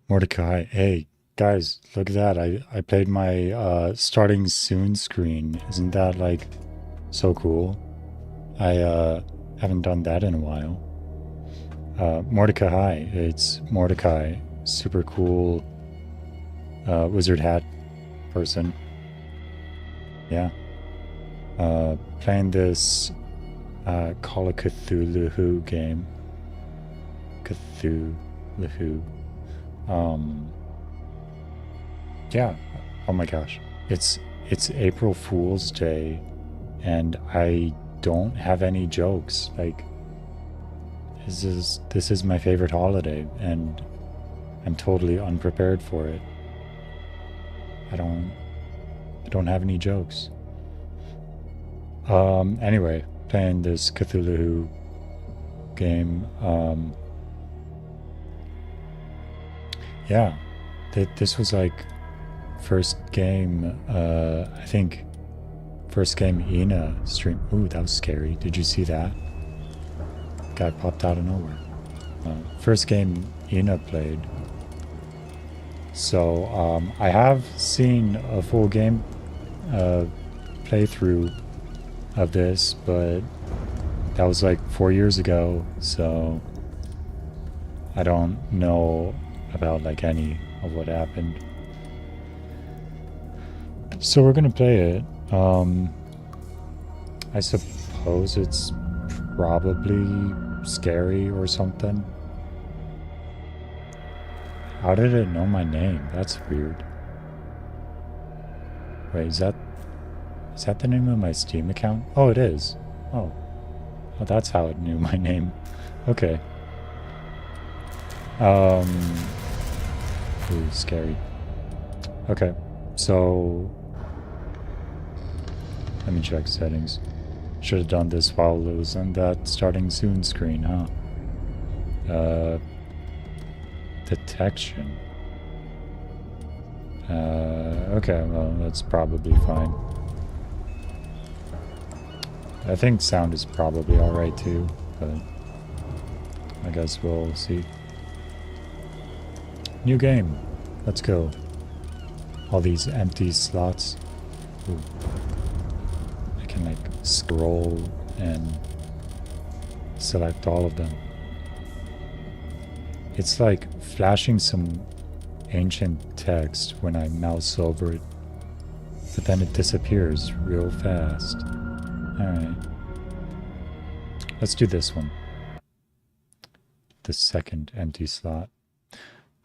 Mordecai, hey guys, look at that. I played my starting soon screen. Isn't that like so cool? I haven't done that in a while. Mordecai, it's Mordecai, super cool wizard hat person. Yeah. Playing this Call of Cthulhu game. Cthulhu. Um, yeah. Oh my gosh. It's April Fool's Day and I don't have any jokes. Like this is my favorite holiday and I'm totally unprepared for it. I don't have any jokes. Anyway, playing this Cthulhu game. Yeah, this was like first game. I think first game Ina stream. Ooh, that was scary. Did you see that? Guy popped out of nowhere. First game Ina played. So I have seen a full game playthrough of this, but that was like 4 years ago, so I don't know about like any of what happened. So we're gonna play it. I suppose it's probably scary or something. How did it know my name? That's weird. Wait, is that the name of my Steam account? Oh, it is. Oh. Oh, that's how it knew my name. Okay. Ooh, scary. Okay, so let me check settings. Should have done this while it was on that starting soon screen, huh? Detection. Okay, well, that's probably fine. I think sound is probably alright too, but I guess we'll see. New game. Let's go. All these empty slots. Ooh. I can like scroll and select all of them. It's like flashing some ancient text when I mouse over it, but then it disappears real fast. Alright. Let's do this one. The second empty slot.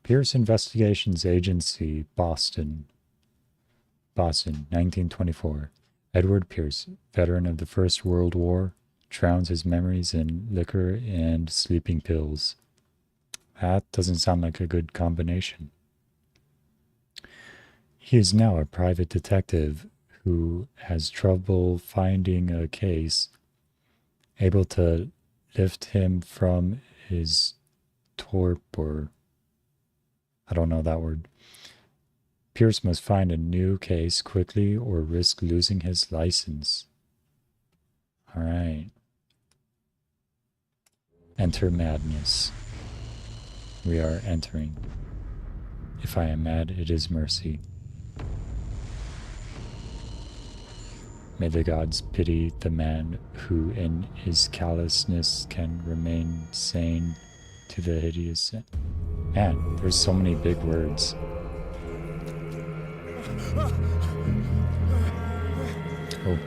Pierce Investigations Agency, Boston. Boston, 1924. Edward Pierce, veteran of the First World War, drowns his memories in liquor and sleeping pills. That doesn't sound like a good combination. He is now a private detective who has trouble finding a case able to lift him from his torpor. I don't know that word. Pierce must find a new case quickly or risk losing his license. All right. Enter madness. We are entering. If I am mad, it is mercy. May the gods pity the man who in his callousness can remain sane to the hideous... Man, there's so many big words. Oh.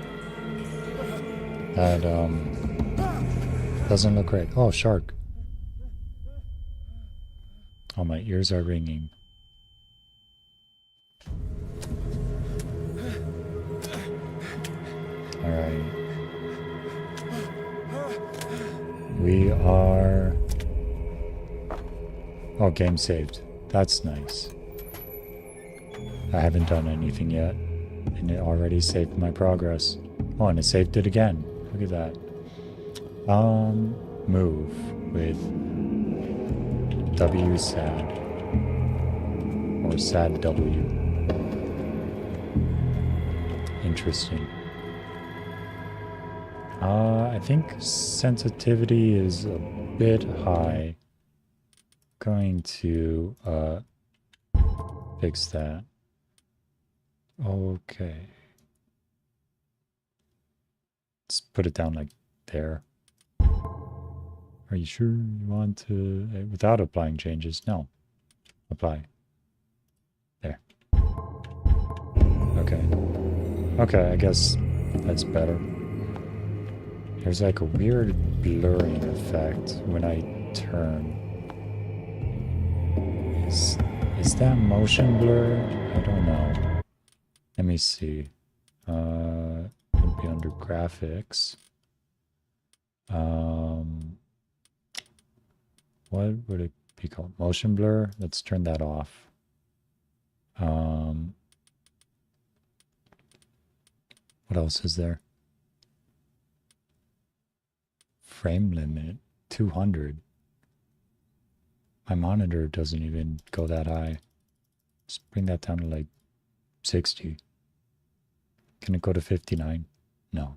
That, doesn't look right. Oh, shark. Oh, my ears are ringing. Alright. We are... Oh, game saved. That's nice. I haven't done anything yet, and it already saved my progress. Oh, and it saved it again. Look at that. Move with W sad. Or sad W. Interesting. I think sensitivity is a bit high. Going to fix that. Okay. Let's put it down like there. Are you sure you want to, without applying changes? No. Apply. There. Okay. Okay, I guess that's better. There's like a weird blurring effect when I turn. Is that motion blur? I don't know. Let me see. It'd be under graphics. What would it be called? Motion blur? Let's turn that off. What else is there? Frame limit 200. My monitor doesn't even go that high. Just bring that down to like 60. Can it go to 59? No.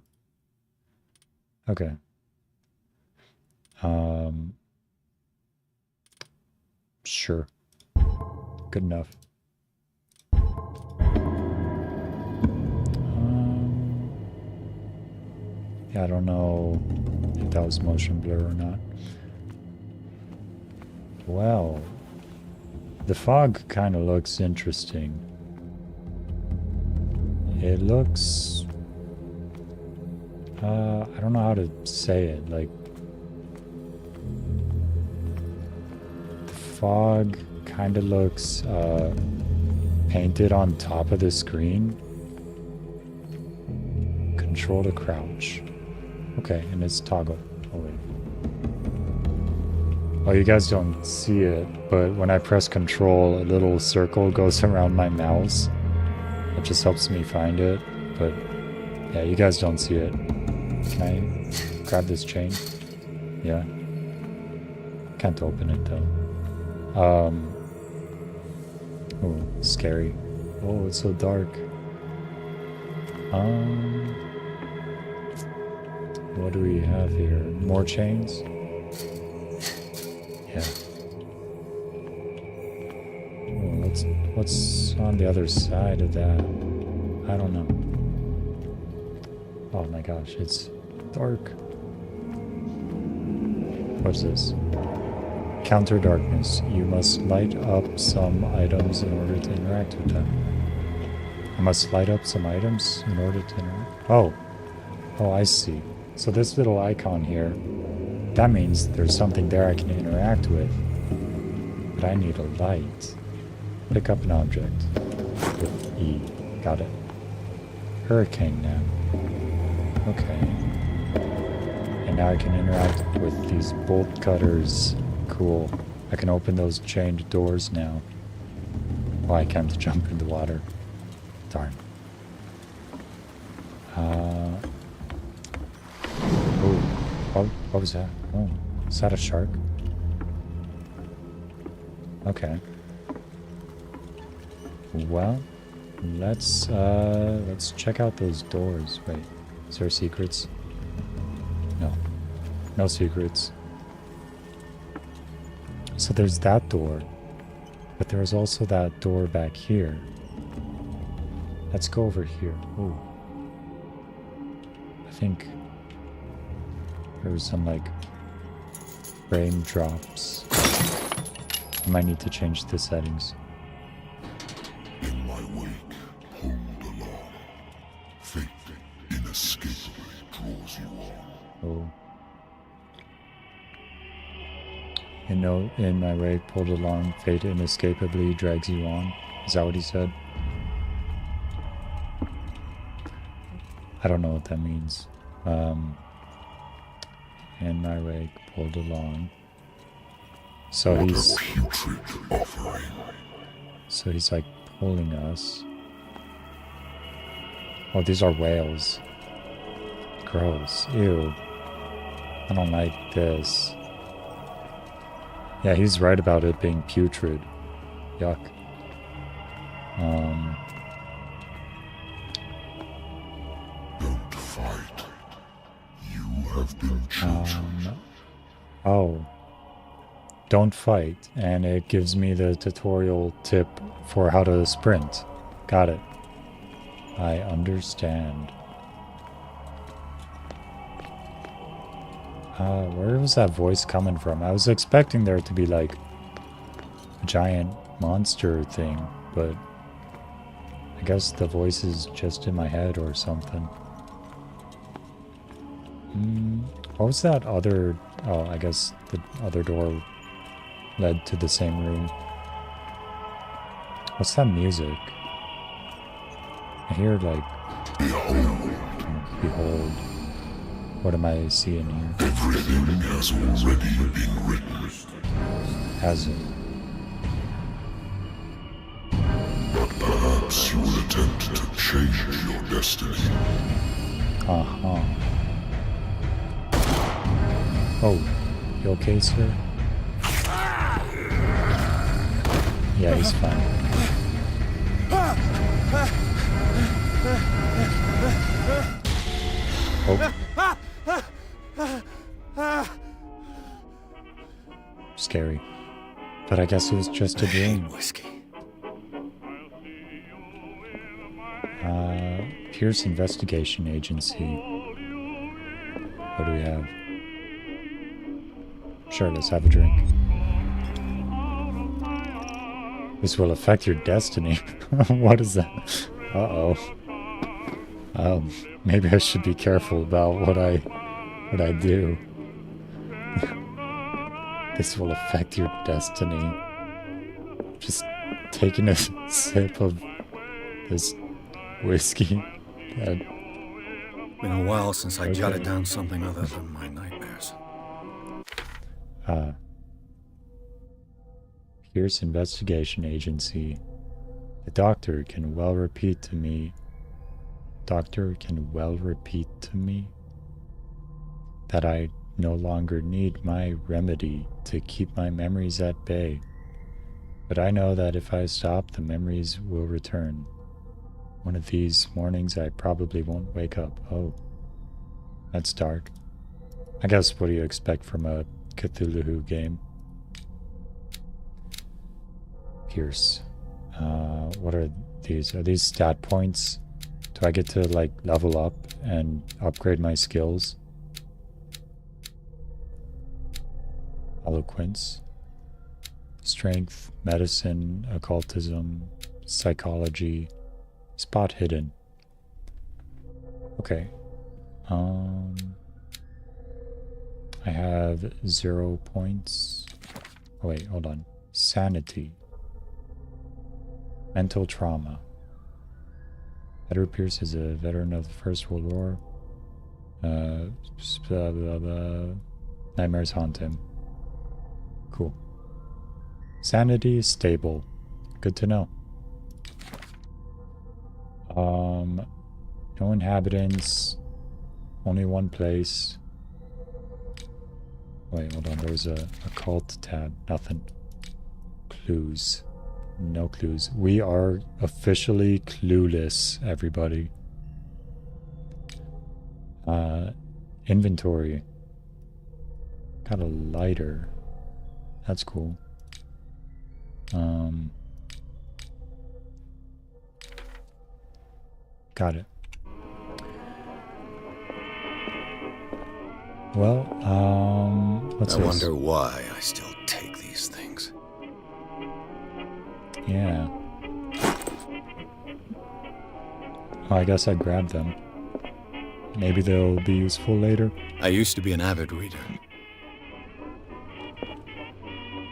Okay. Sure. Good enough. Yeah, I don't know if that was motion blur or not. Well, the fog kind of looks interesting. It looks... I don't know how to say it, like... Fog kind of looks painted on top of the screen. Control to crouch. Okay, and it's toggle. Oh, wait. Oh, you guys don't see it, but when I press control, a little circle goes around my mouse. It just helps me find it, but yeah, you guys don't see it. Can I grab this chain? Yeah. Can't open it though. Oh, scary. Oh, it's so dark. What do we have here? More chains? Yeah. Oh, what's on the other side of that? I don't know. Oh my gosh, it's dark. What's this? Counter darkness. You must light up some items in order to interact with them. I must light up some items in order to interact. Oh, I see. So this little icon here, that means there's something there I can interact with. But I need a light. Pick up an object with E. Got it. Hurricane now. Okay. And now I can interact with these bolt cutters. Cool. I can open those chained doors now. Oh, I can't jump in the water. Darn. What was that? Oh, is that a shark? Okay. Well, let's check out those doors. Wait, is there secrets? No. No secrets. So there's that door, but there's also that door back here. Let's go over here. Ooh. I think there's some like frame drops. I might need to change the settings. In my wake, hold along. Fate inescapably draws you on. Oh. In my wake, pulled along, fate inescapably drags you on. Is that what he said? I don't know what that means. In my wake, pulled along. So he's like pulling us. Oh, these are whales. Gross. Ew. I don't like this. Yeah, he's right about it being putrid. Yuck. Don't fight. You have been chosen. Oh. don't fight, and it gives me the tutorial tip for how to sprint. Got it. I understand. Where was that voice coming from? I was expecting there to be like a giant monster thing, but I guess the voice is just in my head or something. What was that other... Oh, I guess the other door led to the same room. What's that music? I hear like... Behold. What am I seeing here? Everything has already been written. Has it? But perhaps you will attempt to change your destiny. Uh-huh. Oh, you okay, sir? Yeah, he's fine. Oh. Scary. But I guess it was just a dream. Whiskey. Pierce Investigation Agency. What do we have? Sure, let's have a drink. This will affect your destiny. What is that? Uh-oh. Maybe I should be careful about what I do. This will affect your destiny. Just taking a sip of this whiskey. Been a while since I jotted down something other than my nightmares. Pierce Investigation Agency. The doctor can well repeat to me that I no longer need my remedy to keep my memories at bay. But I know that if I stop, the memories will return. One of these mornings I probably won't wake up. Oh, that's dark. I guess what do you expect from a Cthulhu game? Pierce. What are these? Are these stat points? Do I get to like level up and upgrade my skills? Eloquence. Strength, medicine, occultism, psychology, spot hidden. Okay. I have 0 points. Oh wait, hold on. Sanity. Mental trauma. Edward Pierce is a veteran of the First World War. Nightmares haunt him. Cool. Sanity is stable. Good to know. No inhabitants. Only one place. Wait, hold on. There's a occult tab. Nothing. Clues. No clues. We are officially clueless, everybody. Inventory. Got a lighter. That's cool. Got it. Well, what's this? I wonder why I still take these things. Yeah. Oh, I guess I grabbed them. Maybe they'll be useful later. I used to be an avid reader.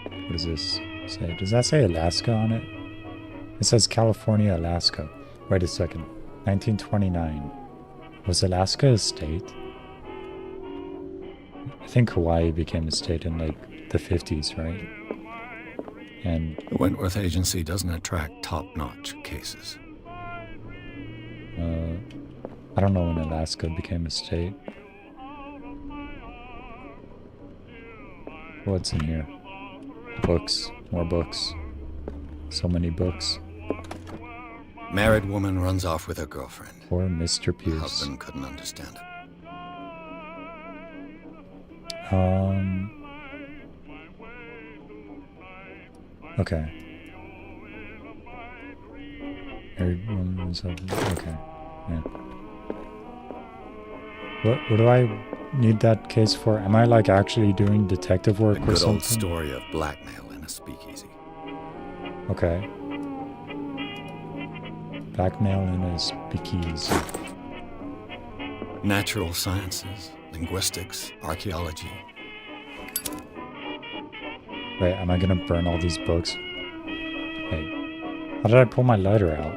What does this say? Does that say Alaska on it? It says California, Alaska. Wait a second. 1929. Was Alaska a state? I think Hawaii became a state in like the 50s, right? And The Wentworth Agency doesn't attract top-notch cases. I don't know when Alaska became a state. What's in here? Books. More books. So many books. Married woman runs off with her girlfriend. Poor Mr. Pierce. Husband couldn't understand it. Okay. Married woman was okay. Yeah. What do I need that case for? Am I like actually doing detective work A or good something? old story of blackmail in a speakeasy. Okay. Blackmail in a speakeasy. Natural sciences, linguistics, archaeology. Wait, am I gonna burn all these books? Hey, how did I pull my lighter out?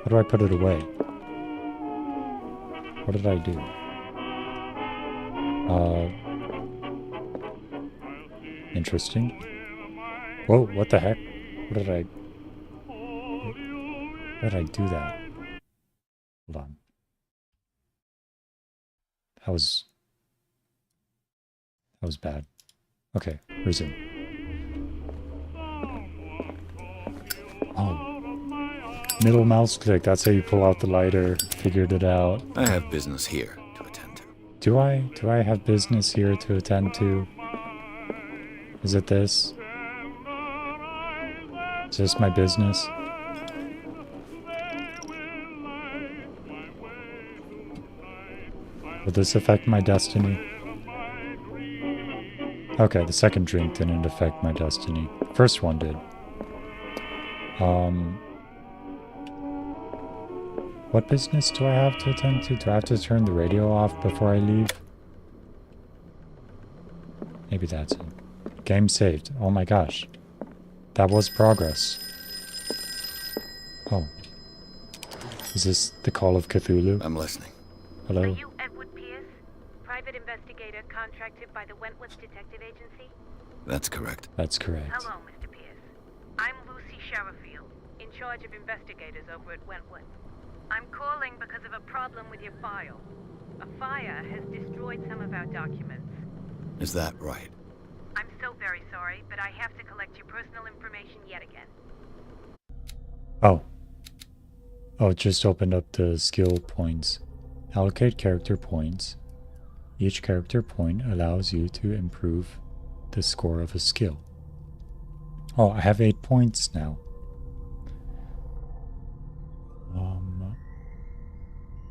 How do I put it away? What did I do? Interesting. Whoa, what the heck? What did I... Why did I do that? Hold on. That was bad. Okay, resume. Oh. Middle mouse click, that's how you pull out the lighter. Figured it out. I have business here to attend to. Do I have business here to attend to? Is it this? Is this my business? Will this affect my destiny? Okay, the second drink didn't affect my destiny. First one did. What business do I have to attend to? Do I have to turn the radio off before I leave? Maybe that's it. Game saved. Oh my gosh. That was progress. Oh. Is this the call of Cthulhu? I'm listening. Hello? Are you Edward Pierce, private investigator contracted by the Wentworth Detective Agency? That's correct. That's correct. Hello, Mr. Pierce. I'm Lucy Sherifield, in charge of investigators over at Wentworth. I'm calling because of a problem with your file. A fire has destroyed some of our documents. Is that right? I'm so very sorry, but I have to collect your personal information yet again. Oh. Oh, it just opened up the skill points. Allocate character points. Each character point allows you to improve the score of a skill. Oh, I have 8 points now.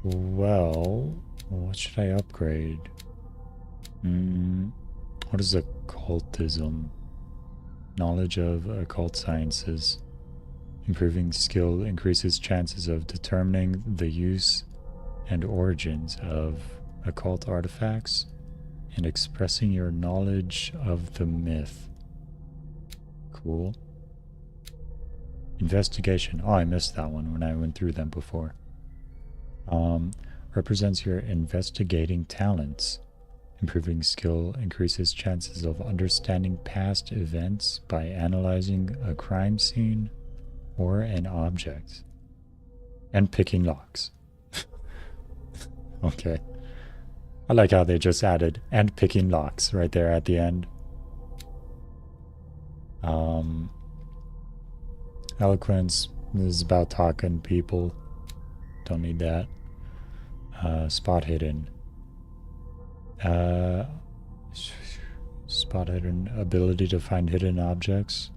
Well, what should I upgrade? What is occultism? Knowledge of occult sciences. Improving skill increases chances of determining the use and origins of occult artifacts and expressing your knowledge of the myth. Cool. Investigation. Oh, I missed that one when I went through them before. Represents your investigating talents. Improving skill increases chances of understanding past events by analyzing a crime scene or an object. And picking locks. Okay. I like how they just added and picking locks right there at the end. Eloquence is about talking people. Don't need that. Spot hidden. Spot hidden. Ability to find hidden objects.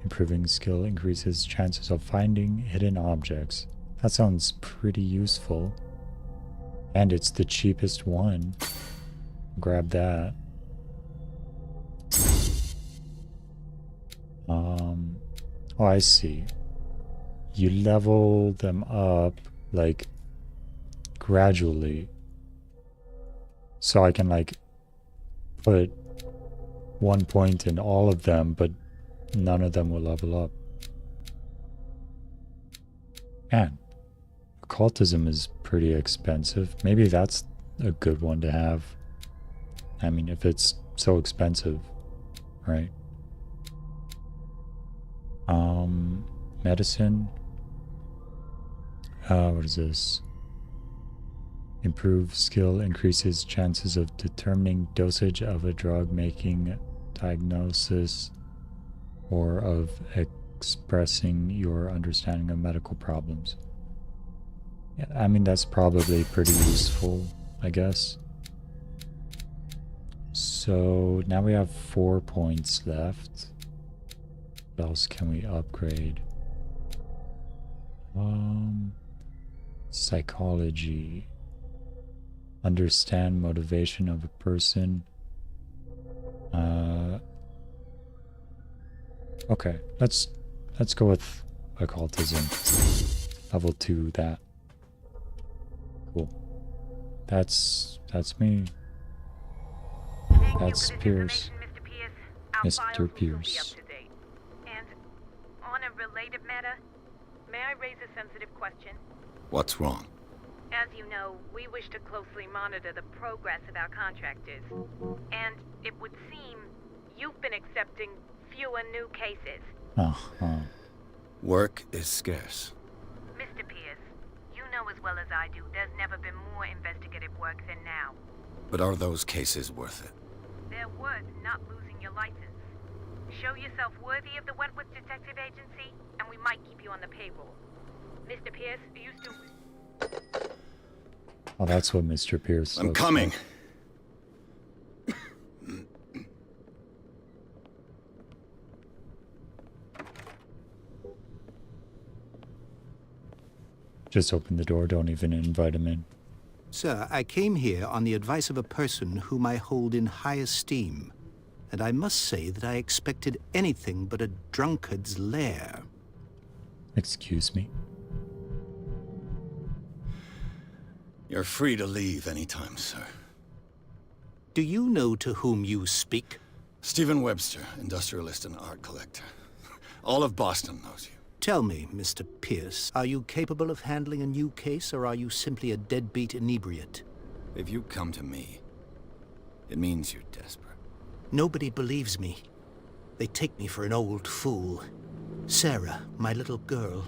Improving skill increases chances of finding hidden objects. That sounds pretty useful. And it's the cheapest one. Grab that. Oh, I see. You level them up, like, gradually. So I can, like, put 1 point in all of them, but none of them will level up. Man, occultism is pretty expensive. Maybe that's a good one to have. I mean, if it's so expensive, right? Medicine. What is this? Improve skill increases chances of determining dosage of a drug, making diagnosis, or of expressing your understanding of medical problems. Yeah, I mean, that's probably pretty useful, I guess. So now we have 4 points left. What else can we upgrade? Psychology. Understand motivation of a person. Okay, let's go with occultism. Level 2, that. Cool. That's me. That's Pierce. Mr. Pierce. And on a related matter, may I raise a sensitive question? What's wrong? As you know, we wish to closely monitor the progress of our contractors. And it would seem you've been accepting fewer new cases. Work is scarce. Mr. Pierce, you know as well as I do, there's never been more investigative work than now. But are those cases worth it? They're worth not losing your license. Show yourself worthy of the Wentworth Detective Agency, and we might keep you on the payroll. Mr. Pierce, are you still... Oh, that's what Mr. Pierce I'm looks coming. like. Just open the door, don't even invite him in. Sir, I came here on the advice of a person whom I hold in high esteem, and I must say that I expected anything but a drunkard's lair. Excuse me? You're free to leave anytime, sir. Do you know to whom you speak? Stephen Webster, industrialist and art collector. All of Boston knows you. Tell me, Mr. Pierce, are you capable of handling a new case, or are you simply a deadbeat inebriate? If you come to me, it means you're desperate. Nobody believes me. They take me for an old fool. Sarah, my little girl,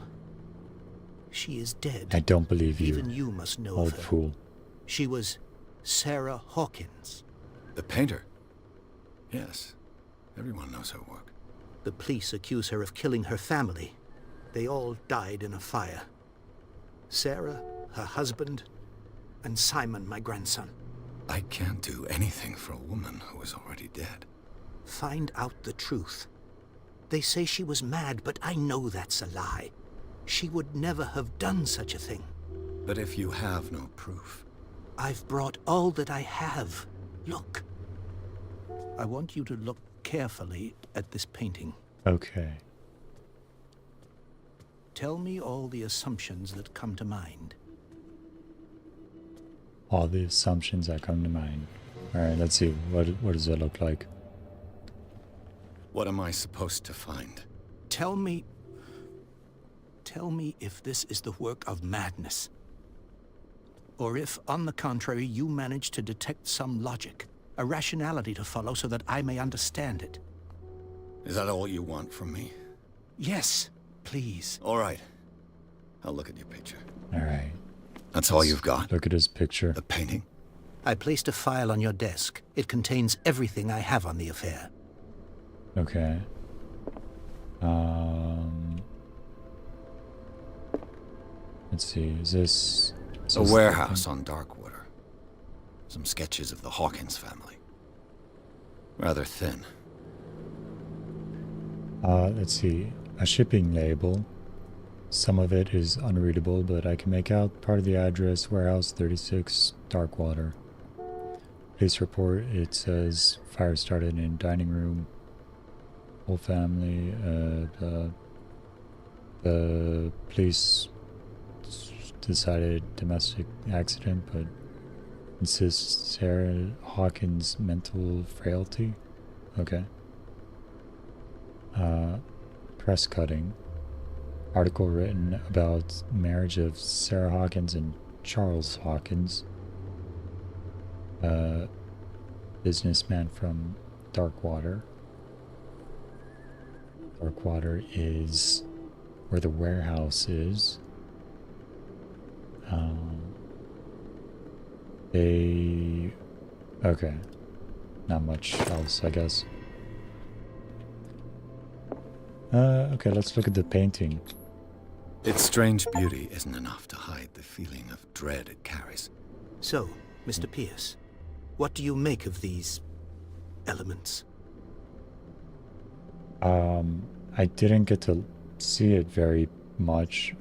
she is dead. I don't believe you. Even you must know Old of her. fool. She was Sarah Hawkins. The painter? Yes. Everyone knows her work. The police accuse her of killing her family. They all died in a fire. Sarah, her husband, and Simon, my grandson. I can't do anything for a woman who is already dead. Find out the truth. They say she was mad, but I know that's a lie. She would never have done such a thing. But if you have no proof... I've brought all that I have. Look. I want you to look carefully at this painting. Okay. Tell me all the assumptions that come to mind. All the assumptions that come to mind. Alright, let's see. What does it look like? What am I supposed to find? Tell me if this is the work of madness. Or if, on the contrary, you manage to detect some logic, a rationality to follow so that I may understand it. Is that all you want from me? Yes, please. All right. I'll look at your picture. Alright. That's all you've got? Look at his picture. The painting? I placed a file on your desk. It contains everything I have on the affair. Okay. Let's see, is this A warehouse on Darkwater. Some sketches of the Hawkins family. Rather thin. Let's see, a shipping label. Some of it is unreadable, but I can make out part of the address, warehouse 36, Darkwater. Police report, it says fire started in dining room. Whole family, the police decided domestic accident, but insists Sarah Hawkins' mental frailty. Okay. Press cutting. Article written about marriage of Sarah Hawkins and Charles Hawkins, businessman from Darkwater. Darkwater is where the warehouse is. Okay. Not much else, I guess. Okay, let's look at the painting. Its strange beauty isn't enough to hide the feeling of dread it carries. So, Mr. Pierce, what do you make of these elements? I didn't get to see it very much.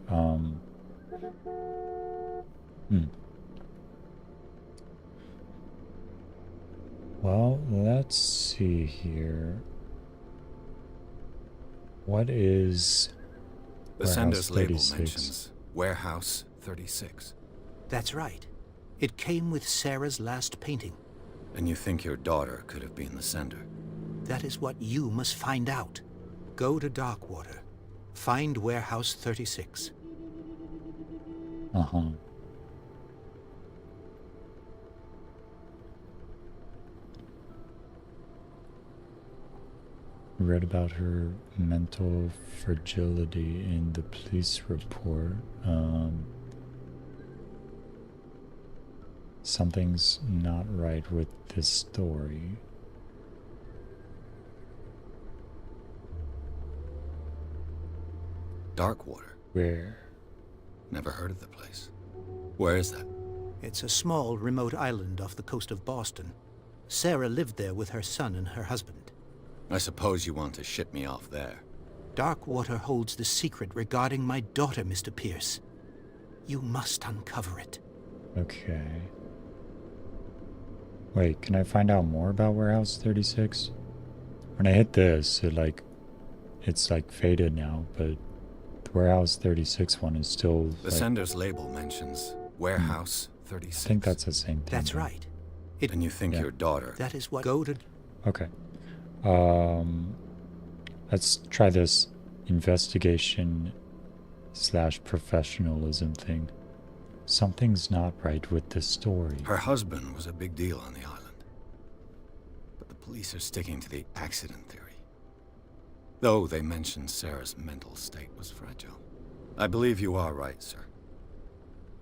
Well, let's see here. What is The Warehouse sender's label 36? mentions Warehouse 36. That's right. It came with Sarah's last painting. And you think your daughter could have been the sender? That is what you must find out. Go to Darkwater. Find Warehouse 36. Uh-huh. Read about her mental fragility in the police report. Something's not right with this story. Darkwater. Where? Never heard of the place. Where is that? It's a small, remote island off the coast of Boston. Sarah lived there with her son and her husband. I suppose you want to ship me off there. Darkwater holds the secret regarding my daughter, Mr. Pierce. You must uncover it. Okay. Wait, can I find out more about Warehouse 36? When I hit this, it's like faded now, but the Warehouse 36 one is still The sender's label mentions Warehouse I 36. think that's the same thing. That's though. right. And you think your daughter... That is what... Go to... Okay. Let's try this investigation / professionalism thing. Something's not right with this story. Her husband was a big deal on the island. But the police are sticking to the accident theory. Though they mentioned Sarah's mental state was fragile. I believe you are right, sir.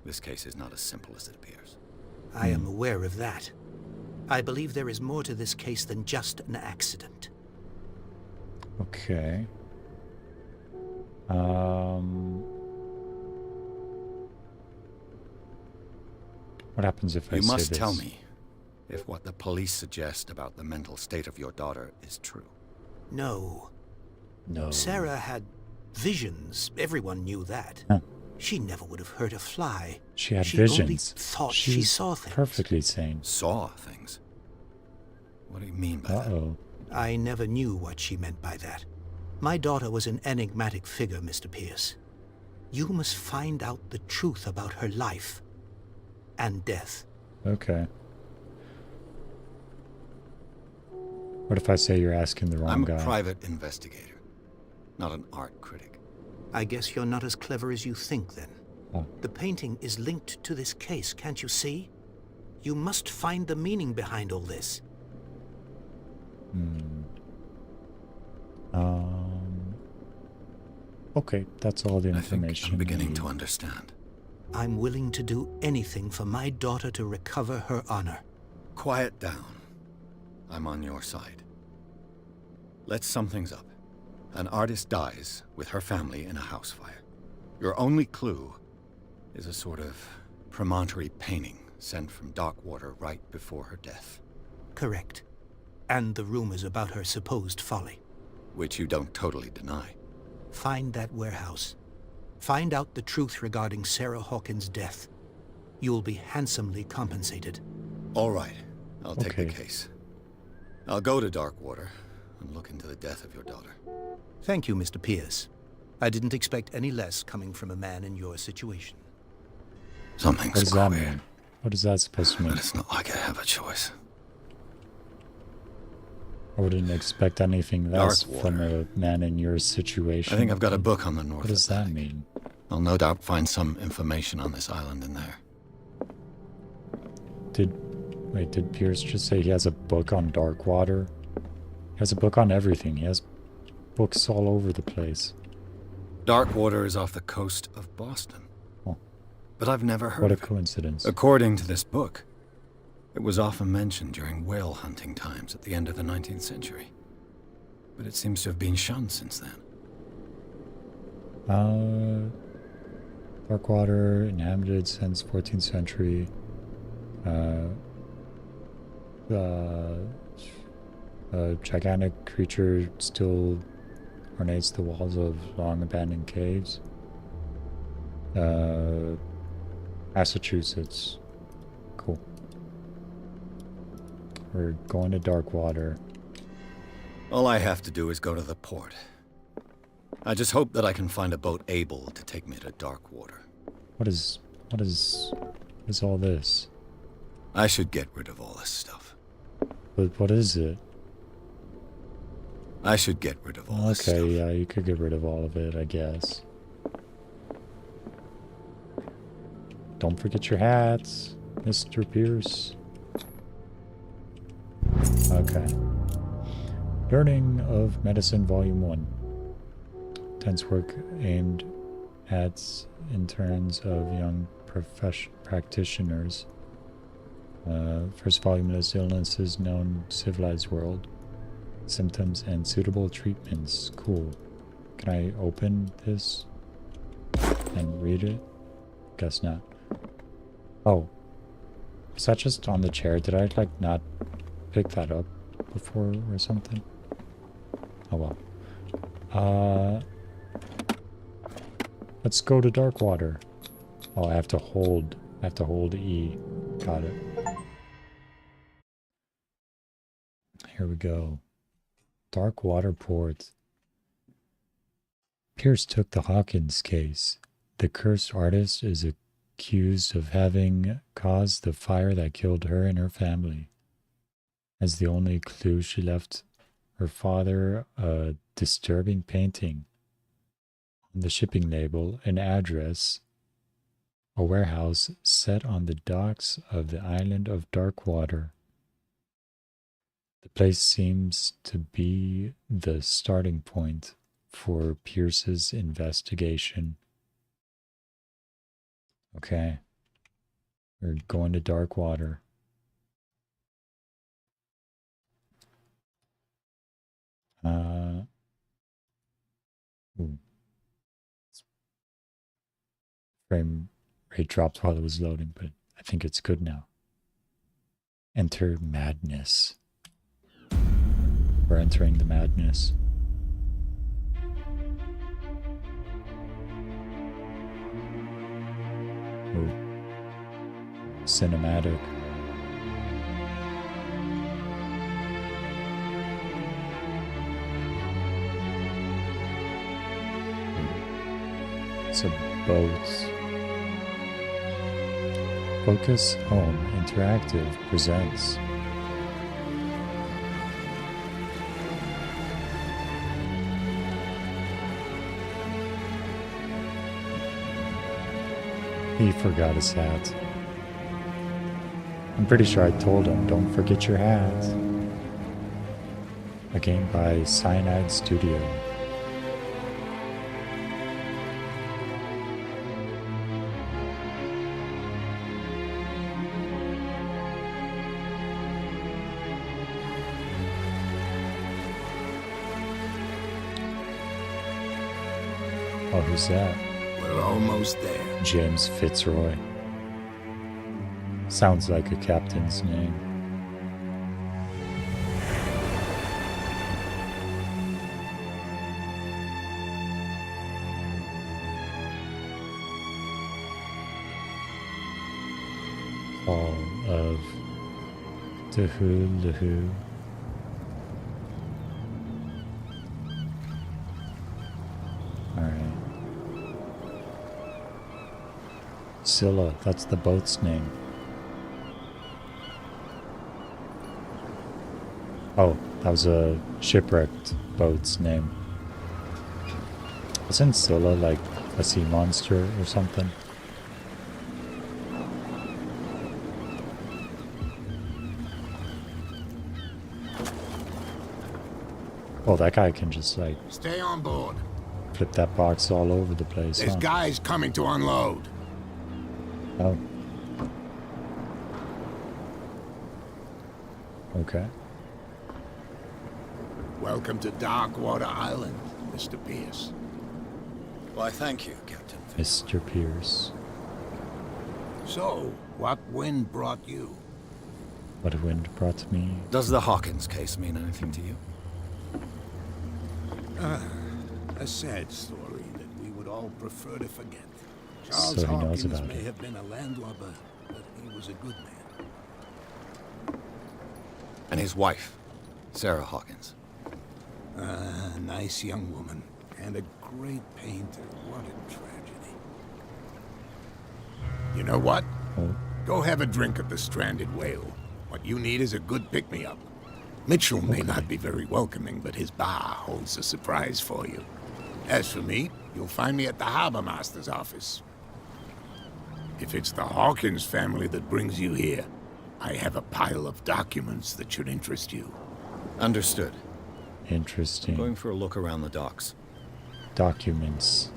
This case is not as simple as it appears. I am aware of that. I believe there is more to this case than just an accident. Okay. What happens if I say You this? must tell me if what the police suggest about the mental state of your daughter is true. No. No. Sarah had visions. Everyone knew that. Huh. She never would have hurt a fly. She had She visions. only thought she She's saw things. perfectly sane. Saw things? What do you mean by that? Uh-oh. I never knew what she meant by that. My daughter was an enigmatic figure, Mr. Pierce. You must find out the truth about her life and death. Okay. What if I say you're asking the wrong I'm guy? a private investigator, not an art critic. I guess you're not as clever as you think, then. Oh. The painting is linked to this case, can't you see? You must find the meaning behind all this. Okay, that's all the I think information. I'm beginning I to need. understand. I'm willing to do anything for my daughter to recover her honor. Quiet down. I'm on your side. Let's sum things up. An artist dies with her family in a house fire. Your only clue is a sort of promontory painting sent from Darkwater right before her death. Correct. And the rumors about her supposed folly. Which you don't totally deny. Find that warehouse. Find out the truth regarding Sarah Hawkins' death. You'll be handsomely compensated. All right. I'll take the Okay. case. I'll go to Darkwater and look into the death of your daughter. Thank you, Mr. Pierce. I didn't expect any less coming from a man in your situation. Something's What does that queer, mean? What is that supposed to mean? but it's not like I have a choice. I wouldn't expect anything less Darkwater. from a man in your situation. I think I've got a book on the North What does that Atlantic. mean? I'll no doubt find some information on this island in there. Did Pierce just say he has a book on Darkwater? He has a book on everything. He has books all over the place. Darkwater is off the coast of Boston. Oh. But I've never heard What a of it. coincidence. According to this book, it was often mentioned during whale hunting times at the end of the 19th century. But it seems to have been shunned since then. Darkwater, inhabited since 14th century. A gigantic creature still ornates the walls of long abandoned caves. Massachusetts. Cool. We're going to dark water. All I have to do is go to the port. I just hope that I can find a boat able to take me to dark water. What is all this? I should get rid of all this stuff. But what is it? I should get rid of all this stuff. Okay, yeah, you could get rid of all of it, I guess. Don't forget your hats, Mr. Pierce. Okay. Learning of Medicine Volume 1. Tense work aimed at interns of young practitioners. First volume lists illnesses known civilized world. Symptoms and suitable treatments. Cool. Can I open this and read it? Guess not. Oh. Is that just on the chair? Did I, like, not pick that up before or something? Oh well. Let's go to dark water. Oh, I have to hold E. Got it. Here we go. Dark water port. Pierce took the Hawkins case. The cursed artist is accused of having caused the fire that killed her and her family. As the only clue, she left her father a disturbing painting. On the shipping label, an address, a warehouse set on the docks of the island of Darkwater. The place seems to be the starting point for Pierce's investigation. Okay. We're going to Darkwater. Ooh. Frame rate dropped while it was loading, but I think it's good now. Enter madness. We're entering the madness. Ooh. Cinematic. It's a boat. Focus Home Interactive presents He forgot his hat. I'm pretty sure I told him, don't forget your hat. A game by Cyanide Studio. Oh, who's that? We're almost there. James Fitzroy. Sounds like a captain's name. Fall of Cthulhu. Scylla, that's the boat's name. Oh, that was a shipwrecked boat's name. Wasn't Scylla like a sea monster or something? Oh, that guy can just like Stay on board. flip that box all over the place, There's huh? guys coming to unload. Oh. Okay. Welcome to Darkwater Island, Mr. Pierce. Why, thank you, Captain. Mr. Pierce. So, what wind brought you? What wind brought me? Does the Hawkins case mean anything to you? A sad story that we would all prefer to forget. So Charles he knows Hawkins about may it. have been a landlubber, but he was a good man. And his wife, Sarah Hawkins. A nice young woman, and a great painter. What a tragedy. You know what? Oh, Go have a drink at the Stranded Whale. What you need is a good pick-me-up. Mitchell may not be very welcoming, but his bar holds a surprise for you. As for me, you'll find me at the Harbor Master's office. If it's the Hawkins family that brings you here, I have a pile of documents that should interest you. Understood. interesting. Going for a look around the docks. Documents.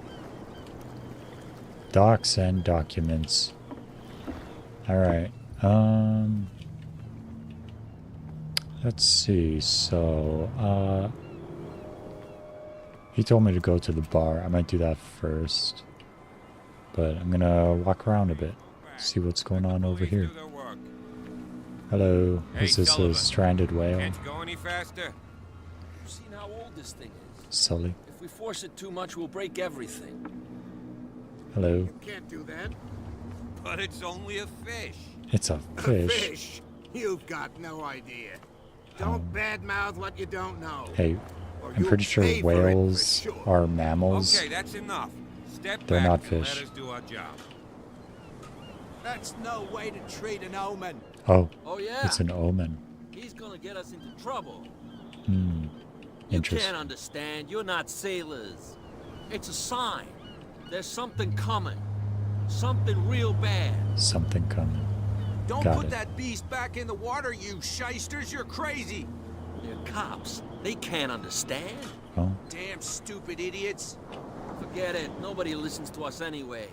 Docs and documents. Alright. Let's see. So, he told me to go to the bar. I might do that first. But I'm gonna walk around a bit. See what's going on over here. Hello. Hey, Is this a Sullivan. stranded whale? Can't you go any faster? You've seen how old this thing is. Sully. If we force it too much, we'll break everything. Hello. Can't do that. But it's only a fish. It's a fish. Fish? You've got no idea. Don't badmouth what you don't know. Hey, or I'm you'll pretty sure pay for it for whales sure. are mammals. Okay, that's enough. Step They're back not and fish. let us do our job. That's no way to treat an omen. Oh, Oh yeah, it's an omen. he's gonna get us into trouble. Hmm. You Interesting. can't understand. You're not sailors. It's a sign. There's something coming. Something real bad. Something coming. Don't Got put it. that beast back in the water, you shysters. You're crazy. They're cops. They can't understand. Oh, Damn stupid idiots. Forget it. Nobody listens to us anyway.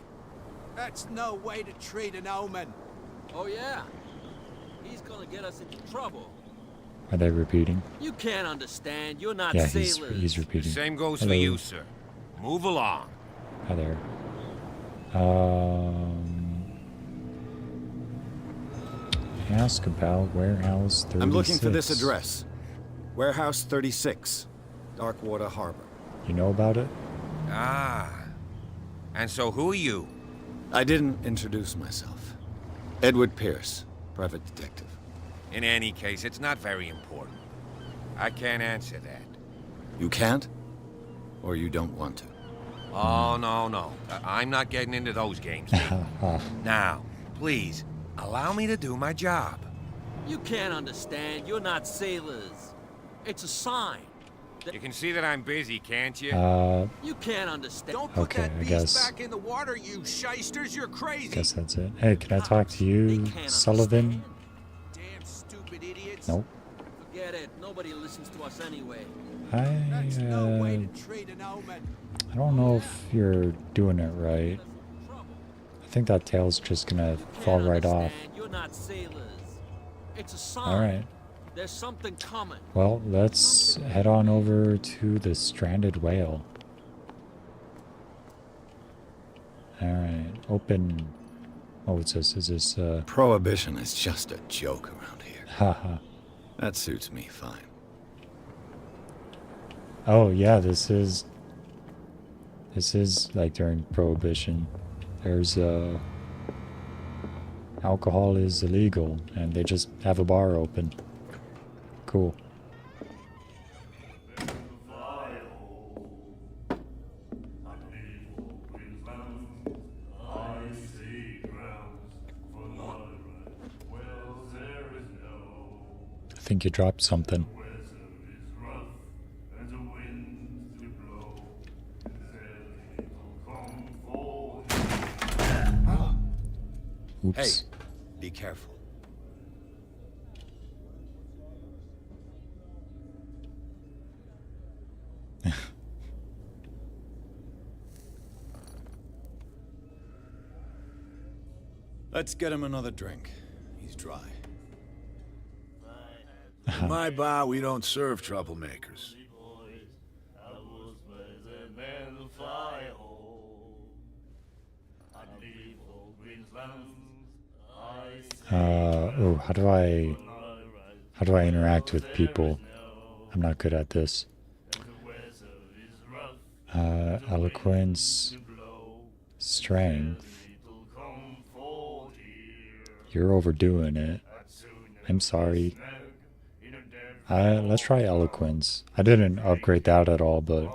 That's no way to treat an omen. Oh yeah, he's gonna get us into trouble. are they repeating? You can't understand. You're not Yeah, sailors. he's The repeating. same goes Hello. for you, sir. Move along. Hi there. Ask about warehouse 36. I'm looking for this address. Warehouse 36, Darkwater Harbor. You know about it? Ah. And so who are you? I didn't introduce myself. Edward Pierce, private detective. In any case, it's not very important. I can't answer that. You can't? Or you don't want to? Oh, no. I'm not getting into those games. Pete. Now, please, allow me to do my job. You can't understand. You're not sailors. It's a sign. You can see that I'm busy, can't you? You can't understand. Don't put okay, that I beast guess. back in the water, you shysters. You're crazy. Guess that's it. Hey, can I talk to They you, can't Sullivan? understand. Damn stupid idiots. Nope. Forget it. Nobody listens to us anyway. That's no way I to treat an omen. don't know if you're doing it right. Trouble. I think that tail's just gonna fall Can't right off. understand. You're not sailors. It's a sign. Alright. There's something coming. Well, let's head on over to the stranded whale. Alright, open. Oh, what's this? Is this, Prohibition is just a joke around here. haha. That suits me fine. Oh, yeah, this is like during Prohibition. There's, alcohol is illegal, and they just have a bar open. Cool. I think you dropped something. Oops. Hey, be careful. Let's get him another drink. He's dry. In my bar, we don't serve troublemakers. Oh, how do I interact with people? I'm not good at this. Eloquence, strength. You're overdoing it. I'm sorry. Let's try eloquence. I didn't upgrade that at all, but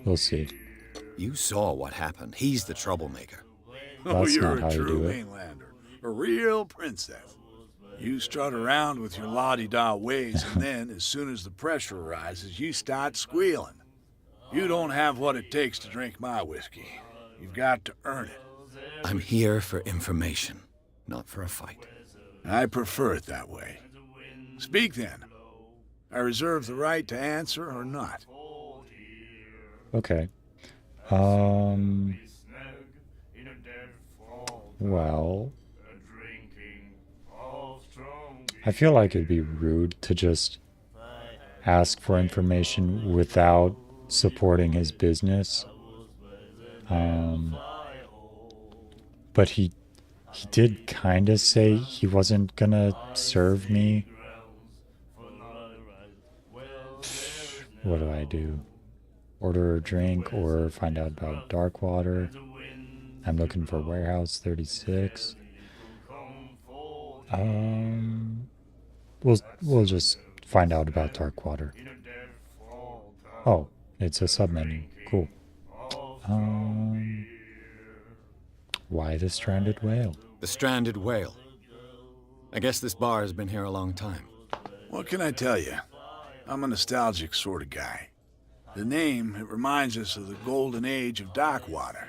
we'll see. You saw what happened. He's the troublemaker. That's you're not how a you true do it. mainlander. A real princess. You strut around with your la-di-da ways, and then, as soon as the pressure arises, you start squealing. You don't have what it takes to drink my whiskey. You've got to earn it. I'm here for information, not for a fight. I prefer it that way. Speak then. I reserve the right to answer or not. Okay. Well, I feel like it'd be rude to just ask for information without supporting his business. But he did kind of say he wasn't gonna serve me. What do I do? Order a drink or find out about Darkwater? I'm looking for Warehouse 36. We'll just find out about Darkwater. Oh, it's a submenu. Cool. Why the stranded whale? The stranded whale. I guess this bar has been here a long time. What can I tell you? I'm a nostalgic sort of guy. The name, it reminds us of the golden age of Darkwater.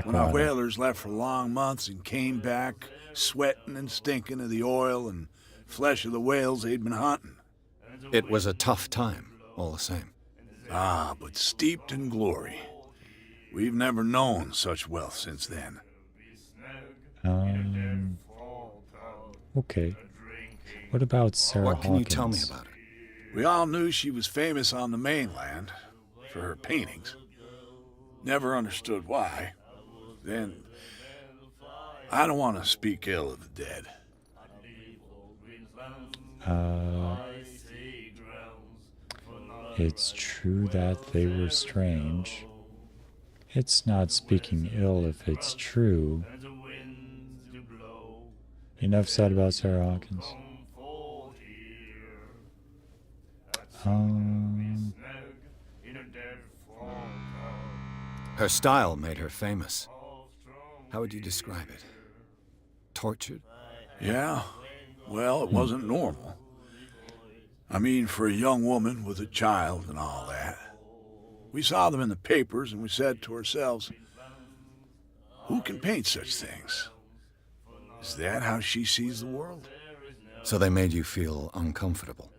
When our whalers left for long months and came back, sweating and stinking of the oil and flesh of the whales they'd been hunting. It was a tough time, all the same. Ah, but steeped in glory. We've never known such wealth since then. Okay. What about Sarah What can you Hawkins? tell me about her? We all knew she was famous on the mainland for her paintings. Never understood why. Then, I don't want to speak ill of the dead. It's true that they were strange. It's not speaking ill if it's true. Enough said about Sarah Hawkins. Her style made her famous. How would you describe it? Tortured? Yeah? Well, it wasn't normal. I mean, for a young woman with a child and all that. We saw them in the papers and we said to ourselves, who can paint such things? Is that how she sees the world? So they made you feel uncomfortable.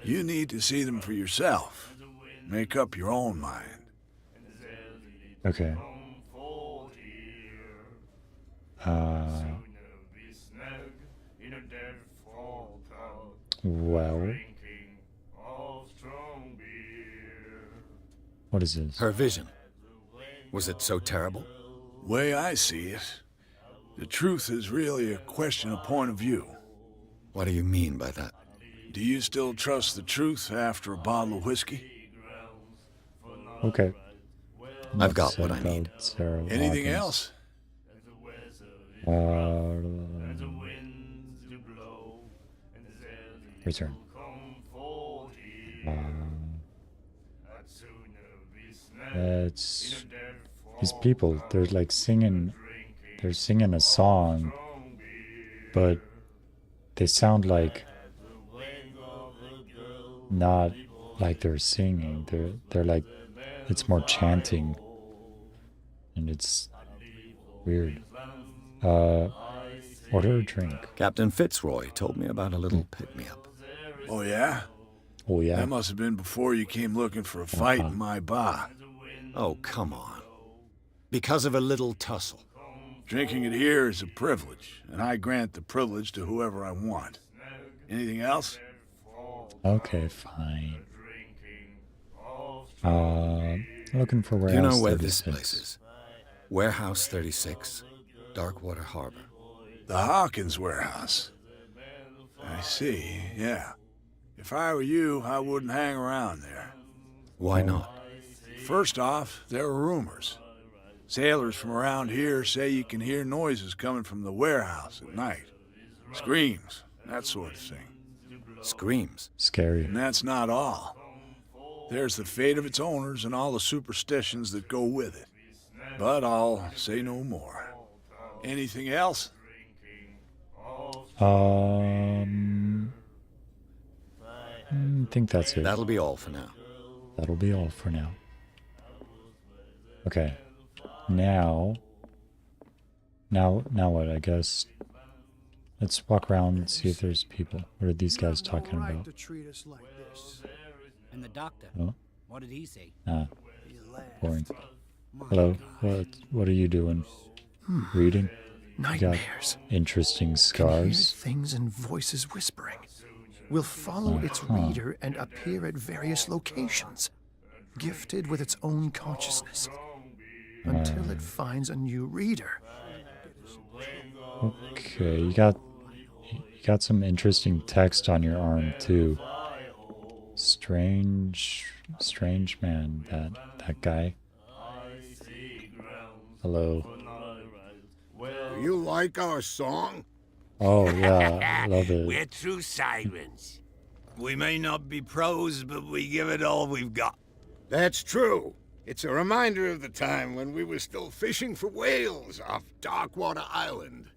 You need to see them for yourself. Make up your own mind. Okay. Well, what is this? Her vision. Was it so terrible? Way I see it, the truth is really a question of point of view. What do you mean by that? Do you still trust the truth after a bottle of whiskey? Okay. I've got what I need. Sarah Anything Hawkins. else? Return. It's these people. They're like singing. They're singing a song, but they sound like not like they're singing. They're like it's more chanting, and it's weird. Order a drink. Captain Fitzroy told me about a little pick-me-up. Oh, yeah? Oh yeah. That must have been before you came looking for a fight in my bar. Oh, come on. Because of a little tussle. Drinking it here is a privilege, and I grant the privilege to whoever I want. Anything else? Okay, fine. Looking for Do warehouse. you know where 36. this place is? Warehouse 36, Darkwater Harbor. The Hawkins warehouse. I see, yeah. If I were you, I wouldn't hang around there. Why not? First off, there are rumors. Sailors from around here say you can hear noises coming from the warehouse at night. Screams, that sort of thing. Screams? Scary. And that's not all. There's the fate of its owners and all the superstitions that go with it. But I'll say no more. Anything else? I think that's it. That'll be all for now. That'll be all for now. Okay. Now what, I guess? Let's walk around and see if there's people. What are these guys talking about? And the doctor, Oh, what did he say? boring. Hello, what are you doing? Reading? You got Nightmares. interesting Can hear scars. things and voices whispering. Will follow its reader and appear at various locations, gifted with its own consciousness, until it finds a new reader. Okay, you got some interesting text on your arm too. Strange man, that guy. Hello. Do you like our song? Oh yeah, love it. We're true sirens. We may not be pros, but we give it all we've got. That's true. It's a reminder of the time when we were still fishing for whales off Darkwater Island.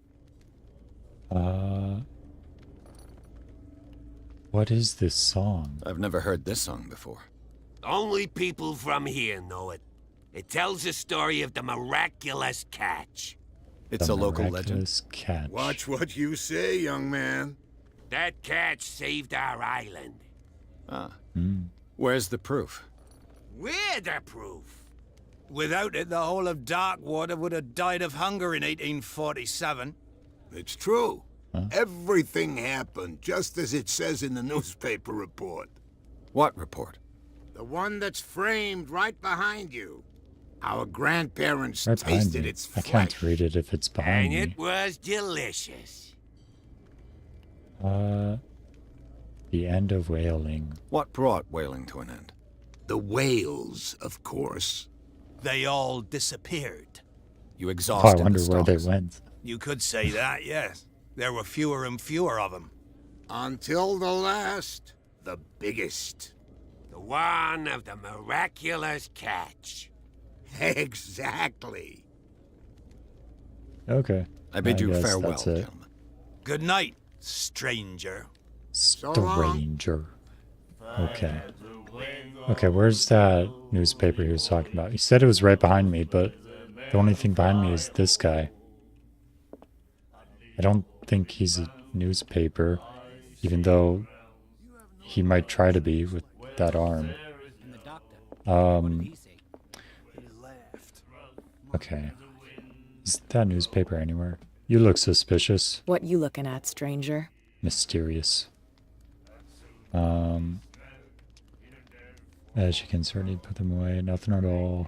What is this song? I've never heard this song before. Only people from here know it. It tells the story of the miraculous catch. It's a local legend. Miraculous catch. Watch what you say, young man. That catch saved our island. Where's the proof? We're the proof. Without it, the whole of Darkwater would have died of hunger in 1847. It's true. Everything happened just as it says in the newspaper report. What report? The one that's framed right behind you. Our grandparents Right behind tasted me. its I flesh. can't read it if it's behind And me. it was delicious. The end of whaling. What brought whaling to an end? The whales, of course. They all disappeared. You Oh, I exhausted wonder the where they stocks. went. You could say that, yes. There were fewer and fewer of them. Until the last, the biggest. The one of the miraculous catch. Exactly. Okay. I bid you guess farewell, that's it. gentlemen. Good night, stranger. Stranger. Okay. Okay, where's that newspaper he was talking about? He said it was right behind me, but the only thing behind me is this guy. I don't think he's a newspaper, even though he might try to be with that arm. And the doctor, what did he say? Okay. Is that newspaper anywhere? You look suspicious. What you looking at, stranger? Mysterious. As you can certainly put them away. Nothing at all.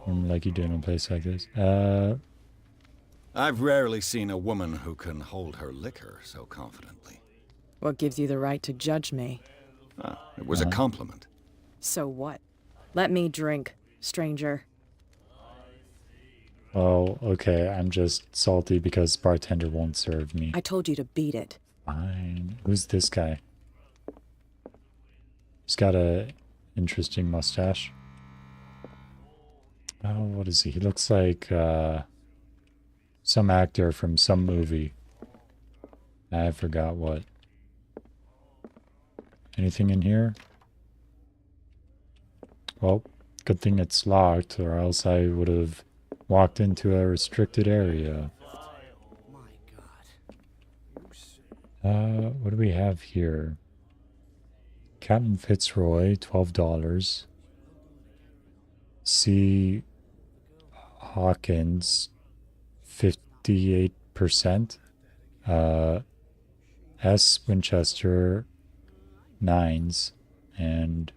Like you do in a place like this. I've rarely seen a woman who can hold her liquor so confidently. What gives you the right to judge me? It was a compliment. So what? Let me drink, stranger. Oh, okay. I'm just salty because bartender won't serve me. I told you to beat it. Fine. Who's this guy? He's got a interesting mustache. Oh, what is he? He looks like some actor from some movie. I forgot what. Anything in here? Well, good thing it's locked, or else I would have walked into a restricted area. What do we have here? Captain Fitzroy, $12. C. Hawkins, 58%. S. Winchester, 9s. And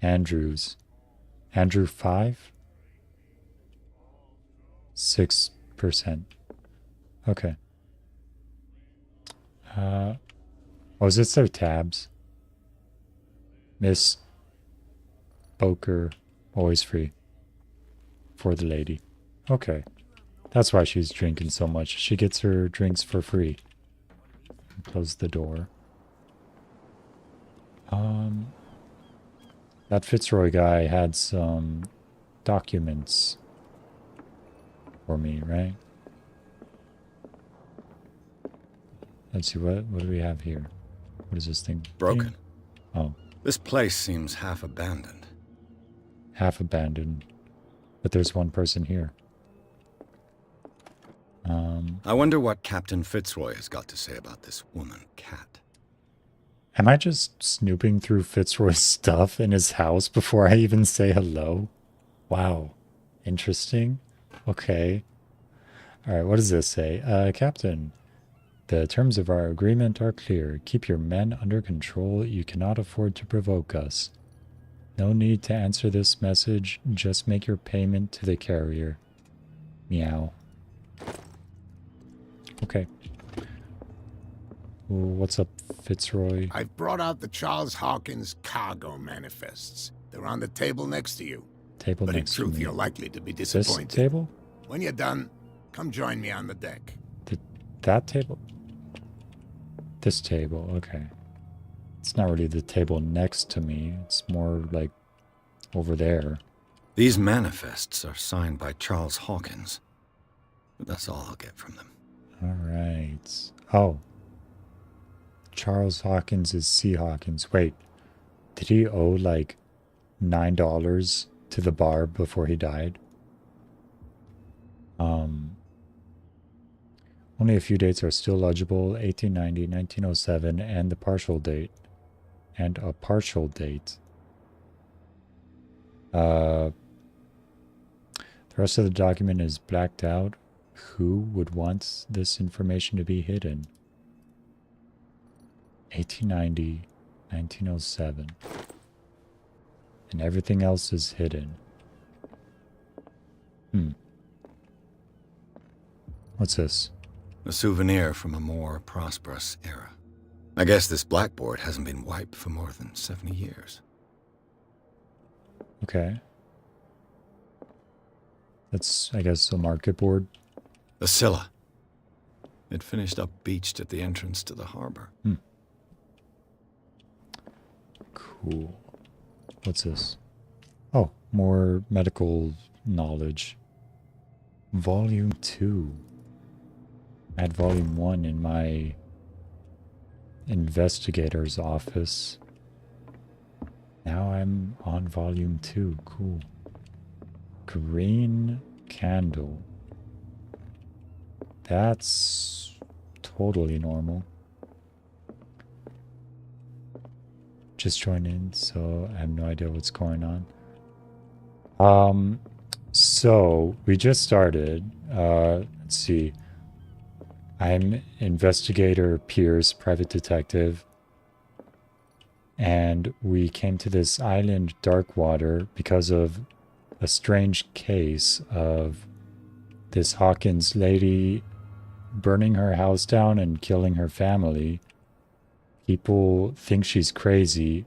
Andrews. Andrew, 5? 6%. Okay. Oh, is it their tabs? Miss Poker, always free. For the lady. Okay. That's why she's drinking so much. She gets her drinks for free. Close the door. That Fitzroy guy had some documents for me, right? Let's see, what do we have here? What is this thing? Broken. Oh. This place seems half abandoned. Half abandoned. But there's one person here. I wonder what Captain Fitzroy has got to say about this woman, Cat. Am I just snooping through Fitzroy's stuff in his house before I even say hello? Wow. Interesting. Okay. Alright, what does this say? Captain, the terms of our agreement are clear. Keep your men under control. You cannot afford to provoke us. No need to answer this message. Just make your payment to the carrier. Meow. Okay. What's up, Fitzroy? I've brought out the Charles Hawkins cargo manifests. They're on the table next to you. Table but next to me. But in truth, you're likely to be disappointed. This table? When you're done, come join me on the deck. That table? This table, okay. It's not really the table next to me. It's more like over there. These manifests are signed by Charles Hawkins. But that's all I'll get from them. Alright. Oh. Charles Hawkins is C. Hawkins. Wait. Did he owe like $9 to the bar before he died? Only a few dates are still legible. 1890, 1907, and the partial date. And a partial date. The rest of the document is blacked out. Who would want this information to be hidden? 1890, 1907. And everything else is hidden. What's this? A souvenir from a more prosperous era. I guess this blackboard hasn't been wiped for more than 70 years. Okay. That's, I guess, a market board. The Scylla. It finished up beached at the entrance to the harbor. Cool. What's this? Oh, more medical knowledge. Volume 2. I had Volume 1 in my investigator's office. Now I'm on Volume 2. Cool. Green candle. That's totally normal. Just joined in, so I have no idea what's going on. So we just started. Let's see. I'm investigator Pierce, private detective. And we came to this island, Darkwater, because of a strange case of this Hawkins lady burning her house down and killing her family. People think she's crazy,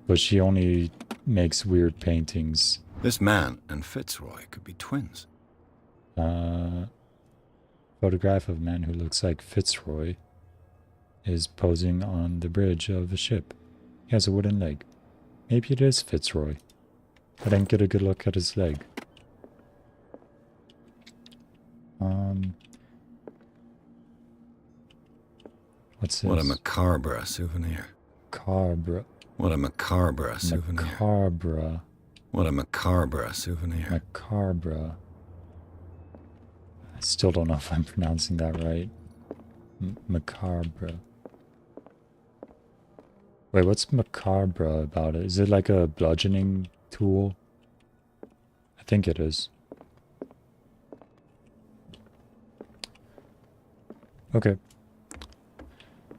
but she only makes weird paintings. This man and Fitzroy could be twins. Photograph of a man who looks like Fitzroy is posing on the bridge of a ship. He has a wooden leg. Maybe it is Fitzroy. I didn't get a good look at his leg. What's this? What a macabre souvenir. Macabre. What a macabre souvenir. Macabre. What a macabre souvenir. Macabre. I still don't know if I'm pronouncing that right. Macabre. Wait, what's macabre about it? Is it like a bludgeoning tool? I think it is. Okay.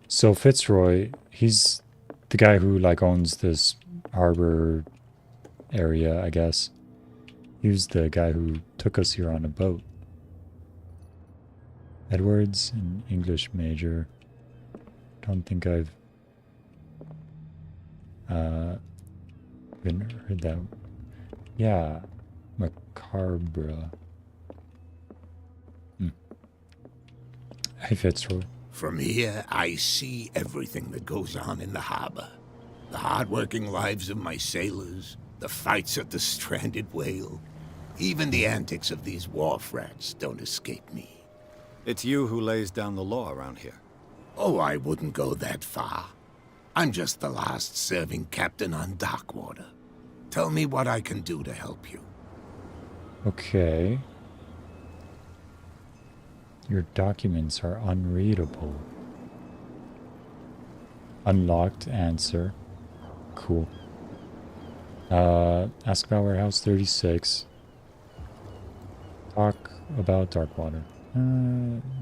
So Fitzroy, he's the guy who like owns this harbor area, I guess. He was the guy who took us here on a boat. Edwards, an English major. Don't think I've heard that Yeah, macabre. Hey, Fitzroy. From here, I see everything that goes on in the harbor. The hard-working lives of my sailors, the fights at the stranded whale. Even the antics of these wharf rats don't escape me. It's you who lays down the law around here. Oh, I wouldn't go that far. I'm just the last serving captain on Darkwater. Tell me what I can do to help you. Okay. Your documents are unreadable. Unlocked answer. Cool. Ask about Warehouse 36. Talk about Darkwater.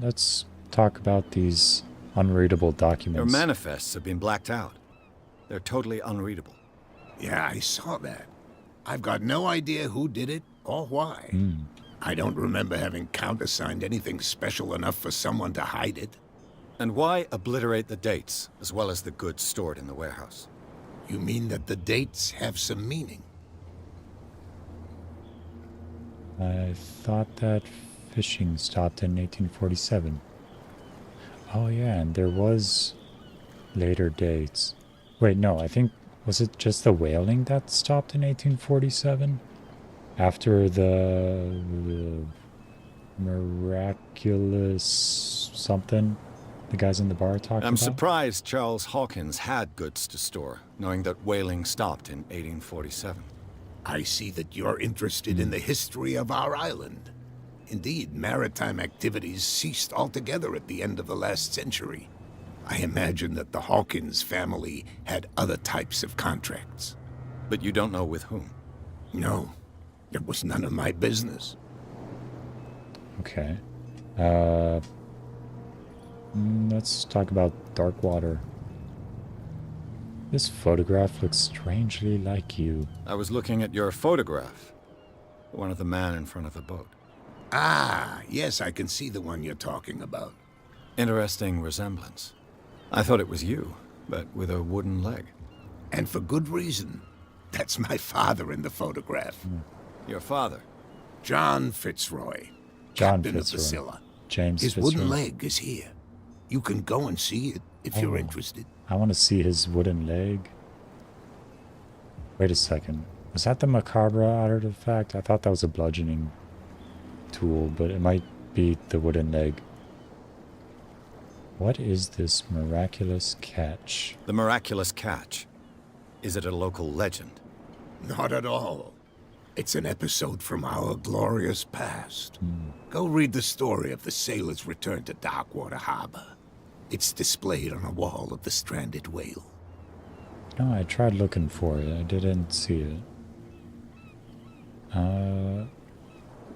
Let's talk about these unreadable documents. Your manifests have been blacked out. They're totally unreadable. Yeah, I saw that. I've got no idea who did it or why. I don't remember having countersigned anything special enough for someone to hide it. And why obliterate the dates, as well as the goods stored in the warehouse? You mean that the dates have some meaning? I thought that fishing stopped in 1847. Oh yeah, and there was later dates. Wait, no, I think, was it just the whaling that stopped in 1847? After the miraculous something the guys in the bar talking about? I'm surprised Charles Hawkins had goods to store, knowing that whaling stopped in 1847. I see that you're interested in the history of our island. Indeed, maritime activities ceased altogether at the end of the last century. I imagine that the Hawkins family had other types of contracts. But you don't know with whom? No. It was none of my business. Okay. Let's talk about Darkwater. This photograph looks strangely like you. I was looking at your photograph. One of the man in front of the boat. Ah, yes, I can see the one you're talking about. Interesting resemblance. I thought it was you, but with a wooden leg. And for good reason. That's my father in the photograph. Your father? John Fitzroy, John captain Fitzroy. of the Scylla. James His Fitzroy. wooden leg is here. You can go and see it if you're interested. I want to see his wooden leg. Wait a second. Was that the macabre artifact? I thought that was a bludgeoning tool, but it might be the wooden leg. What is this miraculous catch? The miraculous catch. Is it a local legend? Not at all. It's an episode from our glorious past. Go read the story of the sailor's return to Darkwater Harbor. It's displayed on a wall of the stranded whale. No, I tried looking for it. I didn't see it.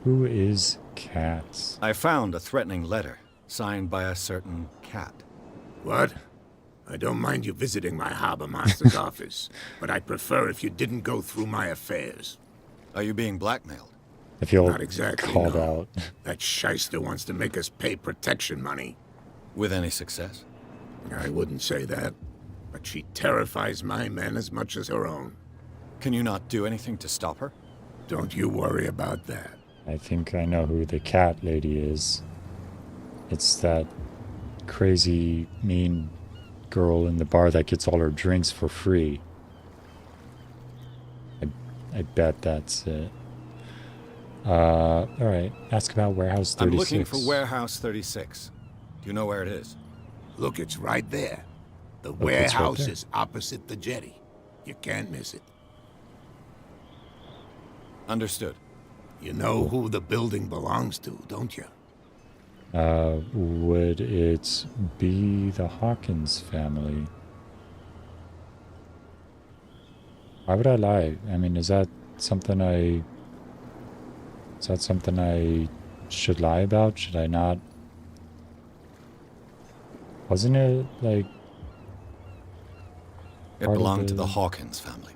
Who is Cat? I found a threatening letter, signed by a certain Cat. What? I don't mind you visiting my harbor master's office, but I'd prefer if you didn't go through my affairs. Are you being blackmailed? I feel Not exactly, called no. out. That shyster wants to make us pay protection money. With any success? I wouldn't say that, but she terrifies my men as much as her own. Can you not do anything to stop her? Don't you worry about that. I think I know who the cat lady is. It's that crazy, mean girl in the bar that gets all her drinks for free. I bet that's it. Alright. Ask about Warehouse 36. I'm looking for Warehouse 36. Do you know where it is? Look, it's right there. The Look, it's right warehouse there. is opposite the jetty. You can't miss it. Understood. You know who the building belongs to, don't you? Would it be the Hawkins family? Why would I lie? I mean, is that something I should lie about? Should I not? Wasn't it like It part of belonged to the the Hawkins family.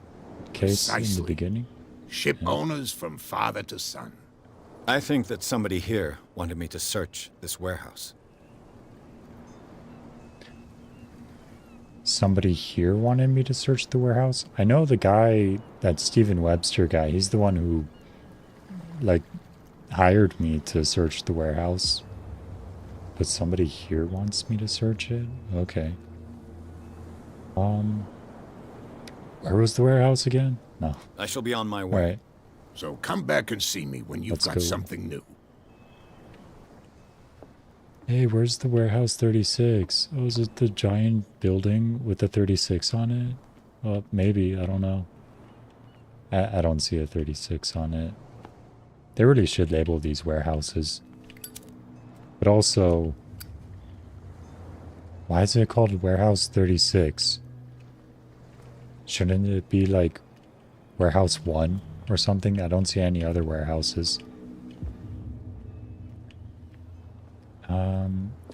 case in the Precisely. beginning? Ship owners from father to son. I think that somebody here wanted me to search this warehouse. somebody here wanted me to search the warehouse. I know the guy, that Stephen Webster guy, he's the one who, like, hired me to search the warehouse. But somebody here wants me to search it? Okay. Where was the warehouse again? No. I shall be on my way. Right. So come back and see me when you've got something new. Hey, where's the warehouse 36? Oh, is it the giant building with the 36 on it? Well, maybe. I don't know. I don't see a 36 on it. They really should label these warehouses. But also, why is it called Warehouse 36? Shouldn't it be like Warehouse 1 or something? I don't see any other warehouses.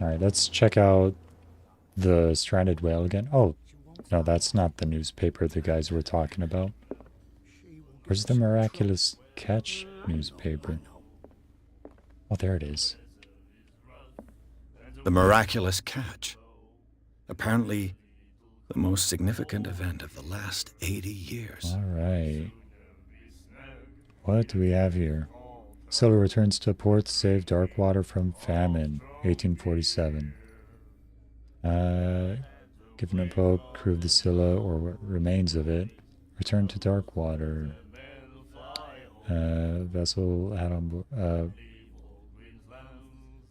Alright, let's check out the Stranded Whale again. Oh, no, that's not the newspaper the guys were talking about. Where's the Miraculous Catch newspaper? Oh, there it is. The Miraculous Catch. Apparently, the most significant event of the last 80 years. Alright. What do we have here? Scylla returns to port to save Darkwater from famine, 1847. Given a poke, crew of the Scylla, or what remains of it, return to Darkwater. Vessel had on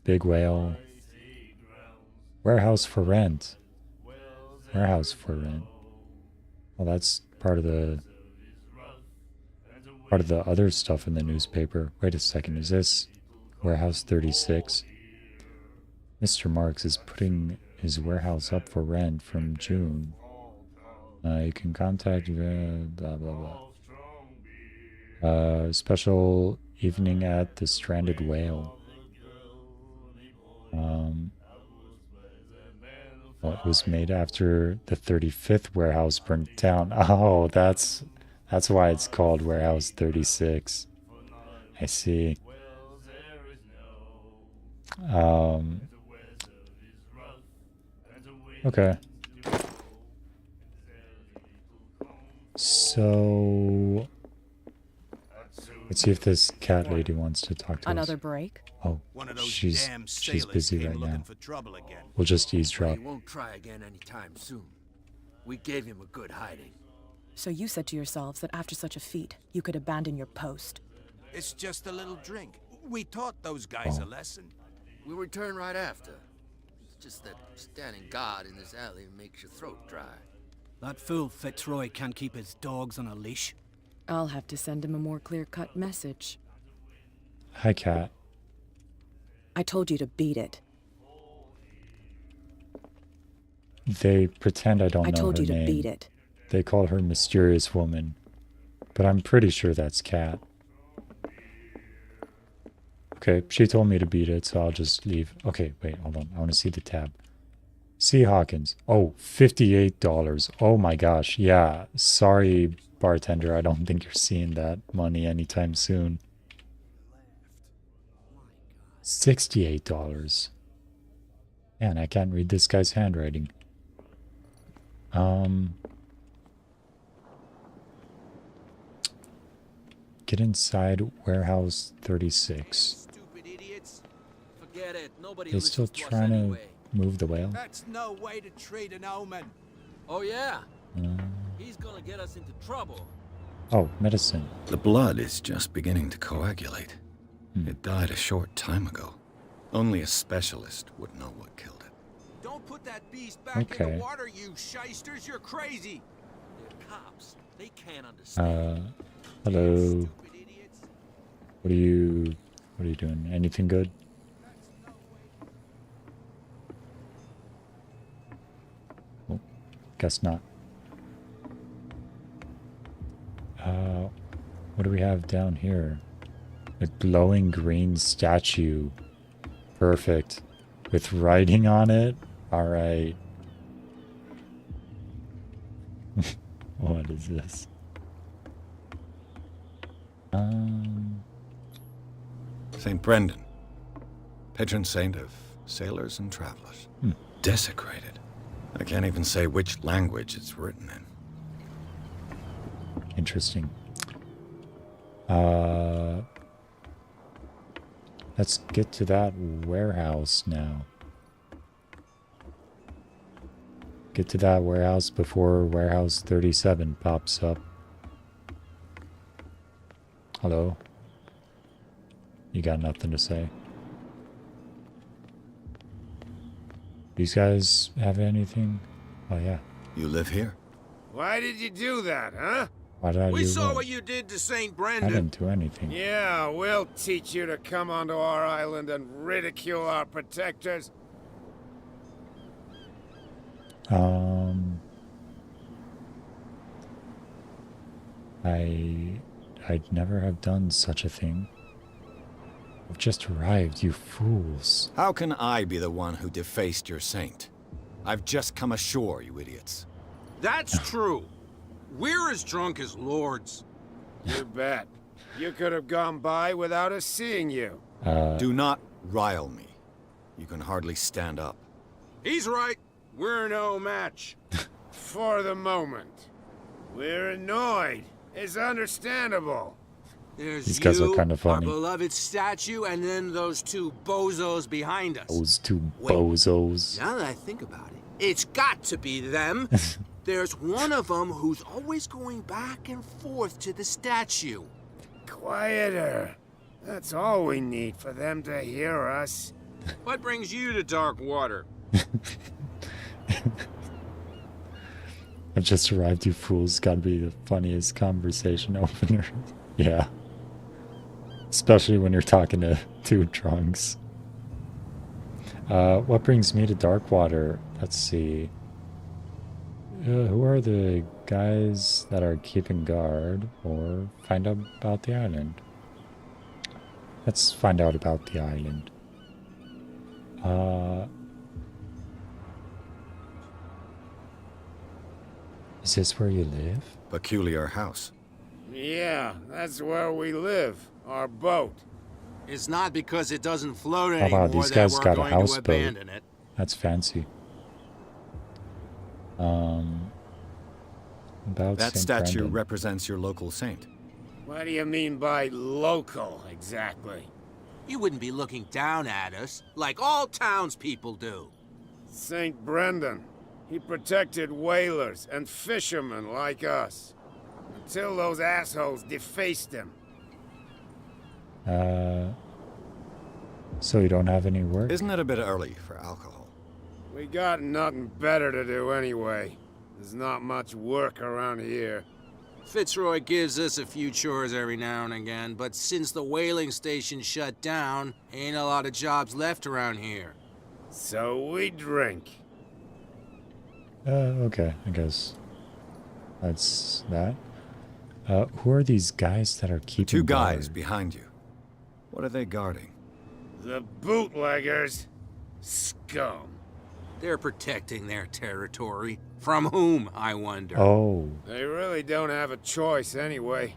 Big Whale. Warehouse for rent. Warehouse for rent. Well, that's part of the other stuff in the newspaper. Wait a second, is this Warehouse 36? Mr. Marks is putting his warehouse up for rent from June. You can contact blah blah blah. Special evening at the Stranded Whale. Well, it was made after the 35th warehouse burnt down. Oh, that's why it's called Warehouse 36. I see. Okay. So let's see if this cat lady wants to talk to Another us. break? Oh, she's busy right now. We'll just eavesdrop. He won't try again anytime soon. We gave him a good hiding. So you said to yourselves that after such a feat, you could abandon your post. It's just a little drink. We taught those guys a lesson. We'll return right after. It's just that standing guard in this alley makes your throat dry. That fool Fitzroy can't keep his dogs on a leash. I'll have to send him a more clear-cut message. Hi, cat. I told you to beat it. They pretend I don't know her name. I told you to beat it. They call her Mysterious Woman, but I'm pretty sure that's Cat. Okay, she told me to beat it, so I'll just leave. Okay, wait, hold on. I want to see the tab. C. Hawkins. Oh, $58. Oh my gosh. Yeah, sorry, bartender. I don't think you're seeing that money anytime soon. $68. Man, I can't read this guy's handwriting. Get inside Warehouse 36. Stupid idiots. Forget it. Nobody They're still trying to move the whale. That's no way to treat an omen. Oh yeah. He's gonna get us into trouble. Oh, medicine. The blood is just beginning to coagulate. It died a short time ago. Only a specialist would know what killed it. Don't put that beast back in the water, you shysters. You're crazy. They're cops. They can't understand. Hello. What are you doing? Anything good? Oh, guess not. What do we have down here? A glowing green statue. Perfect. With writing on it? Alright. What is this? St. Brendan, patron saint of sailors and travelers. Desecrated. I can't even say which language it's written in. Interesting. Let's get to that warehouse now. Get to that warehouse before warehouse 37 pops up. Hello? You got nothing to say? These guys have anything? Oh yeah. You live here? Why did you do that, huh? Why did I We do saw what? what you did to St. I Brendan. didn't do anything. Yeah, we'll teach you to come onto our island and ridicule our protectors. I'd never have done such a thing. I've just arrived, you fools. How can I be the one who defaced your saint? I've just come ashore, you idiots. That's true. We're as drunk as lords. You bet. You could have gone by without us seeing you. Do not rile me. You can hardly stand up. He's right. We're no match. For the moment. We're annoyed. It's understandable. There's These guys are you, kind of our funny. beloved statue, and then those two bozos behind us. Those two Wait. bozos. Now that I think about it, it's got to be them. There's one of them who's always going back and forth to the statue. Quieter. That's all we need for them to hear us. What brings you to dark water? I've just arrived, you fools. Gotta be the funniest conversation opener. Yeah. Especially when you're talking to two drunks. What brings me to Darkwater? Let's see. Who are the guys that are keeping guard, or find out about the island? Let's find out about the island. Is this where you live? Peculiar house. Yeah, that's where we live. Our boat. It's not because it doesn't float How anymore about these that guys we're got a going to houseboat? abandon it. That's fancy. About That St. statue Brendan. represents your local saint. What do you mean by local, exactly? You wouldn't be looking down at us like all townspeople do. St. Brendan. He protected whalers and fishermen like us. Until those assholes defaced him. So you don't have any work? Isn't it a bit early for alcohol? We got nothing better to do anyway. There's not much work around here. Fitzroy gives us a few chores every now and again, but since the whaling station shut down, ain't a lot of jobs left around here. So we drink. Okay, I guess that's that. Who are these guys that are keeping Two guys guard? behind you. What are they guarding? The bootleggers. Scum. They're protecting their territory. From whom, I wonder? Oh, They really don't have a choice anyway.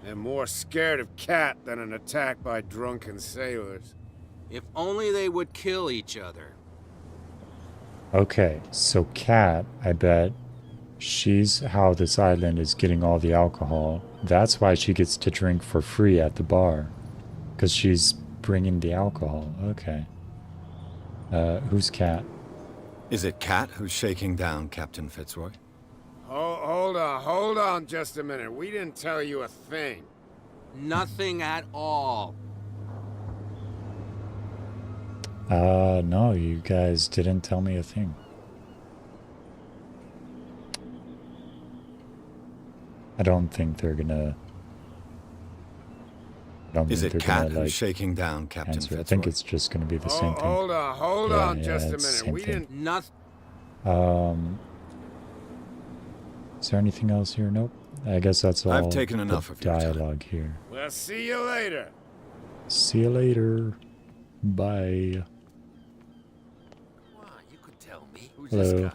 They're more scared of Cat than an attack by drunken sailors. If only they would kill each other. okay. So Kat, I bet she's how this island is getting all the alcohol. That's why she gets to drink for free at the bar. Because she's bringing the alcohol. Okay. Who's Kat? Is it Cat who's shaking down Captain Fitzroy? Hold on just a minute. We didn't tell you a thing. Nothing at all. No, you guys didn't tell me a thing. I don't think they're gonna... I don't Is think it they're Cat gonna, who's like, shaking down Captain answer. Fitzroy? I think it's just gonna be the same thing. Hold on Yeah, just a it's the minute. same We thing. didn't... Nothing. Is there anything else here? Nope. I guess that's all. I've taken the enough of your time. dialogue here. We'll see you later. See you later. Bye. Come on, you could tell me. Who's Hello. this guy?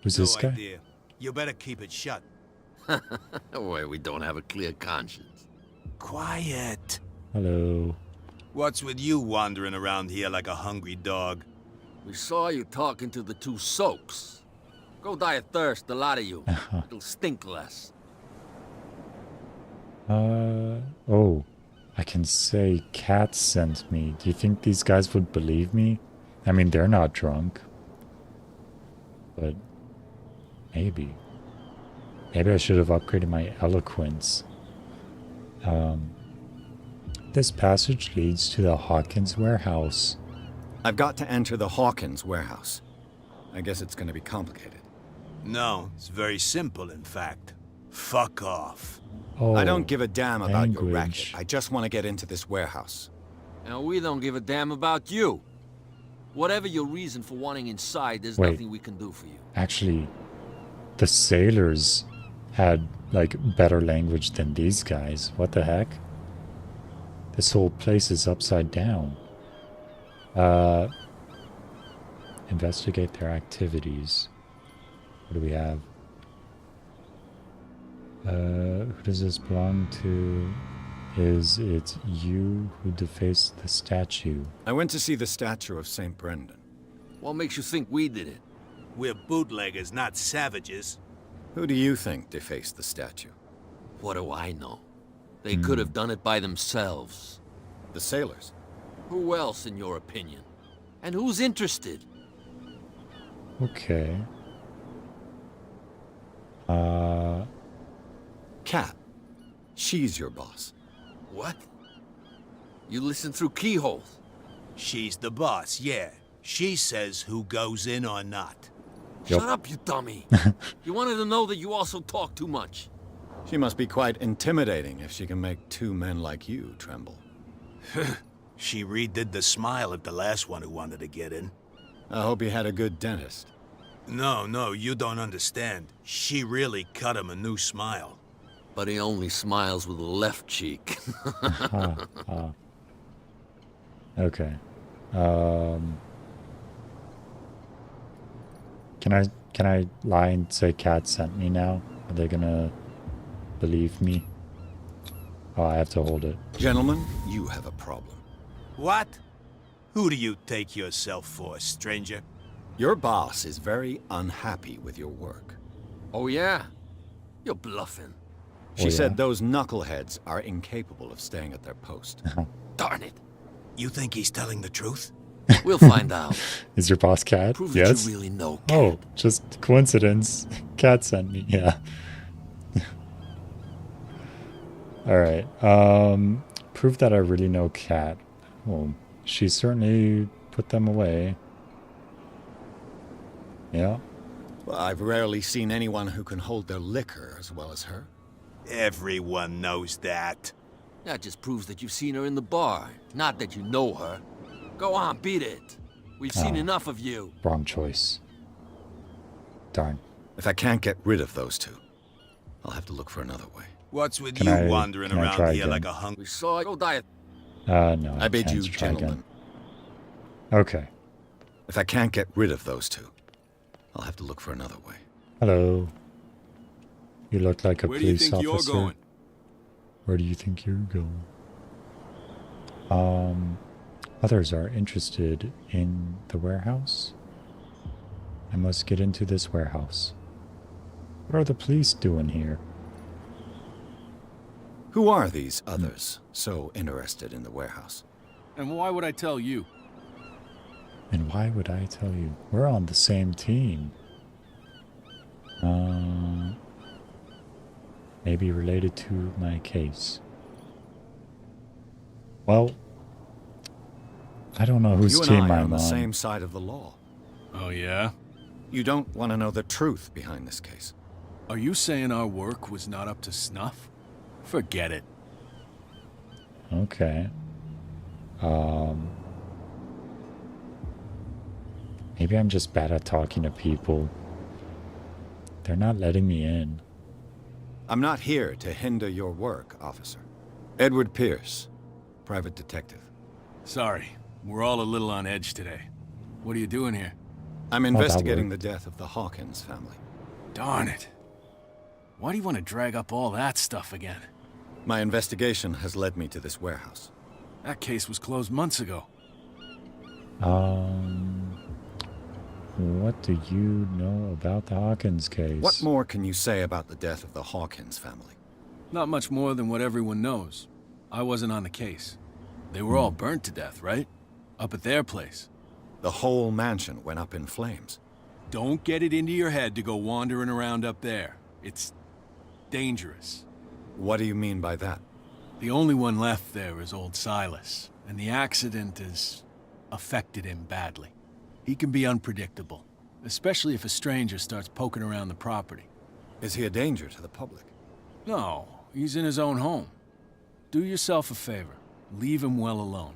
Who's this guy? idea. You better keep it shut. Why, we don't have a clear conscience. Quiet. Hello. What's with you wandering around here like a hungry dog? We saw you talking to the two soaks. Go die of thirst, the lot of you. It'll stink less. Oh. I can say Cat sent me. Do you think these guys would believe me? I mean, they're not drunk. But maybe. Maybe I should have upgraded my eloquence. This passage leads to the Hawkins warehouse. I've got to enter the Hawkins warehouse. I guess it's going to be complicated. No, it's very simple, in fact. Fuck off. Oh, I don't give a damn about your language. racket. I just want to get into this warehouse. And we don't give a damn about you. Whatever your reason for wanting inside, there's Wait. nothing we can do for you. Actually, the sailors had, like, better language than these guys. What the heck? This whole place is upside down. Investigate their activities. What do we have? Who does this belong to? Is it you who defaced the statue? I went to see the statue of St. Brendan. What makes you think we did it? We're bootleggers, not savages. Who do you think defaced the statue? What do I know? They could have done it by themselves. The sailors. Who else, in your opinion? And who's interested? Okay. Cat. She's your boss. What? You listen through keyholes? She's the boss, yeah. She says who goes in or not. Shut up, you dummy. You wanted to know that you also talk too much. She must be quite intimidating if she can make two men like you tremble. She redid the smile at the last one who wanted to get in. I hope he had a good dentist. No, you don't understand. She really cut him a new smile. But he only smiles with the left cheek. Okay. Can I lie and say Cat sent me now? Are they gonna believe me? Oh, I have to hold it. Gentlemen, you have a problem. What? Who do you take yourself for, stranger? Your boss is very unhappy with your work. Oh, yeah? You're bluffing. She said those knuckleheads are incapable of staying at their post. Darn it. You think he's telling the truth? We'll find out. Is your boss Cat? Prove Yes. that you really know, Cat. Oh, just coincidence. Cat sent me. Yeah. All right. Prove that I really know Cat. Well, she certainly put them away. Yeah. Well, I've rarely seen anyone who can hold their liquor as well as her. Everyone knows that. That just proves that you've seen her in the bar, not that you know her. Go on, beat it. We've seen enough of you. Wrong choice. Darn. If I can't get rid of those two, I'll have to look for another way. What's with Can you I- wandering can I around try here again? like a hungry... We saw it. Go die. No. I bid can't you, try gentlemen. again. Okay. If I can't get rid of those two, I'll have to look for another way. Hello. You look like a Where do you police think you're officer. going? Where do you think you're going? Others are interested in the warehouse. I must get into this warehouse. What are the police doing here? Who are these others so interested in the warehouse? And why would I tell you? And why would I tell you? We're on the same team. Maybe related to my case. Well, I don't know whose You and team I are I'm on the on. same side of the law. Oh, yeah? You don't want to know the truth behind this case. Are you saying our work was not up to snuff? Forget it. Okay. Maybe I'm just bad at talking to people. They're not letting me in. I'm not here to hinder your work, officer. Edward Pierce, private detective. Sorry, we're all a little on edge today. What are you doing here? I'm that investigating the worked. death of the Hawkins family. Darn it. Why do you want to drag up all that stuff again? My investigation has led me to this warehouse. That case was closed months ago. What do you know about the Hawkins case? What more can you say about the death of the Hawkins family? Not much more than what everyone knows. I wasn't on the case. They were all burnt to death, right? Up at their place. The whole mansion went up in flames. Don't get it into your head to go wandering around up there. It's dangerous. What do you mean by that? The only one left there is old Silas, and the accident has affected him badly. He can be unpredictable, especially if a stranger starts poking around the property. Is he a danger to the public? No, he's in his own home. Do yourself a favor. Leave him well alone.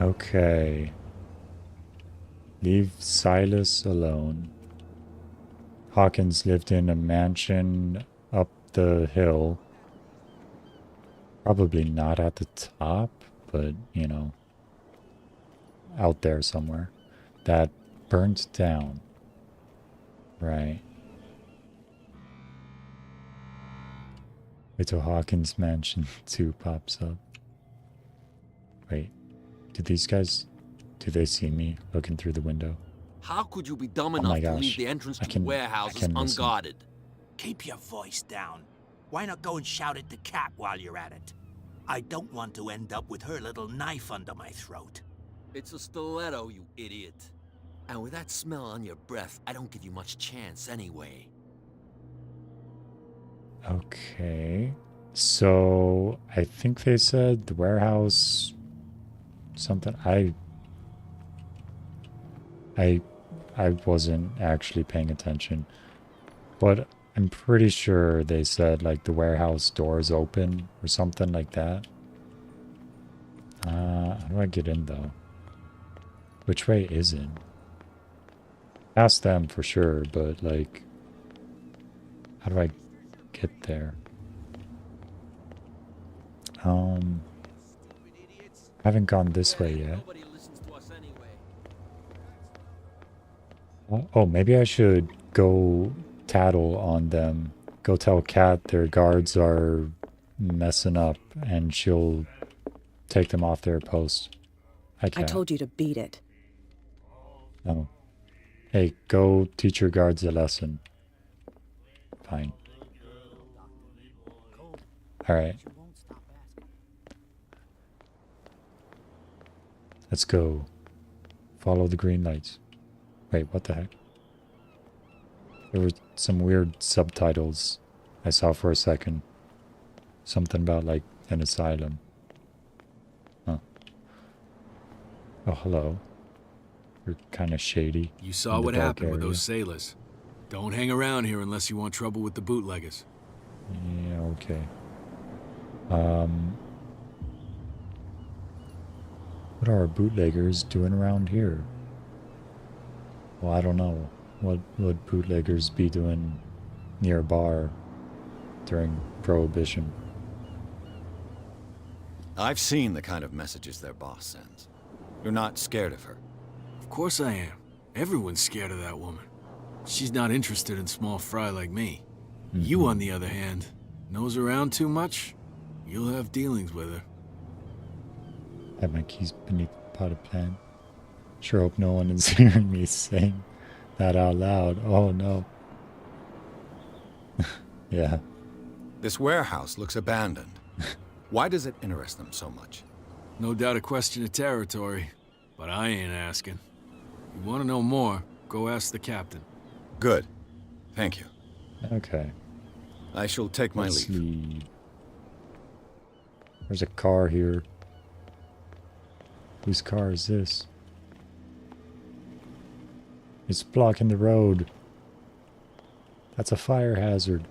Okay. Leave Silas alone. Hawkins lived in a mansion up the hill. Probably not at the top, but, you know, out there somewhere. That burnt down. Right. Wait till Hawkins Mansion 2 pops up. Wait. Do these guys... Do they see me looking through the window? How could you be dumb Oh enough my to gosh. leave the entrance I to can- warehouses I can listen. unguarded? Keep your voice down. Why not go and shout at the cat while you're at it? I don't want to end up with her little knife under my throat. It's a stiletto, you idiot. And with that smell on your breath, I don't give you much chance anyway. Okay. So, I think they said the warehouse... Something... I wasn't actually paying attention. But I'm pretty sure they said, like, the warehouse doors open or something like that. How do I get in, though? Which way is it? Past them for sure, but, like... How do I get there? I haven't gone this way yet. Oh, maybe I should go tattle on them. Go tell Kat their guards are messing up and she'll take them off their post. Hi, Kat. I told you to beat it. Oh. Hey, go teach your guards a lesson. Fine. Alright. Let's go. Follow the green lights. Wait, what the heck? There were some weird subtitles I saw for a second. Something about, like, an asylum. Huh. Oh, hello. You're kind of shady. You saw what happened with those sailors. Don't hang around here unless you want trouble with the bootleggers. Yeah, okay. What are bootleggers doing around here? Well, I don't know. What would bootleggers be doing near a bar during Prohibition? I've seen the kind of messages their boss sends. You're not scared of her. Of course I am. Everyone's scared of that woman. She's not interested in small fry like me. You, on the other hand, nose around too much, you'll have dealings with her. Have my keys beneath the potted plant. Sure hope no one is hearing me saying that out loud. Oh no. Yeah. This warehouse looks abandoned. Why does it interest them so much? No doubt a question of territory, but I ain't asking. You want to know more, go ask the captain. Good. Thank you. Okay. I shall take my Let's leave. see. There's a car here. Whose car is this? It's blocking the road. That's a fire hazard.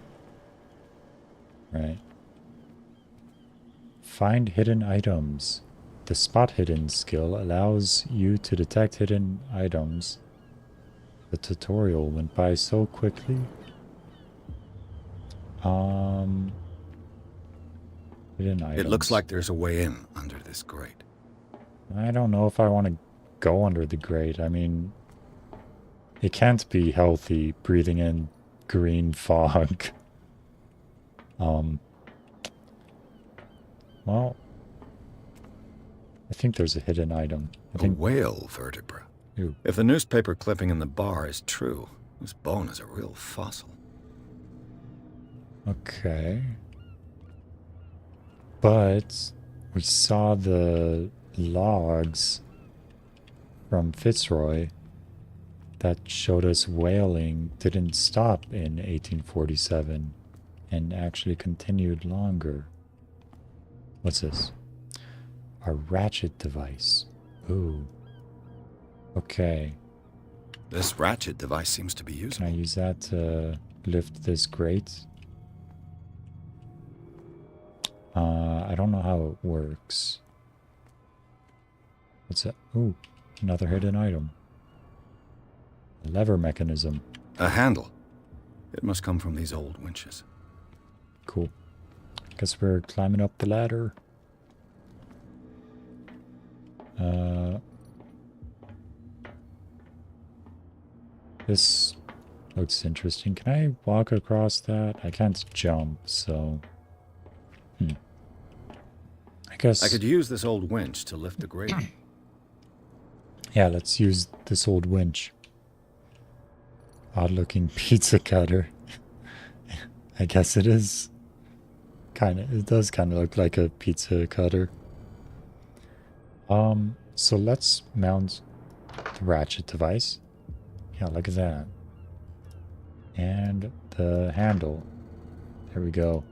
Right. Find hidden items. The spot hidden skill allows you to detect hidden items. The tutorial went by so quickly. Hidden items. It looks like there's a way in under this grate. I don't know if I want to go under the grate. I mean, it can't be healthy breathing in green fog. Well, I think there's a hidden item. I think A whale vertebra. Ew. If the newspaper clipping in the bar is true, this bone is a real fossil. Okay. But we saw the logs from Fitzroy that showed us whaling didn't stop in 1847 and actually continued longer. What's this? A ratchet device. Ooh. Okay. This ratchet device seems to be useful. Can I use that to lift this grate? I don't know how it works. What's that? Ooh, another hidden item. A lever mechanism. A handle. It must come from these old winches. Cool. Guess we're climbing up the ladder. This looks interesting. Can I walk across that? I can't jump, so... I guess... I could use this old winch to lift the grate. Yeah, let's use this old winch. Odd-looking pizza cutter. I guess it is. It does kind of look like a pizza cutter. So let's mount the ratchet device. Yeah, look at that. And the handle. There we go.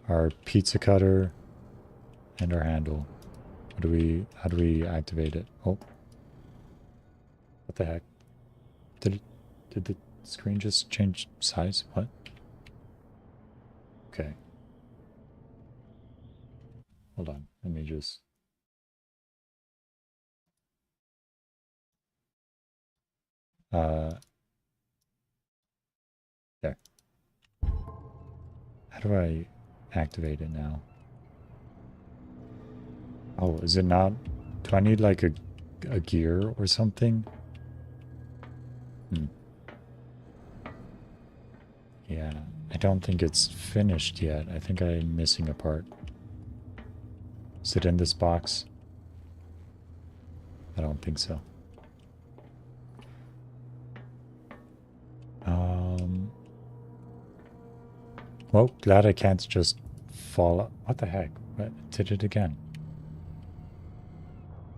Our pizza cutter and our handle. How do we activate it? Oh. What the heck? Did the screen just change size? What? Okay. Hold on. Let me just... There. How do I activate it now? Oh, is it not? Do I need like a gear or something? Yeah, I don't think it's finished yet. I think I'm missing a part. Is it in this box? I don't think so. Well, glad I can't just fall up. What the heck? What did it again?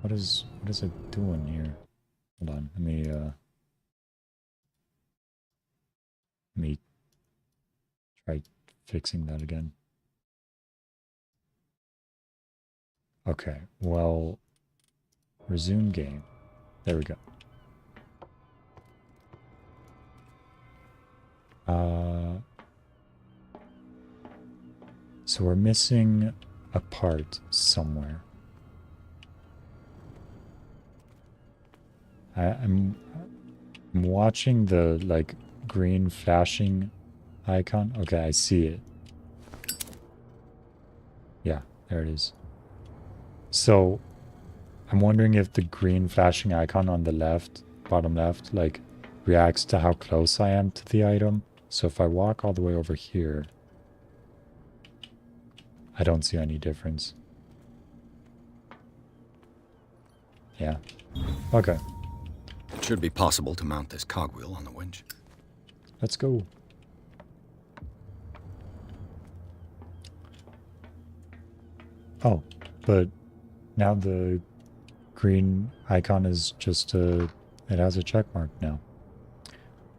What is it doing here? Hold on, let me try fixing that again. Okay, well, resume game. There we go. So we're missing a part somewhere. I'm watching the like green flashing icon. Okay, I see it. Yeah, there it is. So I'm wondering if the green flashing icon on the left, bottom left, like reacts to how close I am to the item. So if I walk all the way over here, I don't see any difference. Yeah. Okay. It should be possible to mount this cogwheel on the winch. Let's go. Oh, but now the green icon is just it has a check mark now.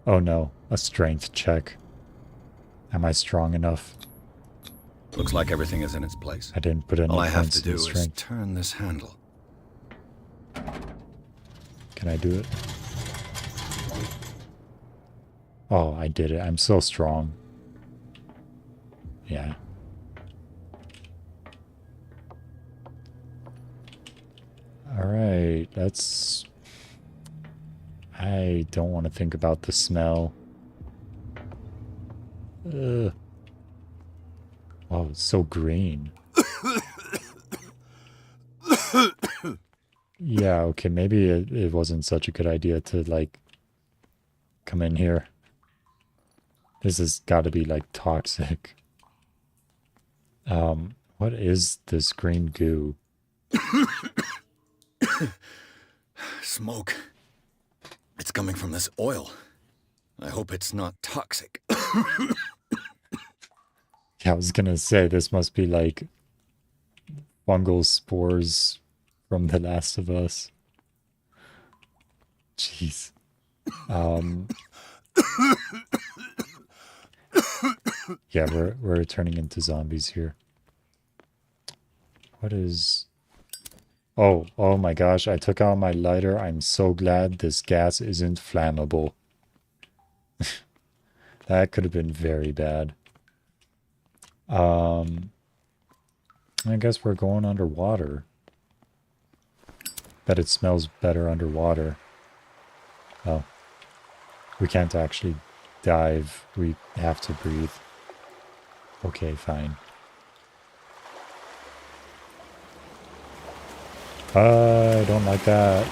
Oh no, a strength check. Am I strong enough? Looks like everything is in its place. I didn't put any All I have points to do in is strength. turn this handle. Can I do it? Oh, I did it. I'm so strong. Yeah. Alright, let's... I don't want to think about the smell. Ugh. Wow, it's so green. Yeah, okay, maybe it wasn't such a good idea to, like, come in here. This has got to be, like, toxic. What is this green goo? Smoke. It's coming from this oil. I hope it's not toxic. Yeah, I was gonna say, this must be like fungal spores from The Last of Us. Jeez. Yeah, we're turning into zombies here. What is... Oh my gosh, I took out my lighter. I'm so glad this gas isn't flammable. That could have been very bad. I guess we're going underwater. Bet it smells better underwater. Oh. We can't actually dive. We have to breathe. Okay, fine. I don't like that.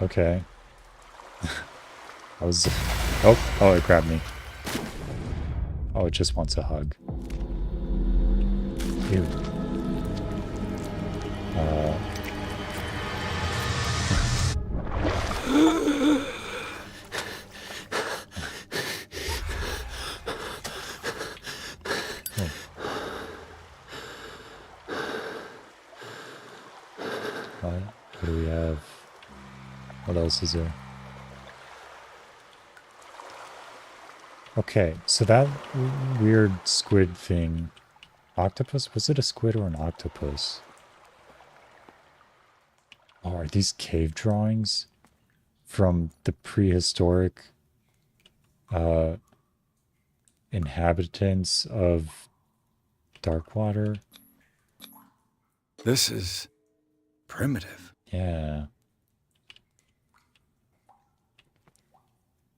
Okay. I was... Oh, it grabbed me. Oh, it just wants a hug. Ew. What do we have? What else is there? Okay, so that weird squid thing... Octopus? Was it a squid or an octopus? Oh, are these cave drawings from the prehistoric inhabitants of Darkwater? This is primitive. Yeah.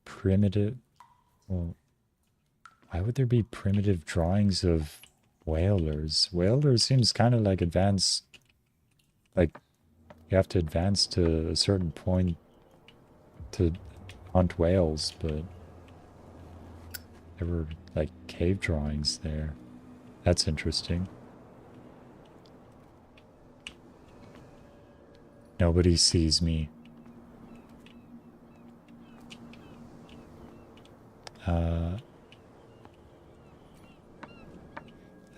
Primitive. Well, why would there be primitive drawings of whalers? Whalers seems kind of like advanced. Like, you have to advance to a certain point to hunt whales, but there were like cave drawings there. That's interesting. Nobody sees me.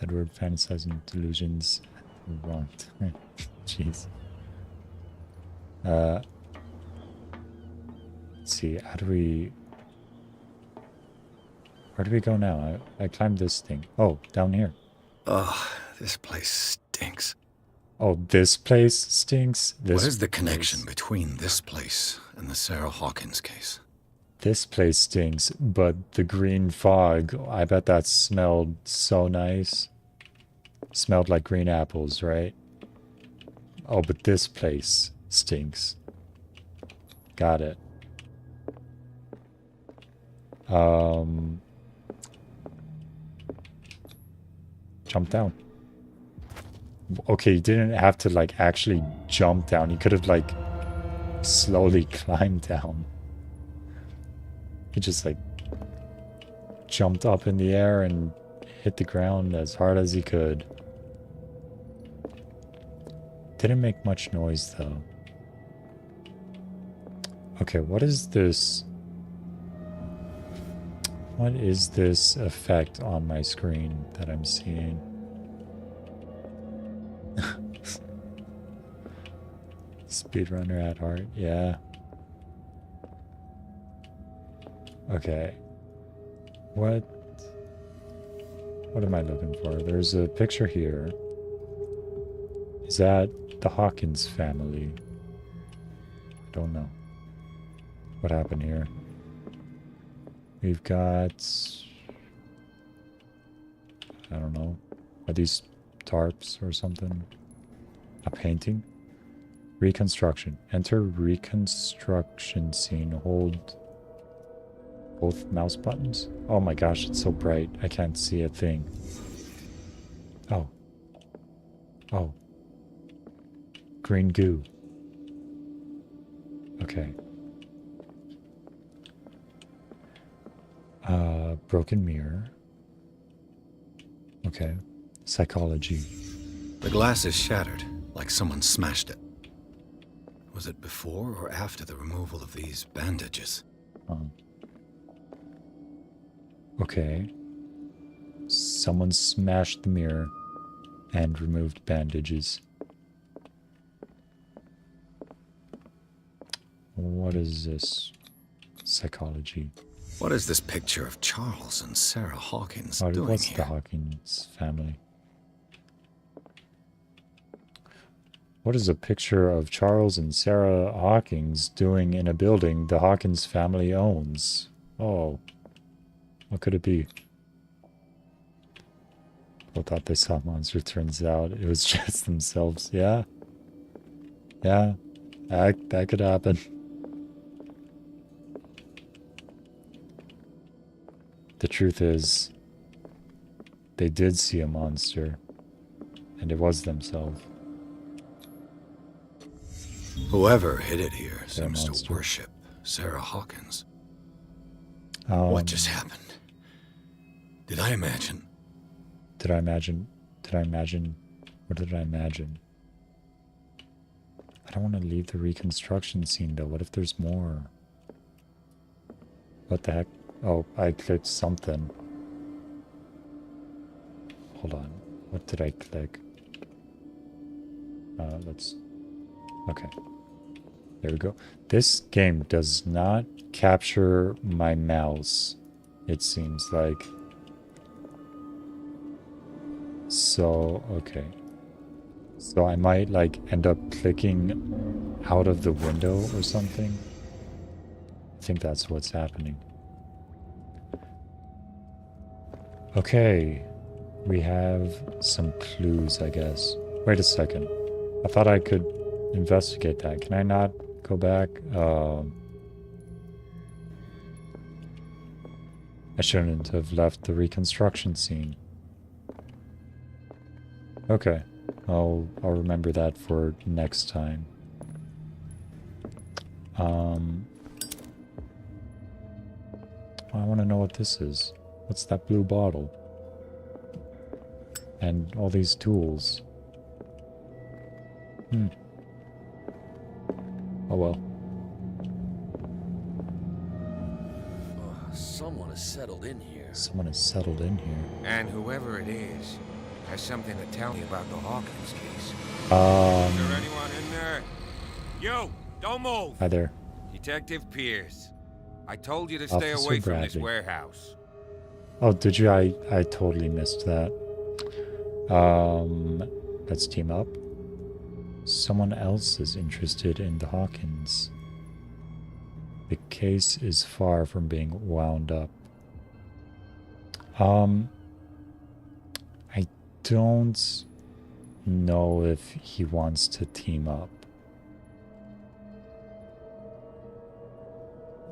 Edward fantasizing delusions. Wrong. Jeez. Let's see, how do we... Where do we go now? I climbed this thing. Oh, down here. Ugh, this place stinks. Oh, this place stinks? What is the connection between this place and the Sarah Hawkins case? This place stinks, but the green fog, I bet that smelled so nice. Smelled like green apples, right? Oh, but this place stinks. Got it. Jump down. Okay, you didn't have to, like, actually jump down. You could have, like, slowly climbed down. He just, like, jumped up in the air and hit the ground as hard as he could. Didn't make much noise, though. Okay, what is this? What is this effect on my screen that I'm seeing? Speedrunner at heart, yeah. Okay. What am I looking for? There's a picture here. Is that the Hawkins family? I don't know. What happened here? We've got... I don't know. Are these tarps or something? A painting? Reconstruction. Enter reconstruction scene. Hold both mouse buttons. Oh my gosh, it's so bright. I can't see a thing. Oh. Oh. Green goo. Okay. Broken mirror. Okay. Psychology. The glass is shattered, like someone smashed it. Was it before or after the removal of these bandages? Okay. Someone smashed the mirror and removed bandages. What is this? Psychology. What is this picture of Charles and Sarah Hawkins doing what's here? the Hawkins family? What is a picture of Charles and Sarah Hawkins doing in a building the Hawkins family owns? Oh. What could it be? People thought they saw a monster. Turns out it was just themselves. Yeah. Yeah. That could happen. The truth is, they did see a monster, and it was themselves. Whoever hid it here seems to worship Sarah Hawkins. What just happened? Did I imagine? Did I imagine? What did I imagine? I don't want to leave the reconstruction scene though. What if there's more? What the heck? Oh, I clicked something. Hold on. What did I click? Okay. There we go. This game does not capture my mouse, it seems like. So, okay. So I might like end up clicking out of the window or something. I think that's what's happening. Okay. We have some clues, I guess. Wait a second. I thought I could investigate that. Can I not go back? I shouldn't have left the reconstruction scene. Okay. I'll remember that for next time. I want to know what this is. What's that blue bottle? And all these tools. Oh well. Someone has settled in here. Someone has settled in here. And whoever it is has something to tell me about the Hawkins case. Is there anyone in there? You! Don't move! Hi there. Detective Pierce. I told you to stay Officer away from this Bradley. warehouse. Oh, did you? I totally missed that. Let's team up. Someone else is interested in the Hawkins. The case is far from being wound up. I don't know if he wants to team up.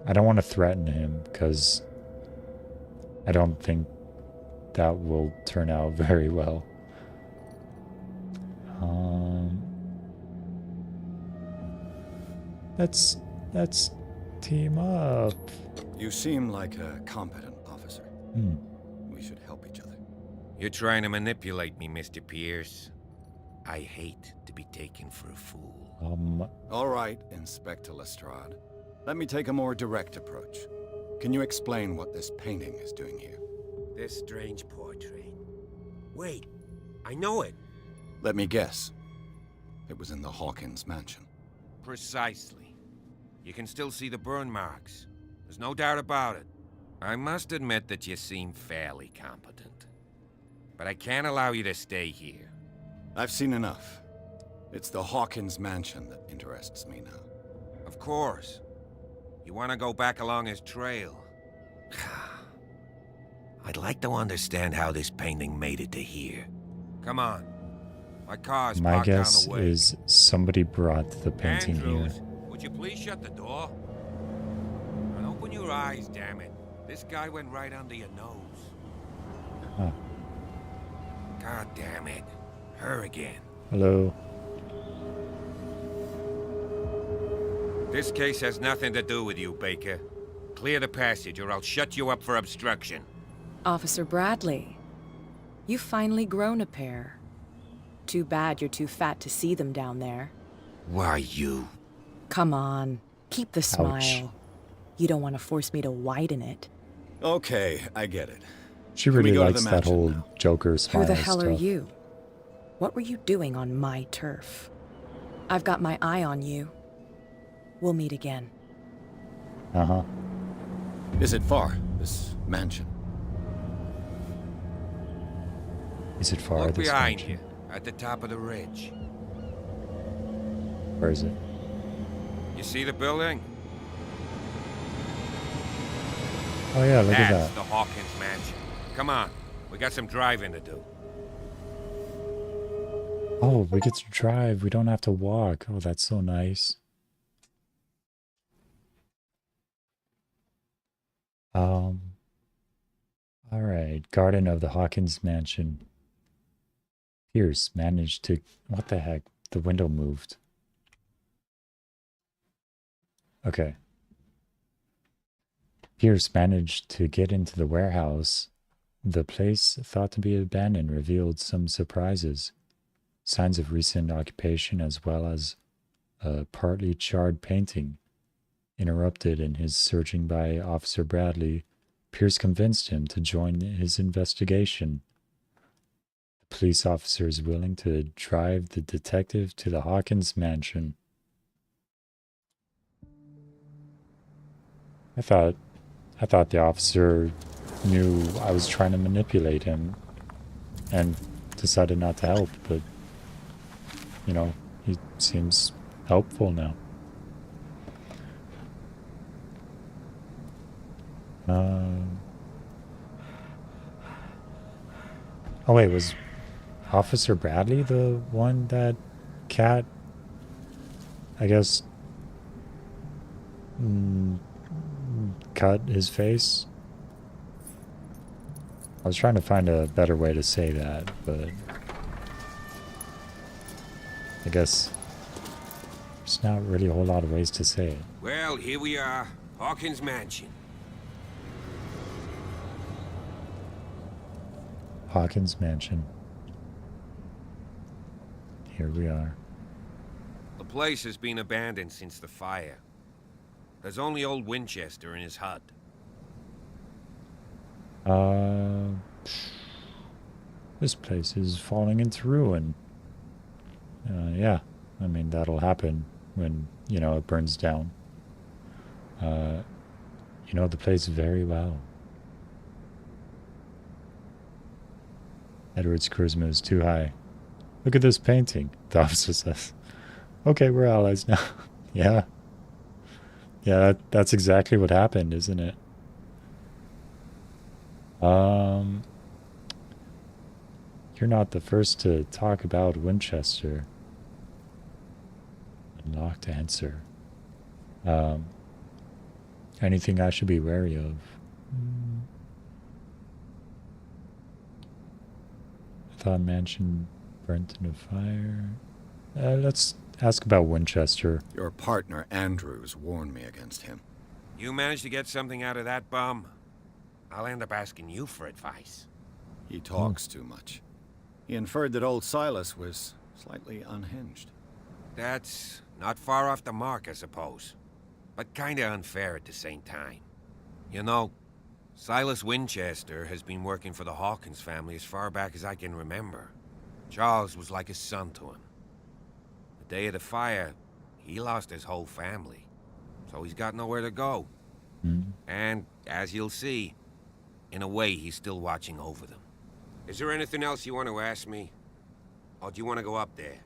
I don't want to threaten him because I don't think that will turn out very well. Let's team up. You seem like a competent officer. We should help each other. You're trying to manipulate me, Mr. Pierce. I hate to be taken for a fool. All right, Inspector Lestrade. Let me take a more direct approach. Can you explain what this painting is doing here? This strange portrait. Wait, I know it. Let me guess. It was in the Hawkins mansion. Precisely. You can still see the burn marks. There's no doubt about it. I must admit that you seem fairly competent. But I can't allow you to stay here. I've seen enough. It's the Hawkins mansion that interests me now. Of course. You want to go back along his trail. I'd like to understand how this painting made it to here. Come on. My car's My parked down guess the way. is somebody brought the painting Andrews, here. would you please shut the door? And open your eyes, damn it. This guy went right under your nose. Huh. God damn it. Her again. Hello. This case has nothing to do with you, Baker. Clear the passage or I'll shut you up for obstruction. Officer Bradley, you've finally grown a pair. Too bad you're too fat to see them down there. Why, you... Come on, keep the smile. You don't want to force me to widen it. Okay, I get it. She really likes that whole Joker smile Who the stuff. hell are you? What were you doing on my turf? I've got my eye on you. We'll meet again. Uh-huh. Is it far, this mansion? Is it far? Look This behind mansion? you, at the top of the ridge. Where is it? You see the building? Oh yeah, look at That's that. the Hawkins mansion. Come on, we got some driving to do. Oh, we get to drive. We don't have to walk. Oh, that's so nice. All right. Garden of the Hawkins Mansion. Pierce managed to... What the heck? The window moved. Okay. Pierce managed to get into the warehouse. The place, thought to be abandoned, revealed some surprises. Signs of recent occupation as well as a partly charred painting. Interrupted in his searching by Officer Bradley, Pierce convinced him to join his investigation. The police officer is willing to drive the detective to the Hawkins mansion. I thought the officer knew I was trying to manipulate him and decided not to help, but you know, he seems helpful now. Oh wait, was Officer Bradley the one that Cat, I guess, cut his face? I was trying to find a better way to say that, but I guess there's not really a whole lot of ways to say it. Well, here we are, Hawkins mansion. Hawkins mansion. Here we are. The place has been abandoned since the fire. There's only old Winchester in his hut. This place is falling into ruin. Yeah, I mean, that'll happen when, you know, it burns down. You know the place very well. Edward's charisma is too high. Look at this painting, the officer says. Okay, we're allies now. Yeah. Yeah, that's exactly what happened, isn't it? You're not the first to talk about Winchester. Unlocked answer. Anything I should be wary of? I thought mansion burnt in a fire. Let's ask about Winchester. Your partner, Andrews, warned me against him. You managed to get something out of that bum? I'll end up asking you for advice. He talks too much. He inferred that old Silas was slightly unhinged. That's not far off the mark, I suppose. But kinda unfair at the same time. You know, Silas Winchester has been working for the Hawkins family as far back as I can remember. Charles was like a son to him. The day of the fire, he lost his whole family. So he's got nowhere to go. And, as you'll see, in a way, he's still watching over them. Is there anything else you want to ask me? Or do you want to go up there?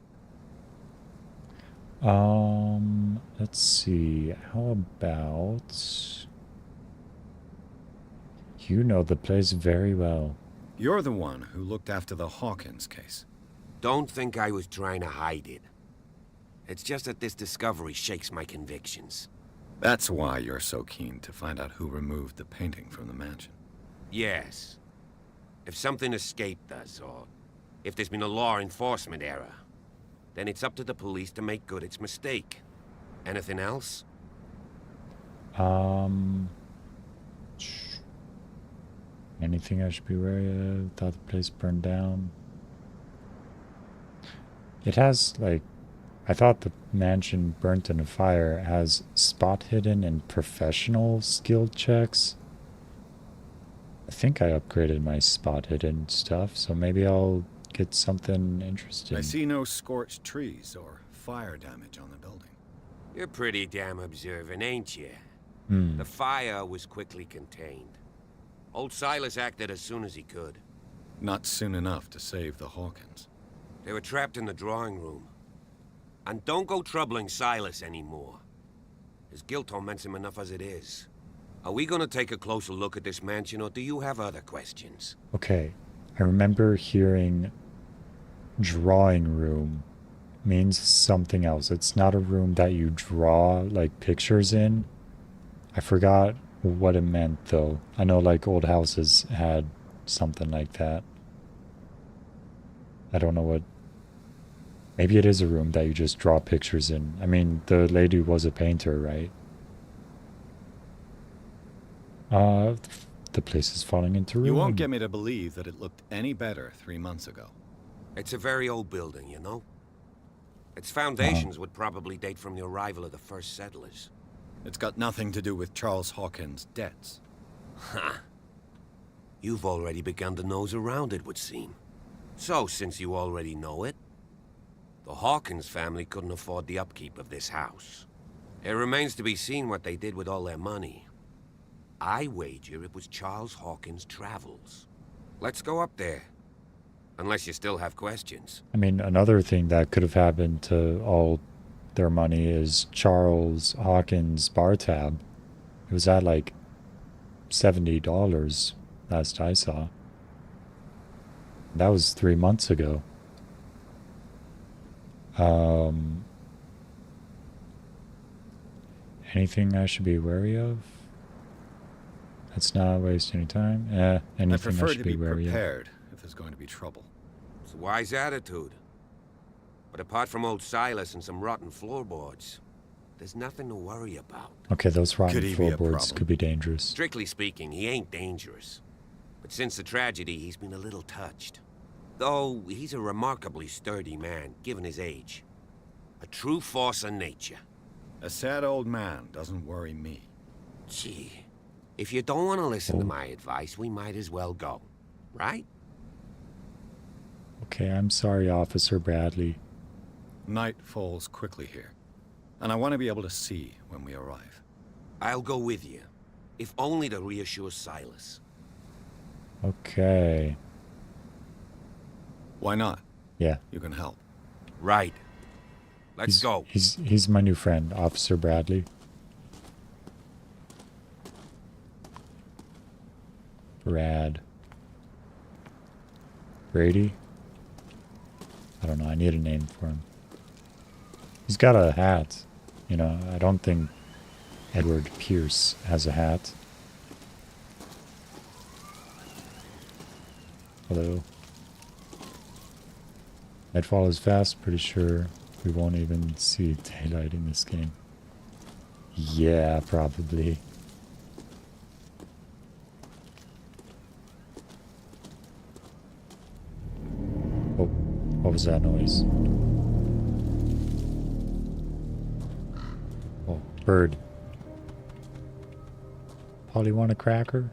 Let's see. How about... You know the place very well. You're the one who looked after the Hawkins case. Don't think I was trying to hide it. It's just that this discovery shakes my convictions. That's why you're so keen to find out who removed the painting from the mansion. Yes. If something escaped us, or if there's been a law enforcement error, then it's up to the police to make good its mistake. Anything else? Anything I should be wary of? Thought the place burned down. It has, like, I thought the mansion burnt in a fire has spot hidden and professional skill checks. I think I upgraded my spot hidden stuff, so maybe I'll get something interesting. I see no scorched trees or fire damage on the building. You're pretty damn observant, ain't you? The fire was quickly contained. Old Silas acted as soon as he could. Not soon enough to save the Hawkins. They were trapped in the drawing room. And don't go troubling Silas anymore. His guilt torments him enough as it is. Are we gonna take a closer look at this mansion, or do you have other questions? Okay, I remember hearing drawing room means something else. It's not a room that you draw like pictures in. I forgot what it meant though. I know like old houses had something like that. I don't know what. Maybe it is a room that you just draw pictures in. I mean, the lady was a painter, right? The place is falling into ruin. You won't get me to believe that it looked any better 3 months ago. It's a very old building, you know? Its foundations would probably date from the arrival of the first settlers. It's got nothing to do with Charles Hawkins' debts. Ha! You've already begun to nose around, it would seem. So, since you already know it, the Hawkins family couldn't afford the upkeep of this house. It remains to be seen what they did with all their money. I wager it was Charles Hawkins' travels. Let's go up there. Unless you still have questions. I mean, another thing that could have happened to all their money is Charles Hawkins' bar tab. It was at like $70 last I saw. That was 3 months ago. Anything I should be wary of? Let's not waste any time. Anything I prefer should to be wary of? prepared if there's going to be trouble. It's a wise attitude. But apart from old Silas and some rotten floorboards, there's nothing to worry about. Okay, those rotten Could he be a floorboards problem? could be dangerous. Strictly speaking, he ain't dangerous. But since the tragedy, he's been a little touched. Though he's a remarkably sturdy man, given his age. A true force of nature. A sad old man doesn't worry me. Gee, if you don't want to listen to my advice, we might as well go. Right? Okay, I'm sorry, Officer Bradley. Night falls quickly here, and I want to be able to see when we arrive. I'll go with you, if only to reassure Silas. Okay. Why not? Yeah. You can help. Right. Let's go. He's my new friend, Officer Bradley. Brady? I don't know, I need a name for him. He's got a hat. You know, I don't think Edward Pierce has a hat. Hello. Nightfall is fast, pretty sure we won't even see daylight in this game. Yeah, probably. Oh, what was that noise? Oh, bird. Polly want a cracker?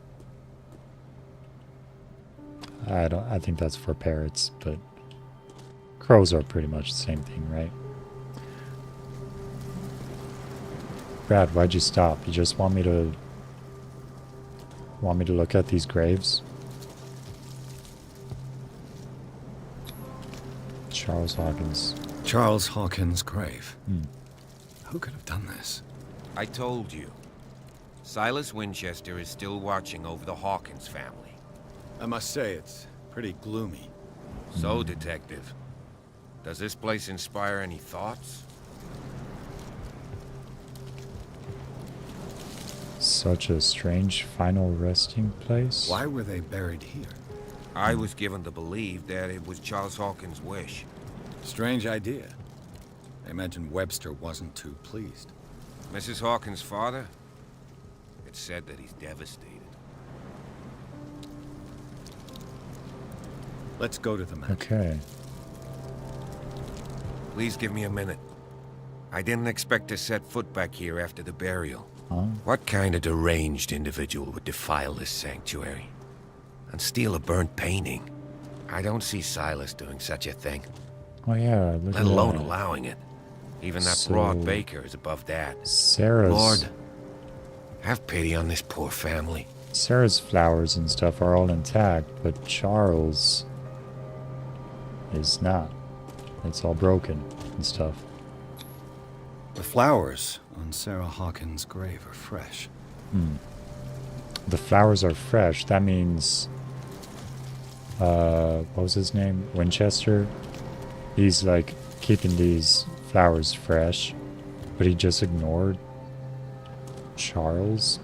I think that's for parrots, but crows are pretty much the same thing, right? Brad, why'd you stop? You just want me to look at these graves? Charles Hawkins. Charles Hawkins' grave. Hmm. Who could have done this? I told you. Silas Winchester is still watching over the Hawkins family. I must say, it's pretty gloomy. So, Detective, does this place inspire any thoughts? Such a strange final resting place. Why were they buried here? I was given to believe that it was Charles Hawkins' wish. Strange idea. I imagine Webster wasn't too pleased. Mrs. Hawkins' father? It's said that he's devastated. Let's go to the mansion. Okay. Please give me a minute. I didn't expect to set foot back here after the burial. Huh? What kind of deranged individual would defile this sanctuary? And steal a burnt painting? I don't see Silas doing such a thing. Oh yeah, look Let at alone that. allowing it. Even that So- broad baker is above that. Sarah's... Lord, have pity on this poor family. Sarah's flowers and stuff are all intact, but Charles is not. It's all broken and stuff. The flowers on Sarah Hawkins' grave are fresh. The flowers are fresh. That means... what was his name? Winchester? He's like keeping these flowers fresh, but he just ignored Charles?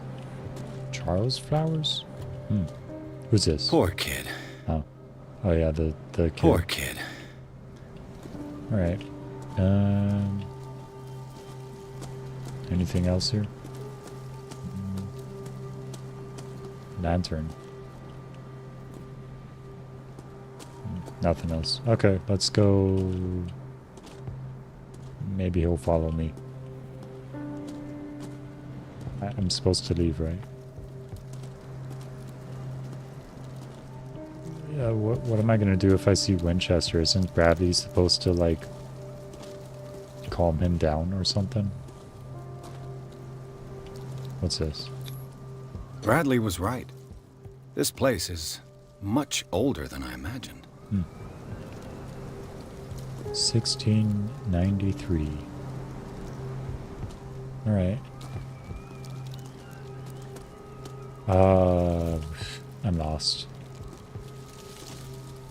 Charles flowers? Who's this? Poor kid. Oh. Oh yeah, the kid. Poor kid. Alright. Anything else here? Lantern. Nothing else. Okay, let's go. Maybe he'll follow me. I'm supposed to leave, right? Yeah, what am I gonna do if I see Winchester? Isn't Bradley supposed to, like, calm him down or something? What's this? Bradley was right. This place is much older than I imagined. 1693. Alright. I'm lost.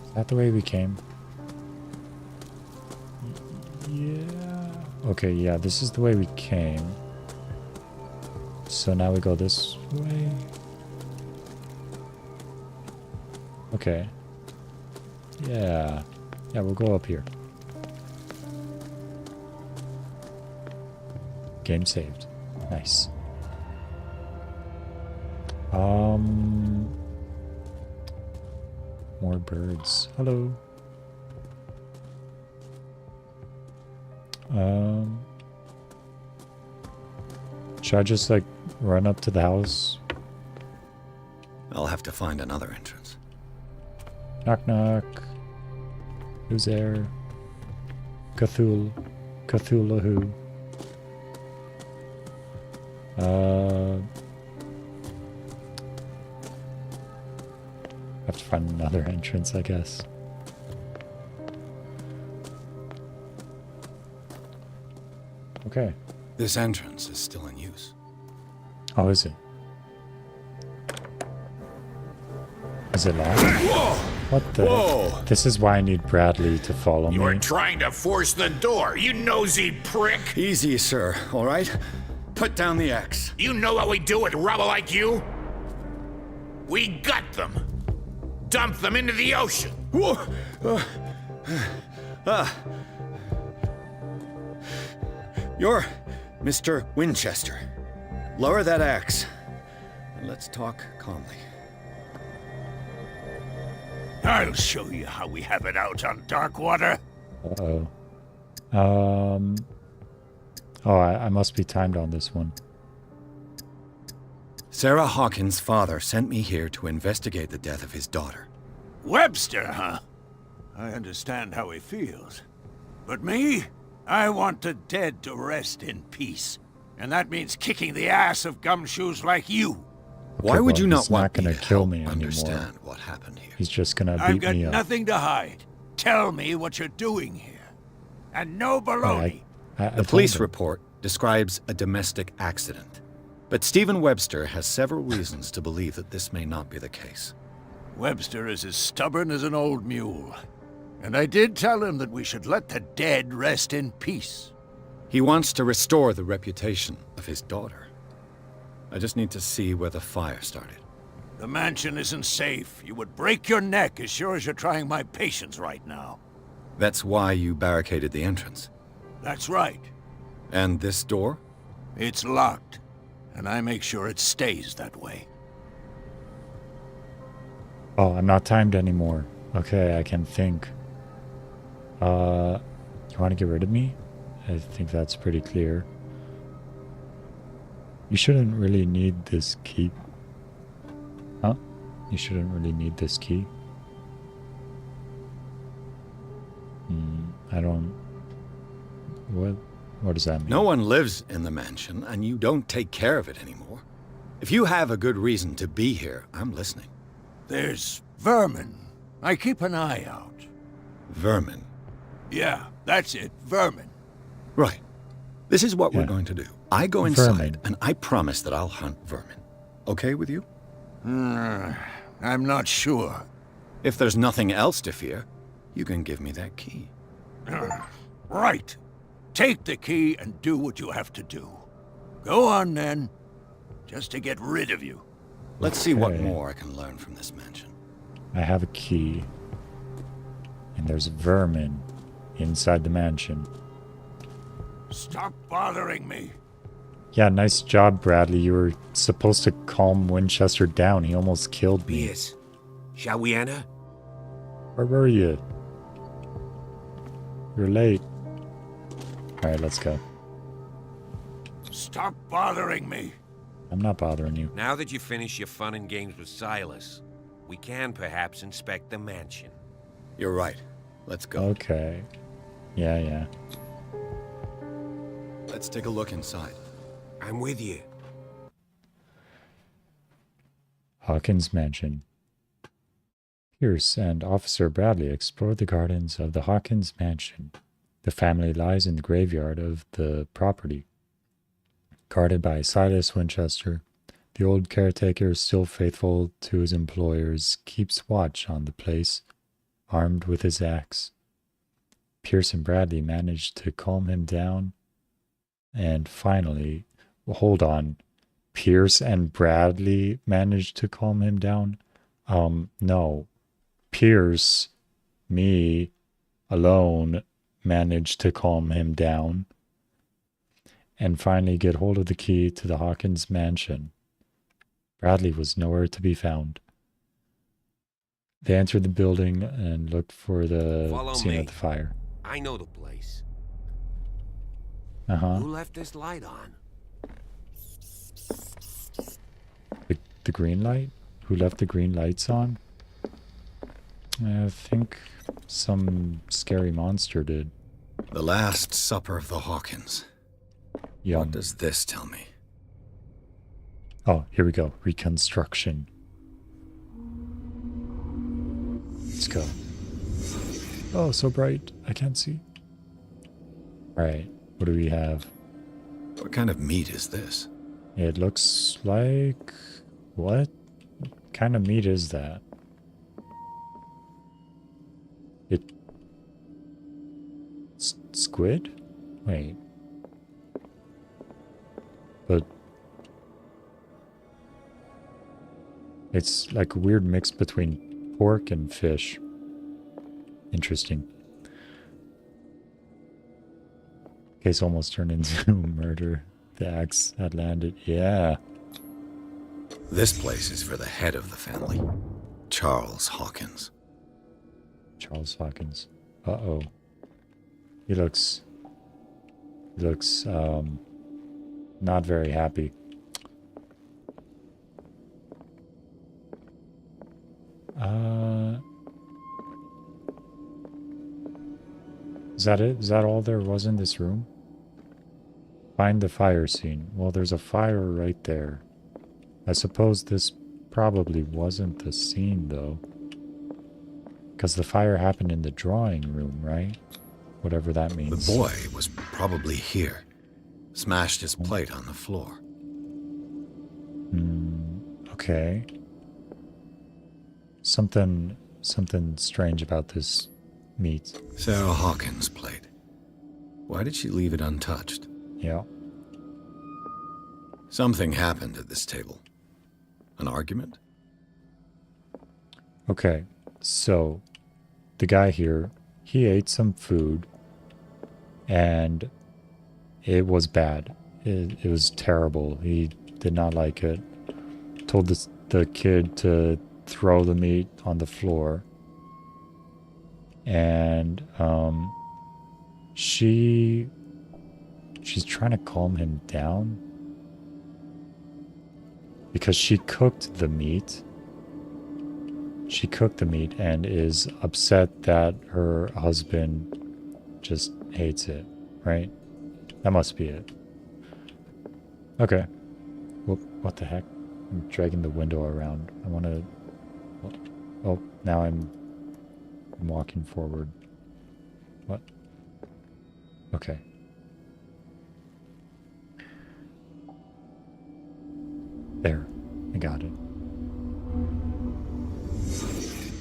Is that the way we came? Yeah. Okay, yeah, this is the way we came. So now we go this way. Okay. Yeah. Yeah, we'll go up here. Game saved. Nice. More birds. Hello. Should I just, like, run up to the house? I'll have to find another entrance. Knock knock. Who's there? Cthulhu. Cthulhu. Have to find another entrance, I guess. Okay. This entrance is still in use. Oh, is it? Is it locked? What the? Whoa! This is why I need Bradley to follow me. You're trying to force the door, you nosy prick! Easy, sir, all right? Put down the axe. You know what we do with rubble like you? We gut them. Dump them into the ocean. You're Mr. Winchester. Lower that axe. And let's talk calmly. I'll show you how we have it out on Darkwater. Uh-oh. Oh, I must be timed on this one. Sarah Hawkins' father sent me here to investigate the death of his daughter. Webster, huh? I understand how he feels. But me? I want the dead to rest in peace. And that means kicking the ass of gumshoes like you. Why would you not he's not want gonna me to kill help me anymore. understand what happened here? He's just gonna I've beat got me up. nothing to hide. Tell me what you're doing here. And no baloney. I The told police him. report describes a domestic accident. But Stephen Webster has several reasons to believe that this may not be the case. Webster is as stubborn as an old mule. And I did tell him that we should let the dead rest in peace. He wants to restore the reputation of his daughter. I just need to see where the fire started. The mansion isn't safe. You would break your neck as sure as you're trying my patience right now. That's why you barricaded the entrance. That's right. And this door? It's locked. And I make sure it stays that way. Oh, I'm not timed anymore. Okay, I can think. You want to get rid of me? I think that's pretty clear. You shouldn't really need this key. Huh? You shouldn't really need this key. I don't... What does that mean? No one lives in the mansion, and you don't take care of it anymore. If you have a good reason to be here, I'm listening. There's vermin. I keep an eye out. Vermin? Yeah, that's it, vermin. Right. This is what we're going to do. I go inside, and I promise that I'll hunt vermin. Okay with you? I'm not sure. If there's nothing else to fear, you can give me that key. Right. Take the key and do what you have to do. Go on, then. Just to get rid of you. Let's see what more I can learn from this mansion. I have a key. And there's vermin inside the mansion. Stop bothering me. Yeah, nice job, Bradley. You were supposed to calm Winchester down. He almost killed me. Pierce, shall we enter? Where were you? You're late. Alright, let's go. Stop bothering me. I'm not bothering you. Now that you finish your fun and games with Silas, we can perhaps inspect the mansion. You're right. Let's go. Okay. Yeah. Let's take a look inside. I'm with you. Hawkins Mansion. Pierce and Officer Bradley explored the gardens of the Hawkins Mansion. The family lies in the graveyard of the property. Guarded by Silas Winchester, the old caretaker, still faithful to his employers, keeps watch on the place, armed with his axe. Pierce and Bradley manage to calm him down, and finally, hold on, Pierce and Bradley managed to calm him down? No. Pierce, me, alone, managed to calm him down and finally get hold of the key to the Hawkins mansion. Bradley was nowhere to be found. They entered the building and looked for the scene of the fire. I know the place. Uh-huh. Who left this light on? The green light? Who left the green lights on? I think some scary monster did. The Last Supper of the Hawkins. Yum. What does this tell me? Oh, here we go. Reconstruction. Let's go. Oh, so bright. I can't see. Alright, what do we have? What kind of meat is this? It looks like... What kind of meat is that? Squid? Wait. But... it's like a weird mix between pork and fish. Interesting. Case almost turned into murder. The axe had landed. Yeah. This place is for the head of the family, Charles Hawkins. Charles Hawkins. Uh-oh. He looks not very happy. Is that it? Is that all there was in this room? Find the fire scene. Well, there's a fire right there. I suppose this probably wasn't the scene, though. Because the fire happened in the drawing room, right? Whatever that means. The boy was probably here. Smashed his plate on the floor. Okay. Something strange about this meat. Sarah Hawkins' plate. Why did she leave it untouched? Yeah. Something happened at this table. An argument? Okay, so the guy here, he ate some food and it was bad. It was terrible. He did not like it. Told the kid to throw the meat on the floor. And she She's trying to calm him down. Because she cooked the meat. She cooked the meat and is upset that her husband just hates it, right? That must be it. Okay. Well, what the heck? I'm dragging the window around. I want to... Oh, now I'm walking forward. What? Okay. There. I got it.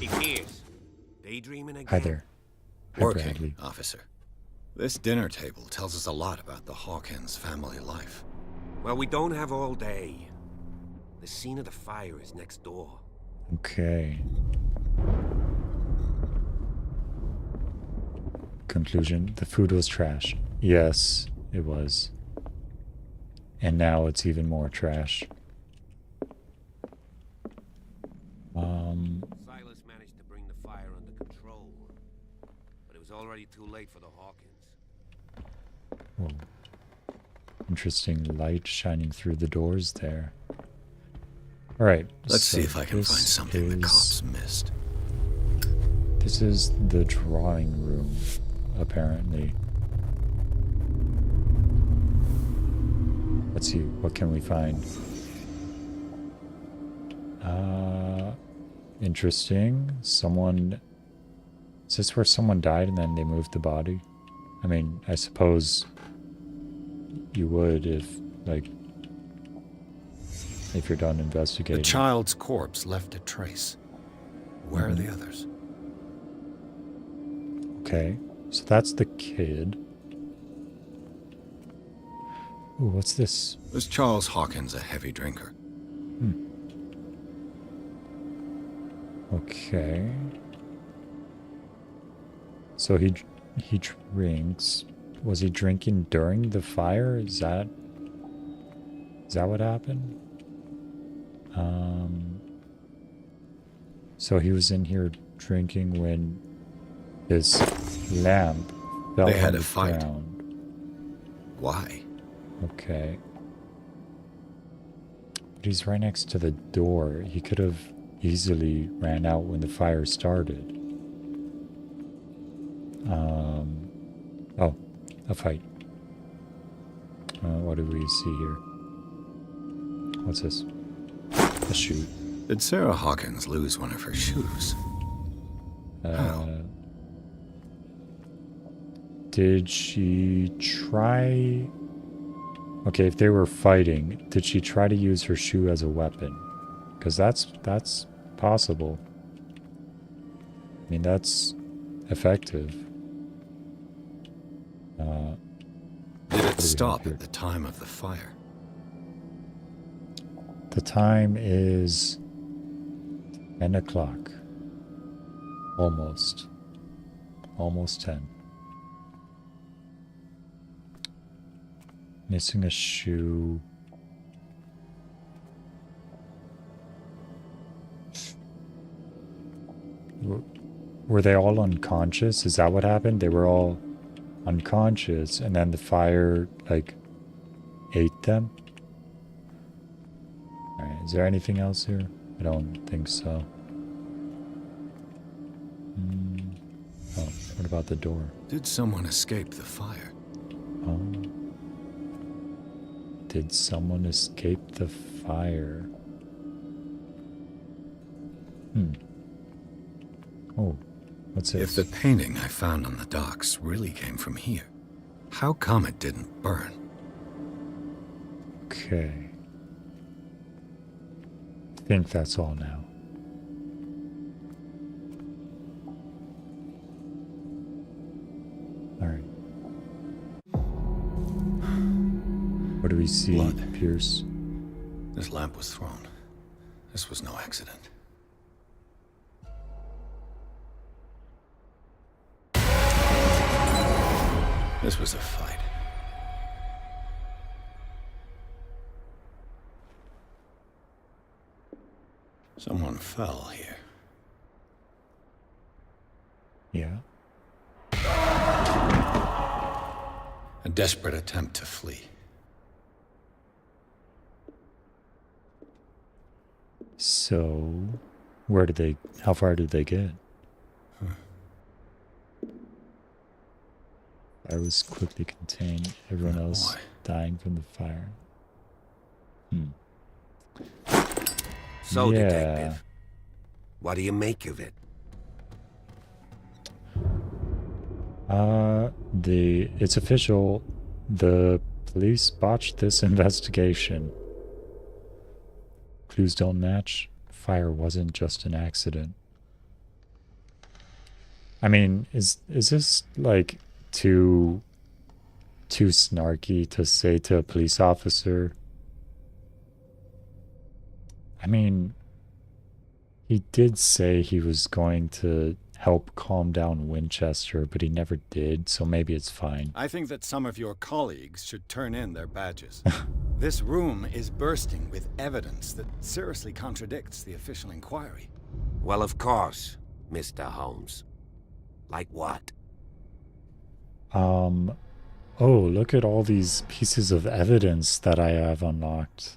Hey, Pierce. Daydreaming again? Hi there. Hi, Working, Bradley. officer. This dinner table tells us a lot about the Hawkins family life. Well, we don't have all day. The scene of the fire is next door. Okay. Conclusion. The food was trash. Yes, it was. And now it's even more trash. Silas managed to bring the fire under control, but it was already too late for the Hawkins. Whoa. Interesting light shining through the doors there. Alright. Let's so see if I can find something the cops missed. This is the drawing room, apparently. Let's see, what can we find? Interesting. Someone... Is this where someone died and then they moved the body? I mean, I suppose you would if, like, if you're done investigating. The child's corpse left a trace. Where are the others? Okay, so that's the kid. Ooh, what's this? Was Charles Hawkins a heavy drinker? Okay. So he drinks. Was he drinking during the fire? Is that what happened? So he was in here drinking when this lamp fell They had on a the fight. ground. Why? Okay. But he's right next to the door. He could have easily ran out when the fire started. Oh, a fight. What do we see here? What's this? A shoe. Did Sarah Hawkins lose one of her shoes? Did she try... Okay, if they were fighting, did she try to use her shoe as a weapon? Because that's possible. I mean, that's effective. Did it stop at the time of the fire? The time is 10 o'clock. Almost. Almost 10. Missing a shoe. Were they all unconscious? Is that what happened? They were all unconscious and then the fire, like, ate them? Alright, is there anything else here? I don't think so. Oh, what about the door? Did someone escape the fire? Oh. Did someone escape the fire? Oh, what's this? If the painting I found on the docks really came from here, how come it didn't burn? Okay. I think that's all now. Alright. What do we see, Blood. Pierce? This lamp was thrown. This was no accident. This was a fight. Someone fell here. Yeah. A desperate attempt to flee. So, how far did they get? Fire was quickly contained, everyone else dying from the fire. So, yeah. Detective, what do you make of it? It's official. The police botched this investigation. Clues don't match. Fire wasn't just an accident. I mean, is this like too snarky to say to a police officer? I mean, he did say he was going to help calm down Winchester, but he never did, so maybe it's fine. I think that some of your colleagues should turn in their badges. This room is bursting with evidence that seriously contradicts the official inquiry. Well, of course, Mr. Holmes. Like what? Oh, look at all these pieces of evidence that I have unlocked.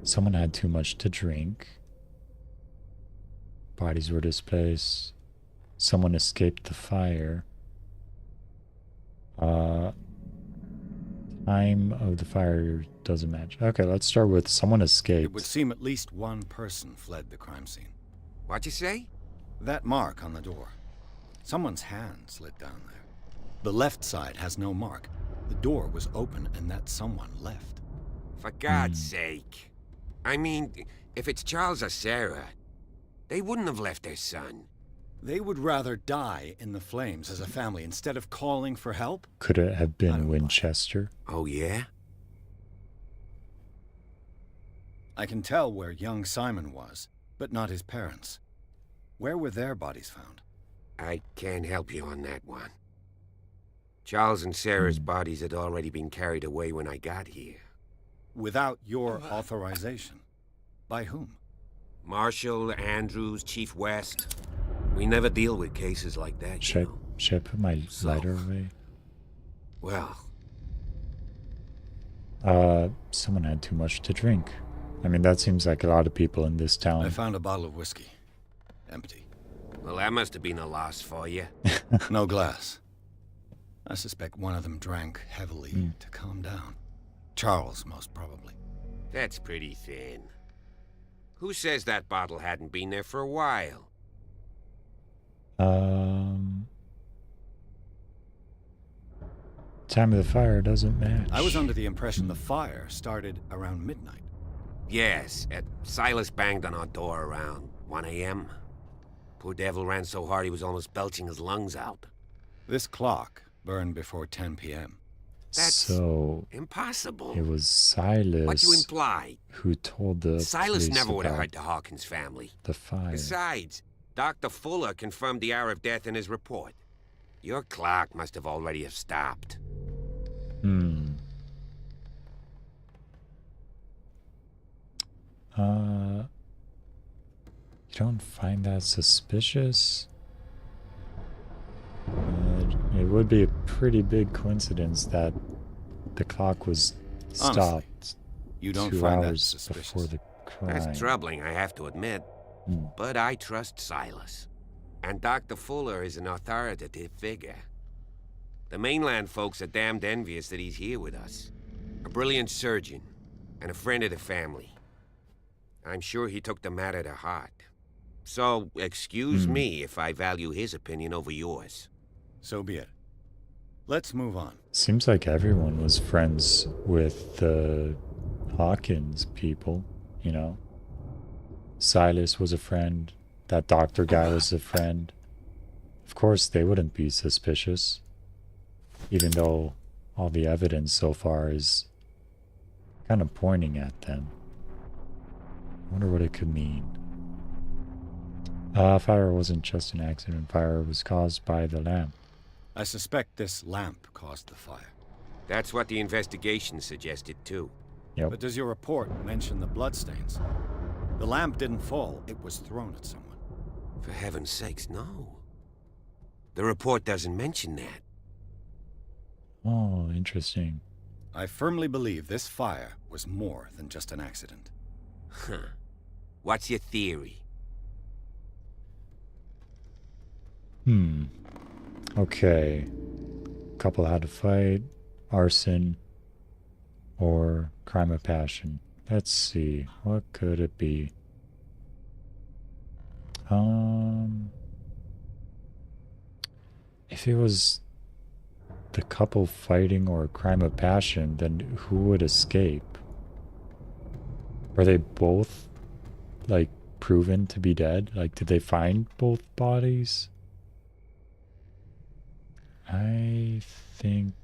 Someone had too much to drink. Bodies were displaced. Someone escaped the fire. Time of the fire doesn't match. Okay, let's start with someone escaped. It would seem at least one person fled the crime scene. What'd you say? That mark on the door. Someone's hand slid down there. The left side has no mark. The door was open and that someone left. For God's sake. I mean, if it's Charles or Sarah, they wouldn't have left their son. They would rather die in the flames as a family instead of calling for help? Could it have been Winchester? Oh, yeah? I can tell where young Simon was, but not his parents. Where were their bodies found? I can't help you on that one. Charles and Sarah's bodies had already been carried away when I got here. Without your authorization? By whom? Marshall, Andrews, Chief West. We never deal with cases like that, Should I put my lighter away? Well... someone had too much to drink. I mean, that seems like a lot of people in this town. I found a bottle of whiskey. Empty. Well, that must have been a loss for you. No glass. I suspect one of them drank heavily to calm down. Charles, most probably. That's pretty thin. Who says that bottle hadn't been there for a while? Time of the fire doesn't match. I was under the impression the fire started around midnight. Yes, Silas banged on our door around 1 a.m. Poor devil ran so hard he was almost belching his lungs out. This clock burned before 10 p.m. That's so impossible. It was Silas. What you imply? Who told the Silas police never would have about hurt the Hawkins family. The fire. Besides, Dr. Fuller confirmed the hour of death in his report. Your clock must have already have stopped. You don't find that suspicious? It would be a pretty big coincidence that the clock was stopped. Honestly, you don't 2 find that hours suspicious? before the crime. That's troubling, I have to admit. But I trust Silas. And Dr. Fuller is an authoritative figure. The mainland folks are damned envious that he's here with us. A brilliant surgeon, and a friend of the family. I'm sure he took the matter to heart. So, excuse me if I value his opinion over yours. So be it. Let's move on. Seems like everyone was friends with the Hawkins people, you know? Silas was a friend. That doctor guy was a friend. Of course, they wouldn't be suspicious. Even though all the evidence so far is kind of pointing at them. I wonder what it could mean. Fire wasn't just an accident. Fire was caused by the lamp. I suspect this lamp caused the fire. That's what the investigation suggested, too. Yep. But does your report mention the bloodstains? The lamp didn't fall, it was thrown at someone. For heaven's sakes, no. The report doesn't mention that. Oh, interesting. I firmly believe this fire was more than just an accident. Huh. What's your theory? Okay. Couple had to fight, arson, or crime of passion. Let's see. What could it be? If it was the couple fighting or a crime of passion, then who would escape? Are they both, like, proven to be dead? Like, did they find both bodies? I think...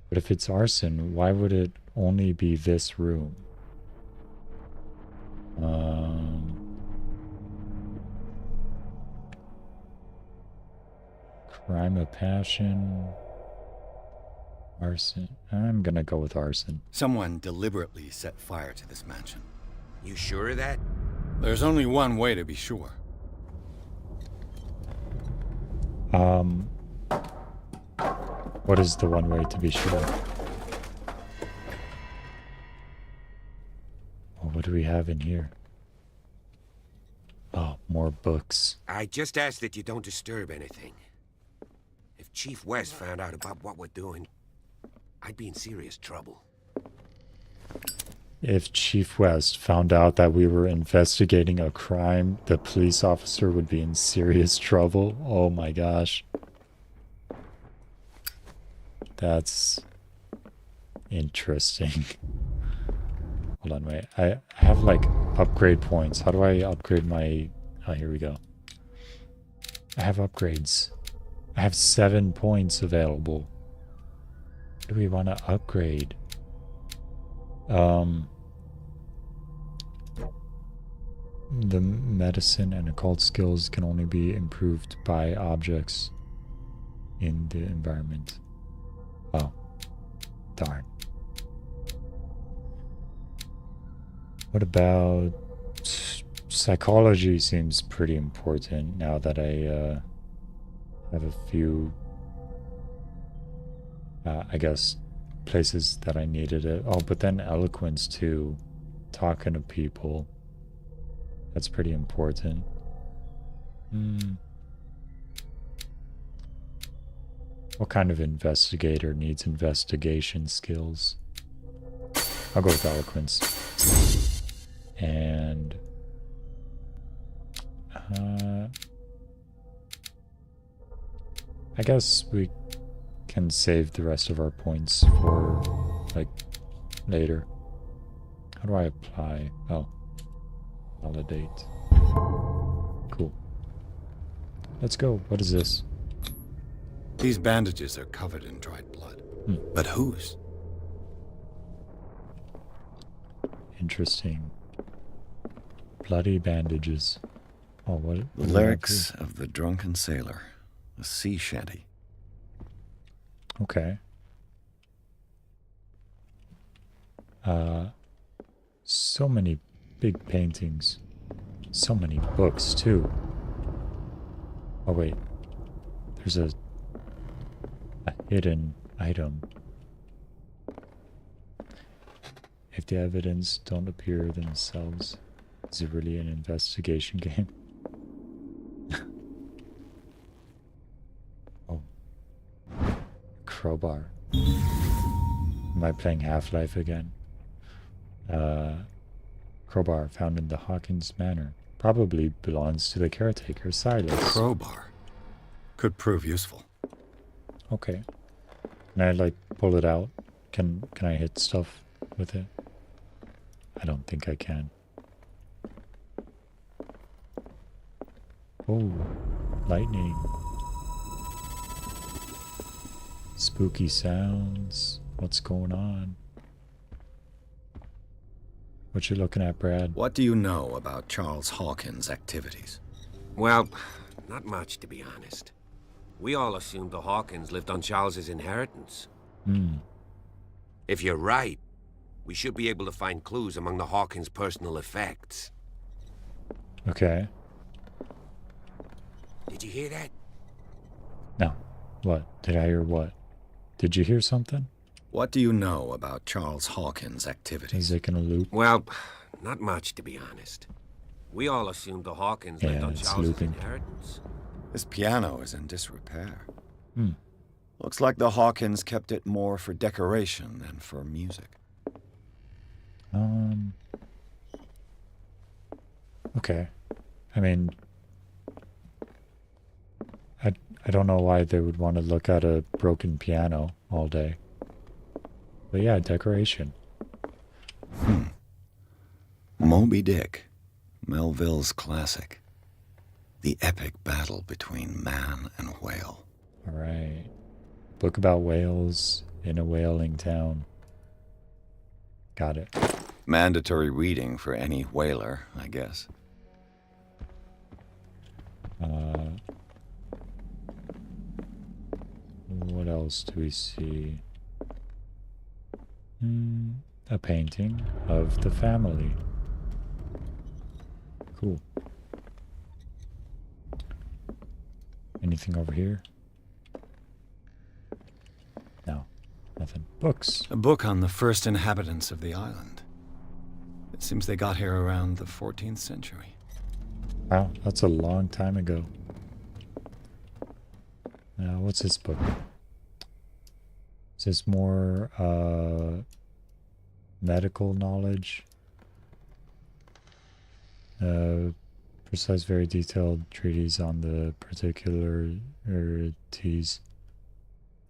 But if it's arson, why would it only be this room? Crime of passion... Arson. I'm gonna go with arson. Someone deliberately set fire to this mansion. You sure of that? There's only one way to be sure. What is the one way to be sure? Well, what do we have in here? Oh, more books. I just ask that you don't disturb anything. If Chief West found out about what we're doing, I'd be in serious trouble. If Chief West found out that we were investigating a crime, the police officer would be in serious trouble. Oh my gosh. That's interesting. Hold on, wait. I have like upgrade points. How do I upgrade my... Oh, here we go. I have upgrades. I have 7 points available. What do we want to upgrade? The medicine and occult skills can only be improved by objects in the environment. Oh, darn. What about psychology? Seems pretty important now that I have a few, I guess, places that I needed it. Oh, but then eloquence too. Talking to people. That's pretty important. What kind of investigator needs investigation skills? I'll go with eloquence. And I guess we can save the rest of our points for like later. How do I apply? Oh, validate. Cool. Let's go. What is this? These bandages are covered in dried blood. But whose? Interesting. Bloody bandages. Oh, what? The lyrics of the drunken sailor. A sea shanty. Okay. So many big paintings. So many books, too. Oh, wait. There's a hidden item. If the evidence don't appear themselves, is it really an investigation game? Oh. Crowbar. Am I playing Half-Life again? Crowbar found in the Hawkins Manor. Probably belongs to the caretaker, Silas. Crowbar. Could prove useful. Okay. Can I, like, pull it out? Can I hit stuff with it? I don't think I can. Oh, lightning. Spooky sounds. What's going on? What you looking at, Brad? What do you know about Charles Hawkins' activities? Well, not much, to be honest. We all assumed the Hawkins lived on Charles's inheritance. If you're right, we should be able to find clues among the Hawkins' personal effects. Okay. Did you hear that? No. What? Did I hear what? Did you hear something? What do you know about Charles Hawkins' activities? Is it gonna loop? Well, not much, to be honest. We all assumed the Hawkins lived on Charles' inheritance. This piano is in disrepair. Hmm. Looks like the Hawkins kept it more for decoration than for music. Okay. I mean, I don't know why they would want to look at a broken piano all day. But yeah, decoration. Moby Dick, Melville's classic. The epic battle between man and whale. Alright. Book about whales in a whaling town. Got it. Mandatory reading for any whaler, I guess. What else do we see? A painting of the family. Cool. Anything over here? No, nothing. Books. A book on the first inhabitants of the island. It seems they got here around the 14th century. Wow, that's a long time ago. Now, what's this book? Is this more medical knowledge? Precise, very detailed treatise on the particularities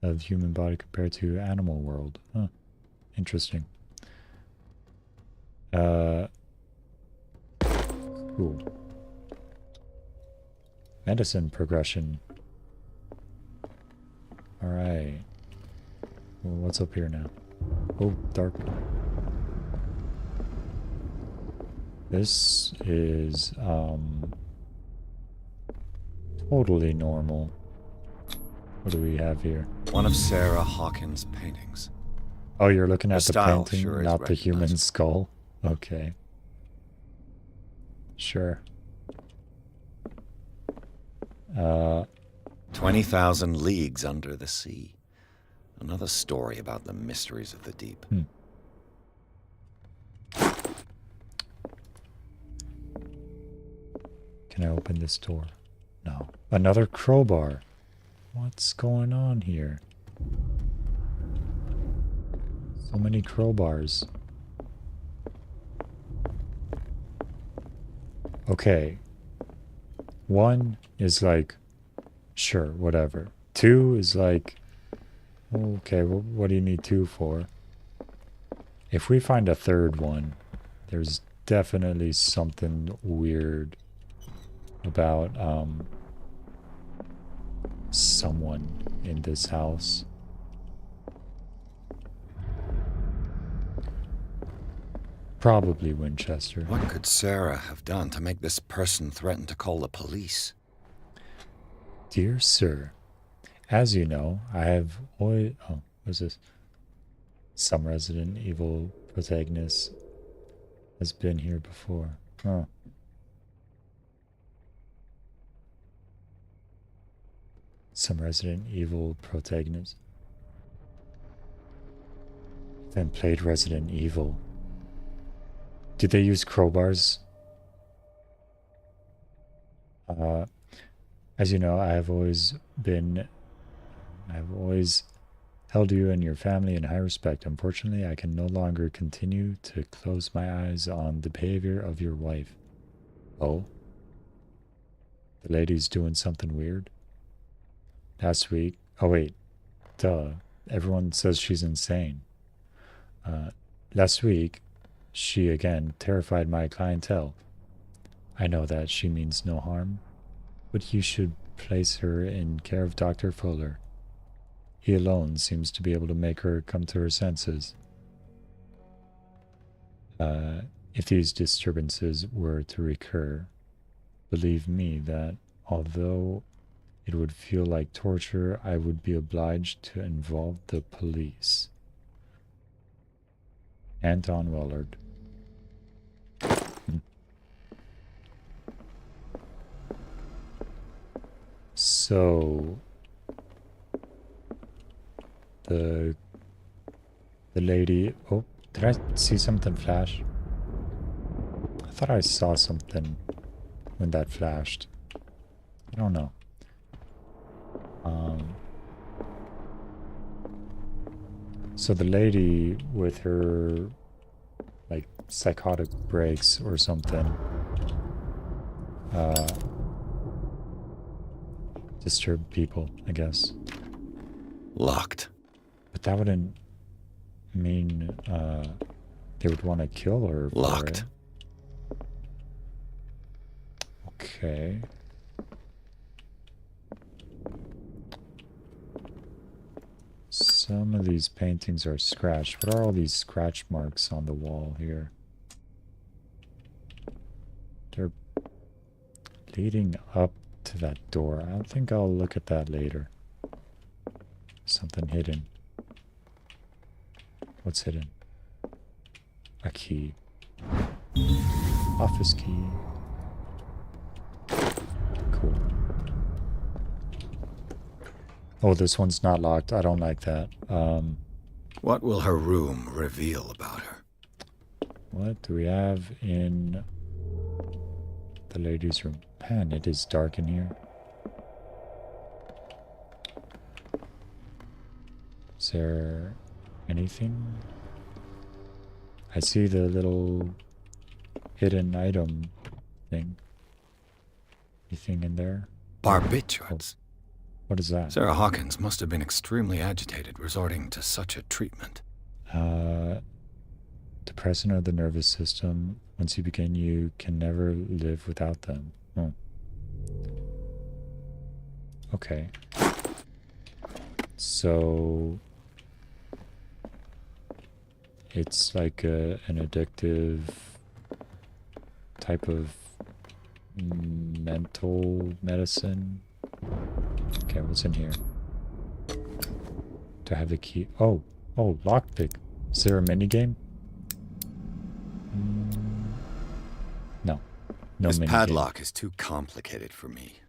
of the human body compared to animal world. Huh. Interesting. Cool. Medicine progression. Alright. Well, what's up here now? Oh, dark. This is, totally normal. What do we have here? One of Sarah Hawkins' paintings. Oh, you're looking at the style painting, sure is not the human recognizable. skull? Okay. Sure. 20,000 Leagues Under the Sea. Another story about the mysteries of the deep. Can I open this door? No. Another crowbar. What's going on here? So many crowbars. Okay. One is like, sure, whatever. Two is like, okay, well, what do you need two for? If we find a third one, there's definitely something weird about someone in this house. Probably Winchester. What could Sarah have done to make this person threaten to call the police? Dear sir, as you know, I have always... Oh, what's this? Some Resident Evil protagonist has been here before. Huh. Some Resident Evil protagonist. Then played Resident Evil. Did they use crowbars? As you know, I've always held you and your family in high respect. Unfortunately, I can no longer continue to close my eyes on the behavior of your wife. Oh? The lady's doing something weird? Last week... Oh, wait. Duh. Everyone says she's insane. Last week, she again terrified my clientele. I know that she means no harm, but you should place her in care of Dr. Fuller. He alone seems to be able to make her come to her senses. If these disturbances were to recur, believe me that although it would feel like torture, I would be obliged to involve the police. Anton Wellard. So, the lady. Oh, did I see something flash? I thought I saw something when that flashed. I don't know. So the lady with her like psychotic breaks or something disturb people, I guess. Locked. But that wouldn't mean they would want to kill her. Locked. Okay. Some of these paintings are scratched. What are all these scratch marks on the wall here? They're leading up to that door. I think I'll look at that later. Something hidden. What's hidden? A key. Office key. Cool. Oh, this one's not locked. I don't like that. What will her room reveal about her? What do we have in the ladies' room? Man, it is dark in here. Is there anything? I see the little hidden item thing. Anything in there? Barbiturates. Oh. What is that? Sarah Hawkins must have been extremely agitated, resorting to such a treatment. Depressant of the nervous system. Once you begin, you can never live without them. Oh. Okay. So it's like an addictive type of mental medicine. Okay, what's in here? Do I have the key? Oh, lockpick. Is there a minigame? No. No this minigame. padlock is too complicated for me.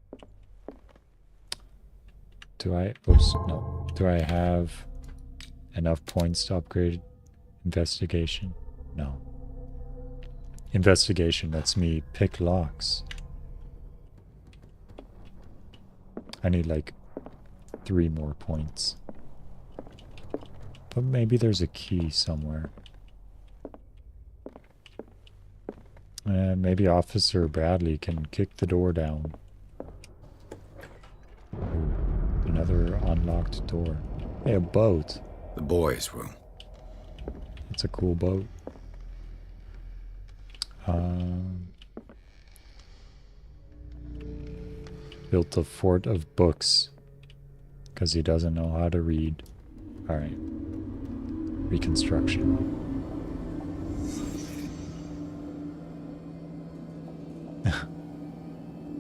Do I? Oops, no. Do I have enough points to upgrade investigation? No. Investigation lets me pick locks. I need like 3 more points. But maybe there's a key somewhere. Maybe Officer Bradley can kick the door down. Ooh, another unlocked door. Hey, a boat. The boys' room. It's a cool boat. Built a fort of books because he doesn't know how to read. Alright. Reconstruction.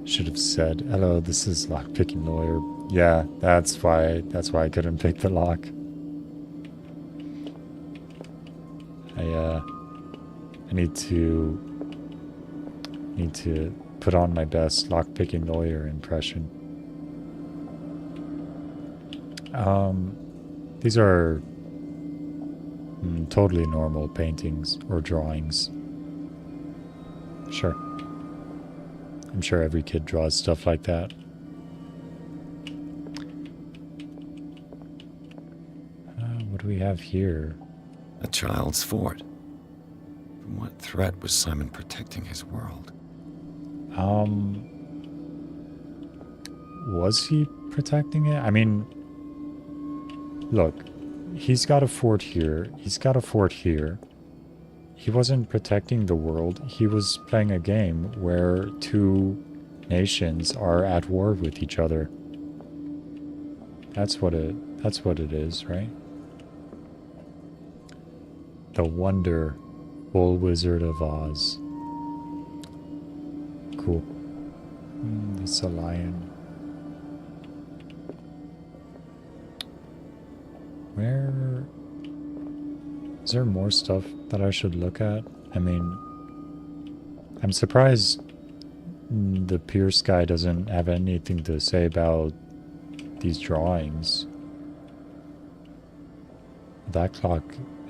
Should have said, hello, this is lockpicking lawyer. Yeah, that's why I couldn't pick the lock. I need to put on my best lockpicking lawyer impression. These are totally normal paintings or drawings. Sure. I'm sure every kid draws stuff like that. What do we have here? A child's fort. From what threat was Simon protecting his world? Was he protecting it? I mean, look, he's got a fort here. He's got a fort here. He wasn't protecting the world. He was playing a game where 2 nations are at war with each other. That's what it is, right? The Wonderful Wizard of Oz. Cool. It's a lion. Where... Is there more stuff that I should look at? I mean, I'm surprised the Pierce guy doesn't have anything to say about these drawings. That clock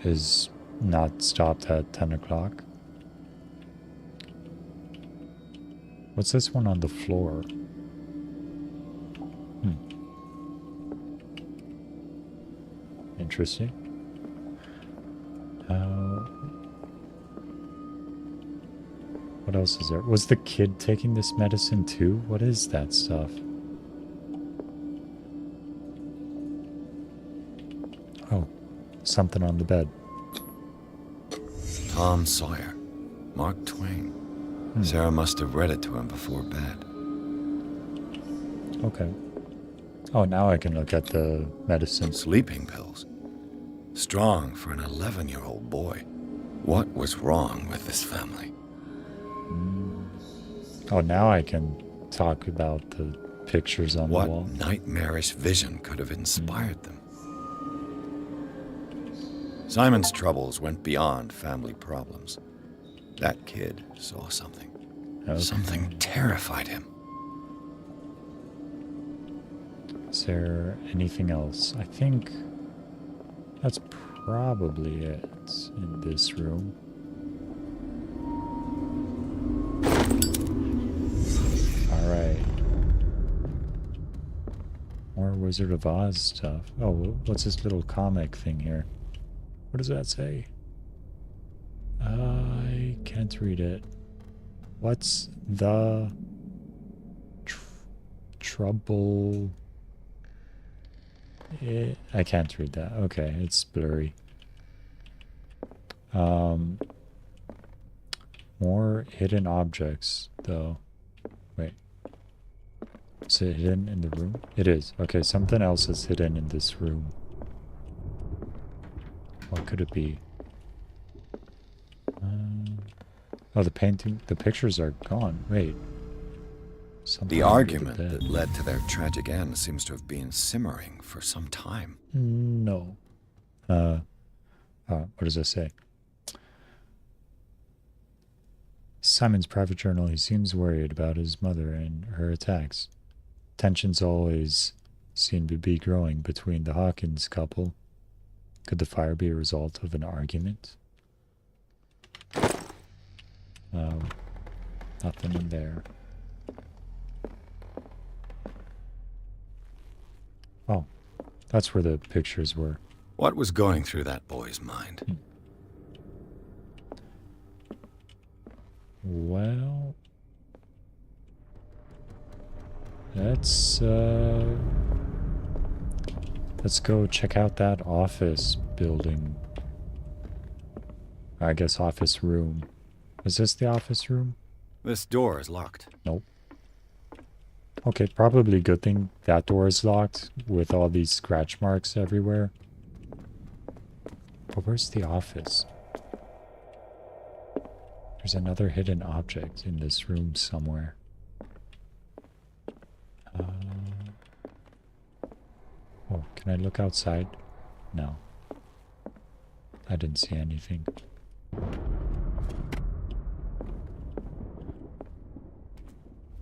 is not stopped at 10 o'clock. What's this one on the floor? Interesting. What else is there? Was the kid taking this medicine too? What is that stuff? Oh, something on the bed. Tom Sawyer. Mark Twain. Sarah must have read it to him before bed. Okay. Oh, now I can look at the medicine. Sleeping pills. Strong for an 11-year-old boy. What was wrong with this family? Oh, now I can talk about the pictures on the wall. What nightmarish vision could have inspired them? Simon's troubles went beyond family problems. That kid saw something. Okay. Something terrified him. Is there anything else? I think that's probably it in this room. Alright. More Wizard of Oz stuff. Oh, what's this little comic thing here? What does that say? I can't read it. What's the trouble? I can't read that. Okay, it's blurry. More hidden objects, though. Wait. Is it hidden in the room? It is. Okay, something else is hidden in this room. What could it be? Oh, the painting, the pictures are gone. Wait. The argument that led to their tragic end seems to have been simmering for some time. No. What does that say? Simon's private journal. He seems worried about his mother and her attacks. Tensions always seem to be growing between the Hawkins couple. Could the fire be a result of an argument? Nothing in there. Oh, that's where the pictures were. What was going through that boy's mind? Well, let's go check out that office building. I guess office room. Is this the office room? This door is locked. Nope. Okay, probably good thing that door is locked with all these scratch marks everywhere. But where's the office? There's another hidden object in this room somewhere. Oh, can I look outside? No. I didn't see anything.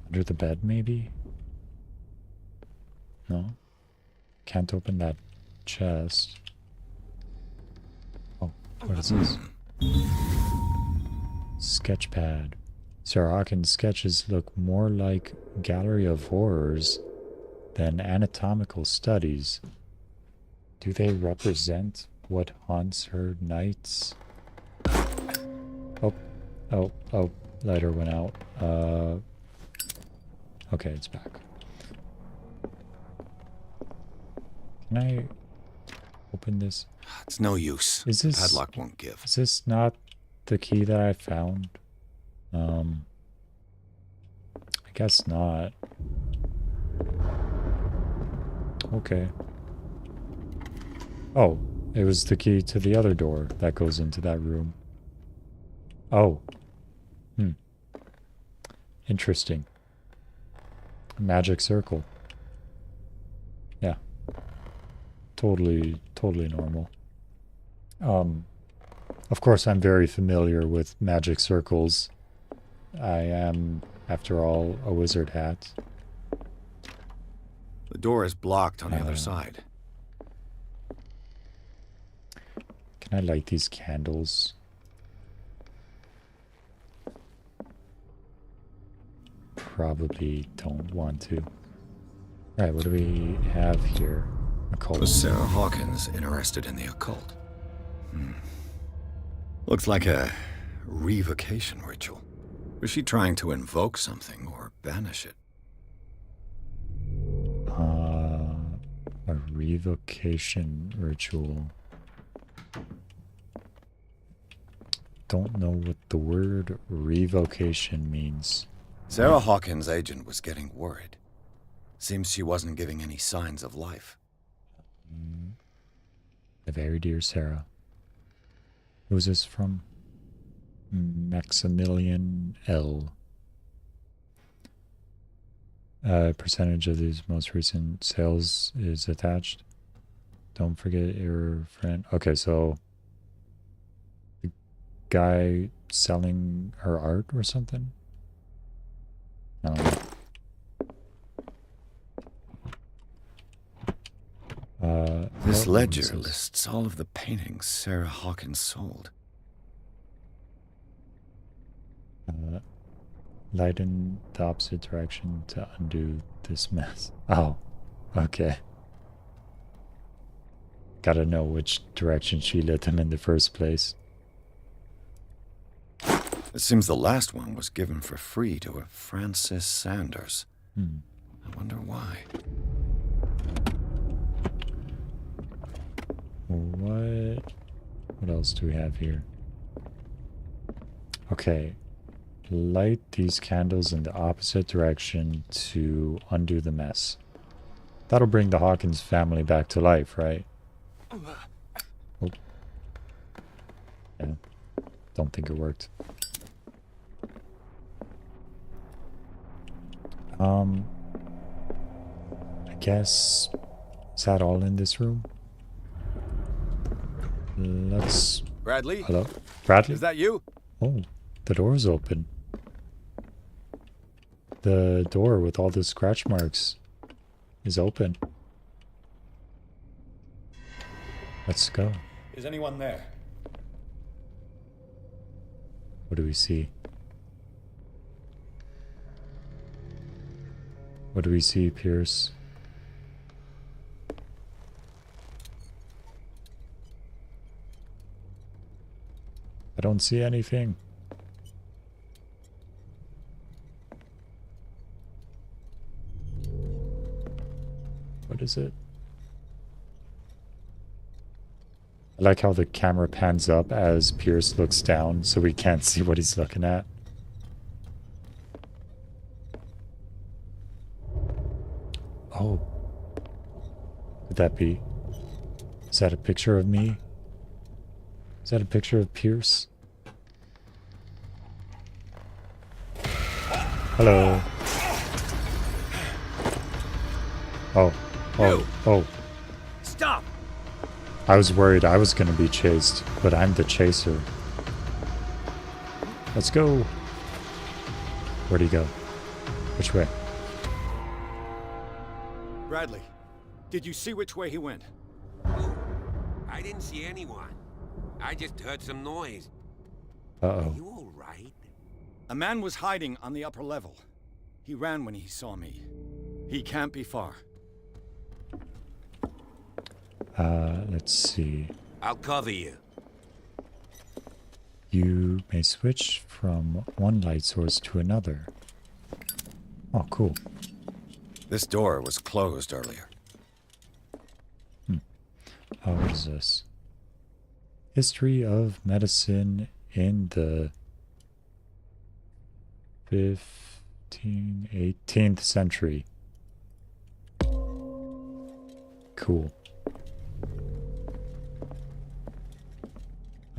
Under the bed, maybe? No? Can't open that chest. Oh, what is this? Sketchpad. Sarah Hawkins' sketches look more like gallery of horrors than anatomical studies. Do they represent what haunts her nights? Oh, lighter went out. Okay, it's back. Can I open this? It's no use. Is this padlock won't give? Is this not the key that I found? I guess not. Okay. Oh, it was the key to the other door that goes into that room. Oh. Interesting. Magic circle. Yeah. Totally normal. Of course, I'm very familiar with magic circles. I am, after all, a wizard hat. The door is blocked on the other side. Can I light these candles? Probably don't want to. Alright, what do we have here? Occult. Was Sarah Hawkins interested in the occult? Looks like a revocation ritual. Was she trying to invoke something or banish it? A revocation ritual. Don't know what the word revocation means. Sarah Hawkins' agent was getting worried. Seems she wasn't giving any signs of life. The very dear Sarah. Who's this from? Maximilian L. Percentage of these most recent sales is attached. Don't forget your friend. Okay, so the guy selling her art or something? I don't know. This ledger lists all of the paintings Sarah Hawkins sold. Light in the opposite direction to undo this mess. Oh, okay. Gotta know which direction she lit them in the first place. It seems the last one was given for free to a Francis Sanders. I wonder why. What else do we have here? Okay. Light these candles in the opposite direction to undo the mess. That'll bring the Hawkins family back to life, right? Oh. Yeah. Don't think it worked. I guess... Is that all in this room? Let's... Bradley? Hello? Bradley? Is that you? Oh, the door's open. The door with all the scratch marks is open. Let's go. Is anyone there? What do we see? What do we see, Pierce? I don't see anything. What is it? I like how the camera pans up as Pierce looks down so we can't see what he's looking at. Oh. Could that be? Is that a picture of me? Is that a picture of Pierce? Hello. Oh. Stop! I was worried I was going to be chased, but I'm the chaser. Let's go. Where'd he go? Which way? Bradley, did you see which way he went? I didn't see anyone. I just heard some noise. Uh-oh. You all right? A man was hiding on the upper level. He ran when he saw me. He can't be far. Let's see. I'll cover you. You may switch from one light source to another. Oh, cool. This door was closed earlier. Oh, what is this? History of medicine in the 18th century. Cool.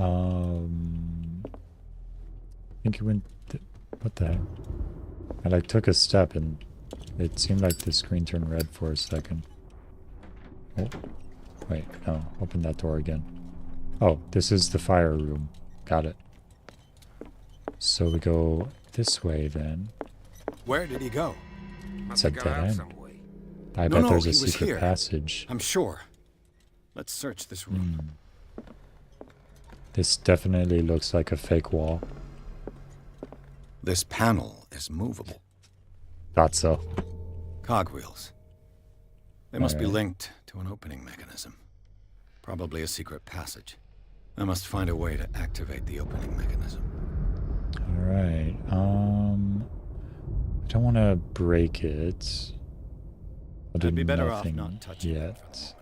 I think it went... what the heck? I like took a step and it seemed like the screen turned red for a second. Oh. Wait, no. Open that door again. Oh, this is the fire room. Got it. So we go this way then. Where did he go? It's a dead end. I bet there's a secret passage. I'm sure. Let's search this room. This definitely looks like a fake wall. This panel is movable. Thought so. Cogwheels. They must be Alright. linked to an opening mechanism. Probably a secret passage. I must find a way to activate the opening mechanism. Alright, I don't want to break it. I'll do I'd be better off nothing not touching it yet.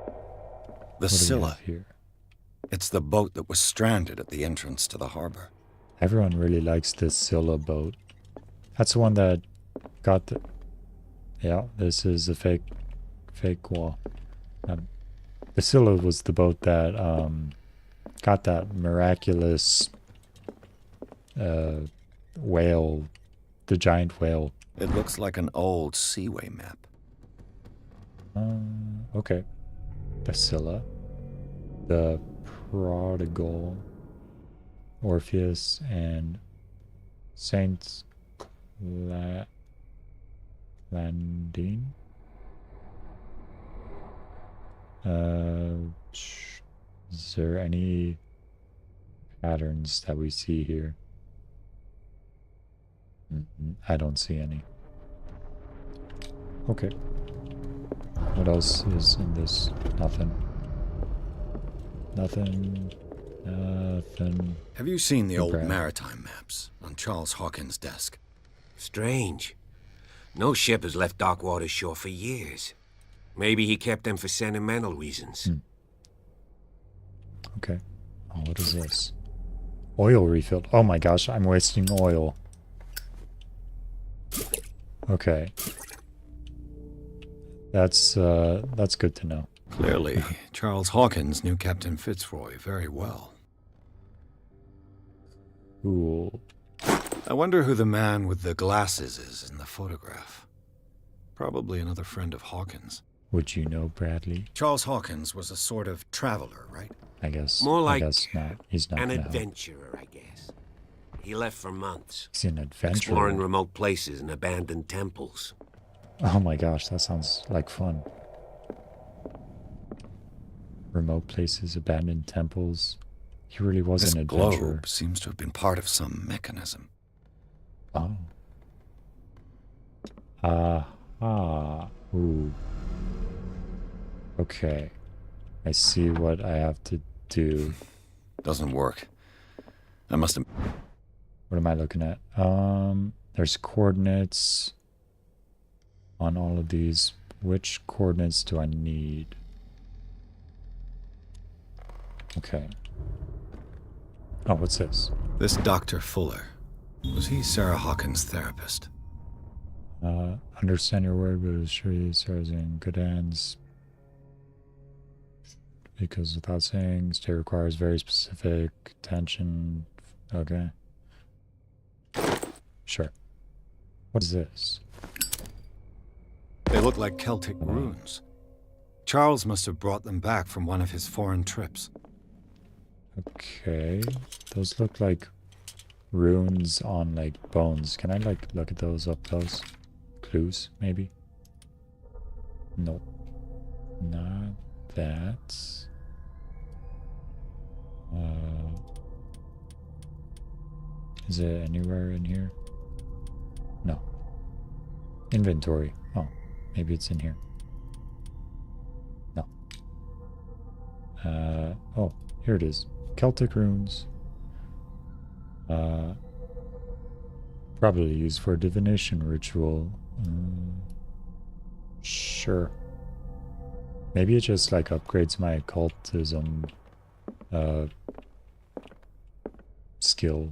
The What do we Scylla. have here? It's the boat that was stranded at the entrance to the harbor. Everyone really likes this Scylla boat. That's the one that got the... Yeah, this is a fake wall. The Scylla was the boat that got that miraculous whale, the giant whale. It looks like an old seaway map. Okay. The Scylla. The Prodigal. Orpheus and Saint Landine. Is there any patterns that we see here? I don't see any. Okay. What else is in this? Nothing. Nothing. Nothing. Have you seen the old Okay. maritime maps on Charles Hawkins' desk? Strange. No ship has left Darkwater's shore for years. Maybe he kept them for sentimental reasons. Okay. Oh, what is this? Oil refill. Oh my gosh, I'm wasting oil. Okay. That's good to know. Clearly, Charles Hawkins knew Captain Fitzroy very well. Cool. I wonder who the man with the glasses is in the photograph. Probably another friend of Hawkins. Would you know Bradley? Charles Hawkins was a sort of traveler, right? I guess. More like I guess not. He's not an gonna help. adventurer, I guess. He left for months, He's an adventurer. exploring remote places and abandoned temples. Oh my gosh, that sounds like fun. Remote places, abandoned temples. He really was This an adventurer. globe seems to have been part of some mechanism. Oh. Ooh. Okay. I see what I have to do. Doesn't work. I must have... What am I looking at? There's coordinates on all of these. Which coordinates do I need? Okay. Oh, what's this? This Dr. Fuller. Was he Sarah Hawkins' therapist? Understand your word, but assure you Sarah's in good hands. Because without saying, stay requires very specific attention. Okay. Sure. What is this? They look like Celtic runes. Charles must have brought them back from one of his foreign trips. Okay. Those look like runes on like bones. Can I like look at those up close? Clues, maybe? Nope. Not that. Is it anywhere in here? No. Inventory. Oh, maybe it's in here. No. Oh, here it is. Celtic runes. Probably used for a divination ritual. Sure. Maybe it just like upgrades my occultism skill.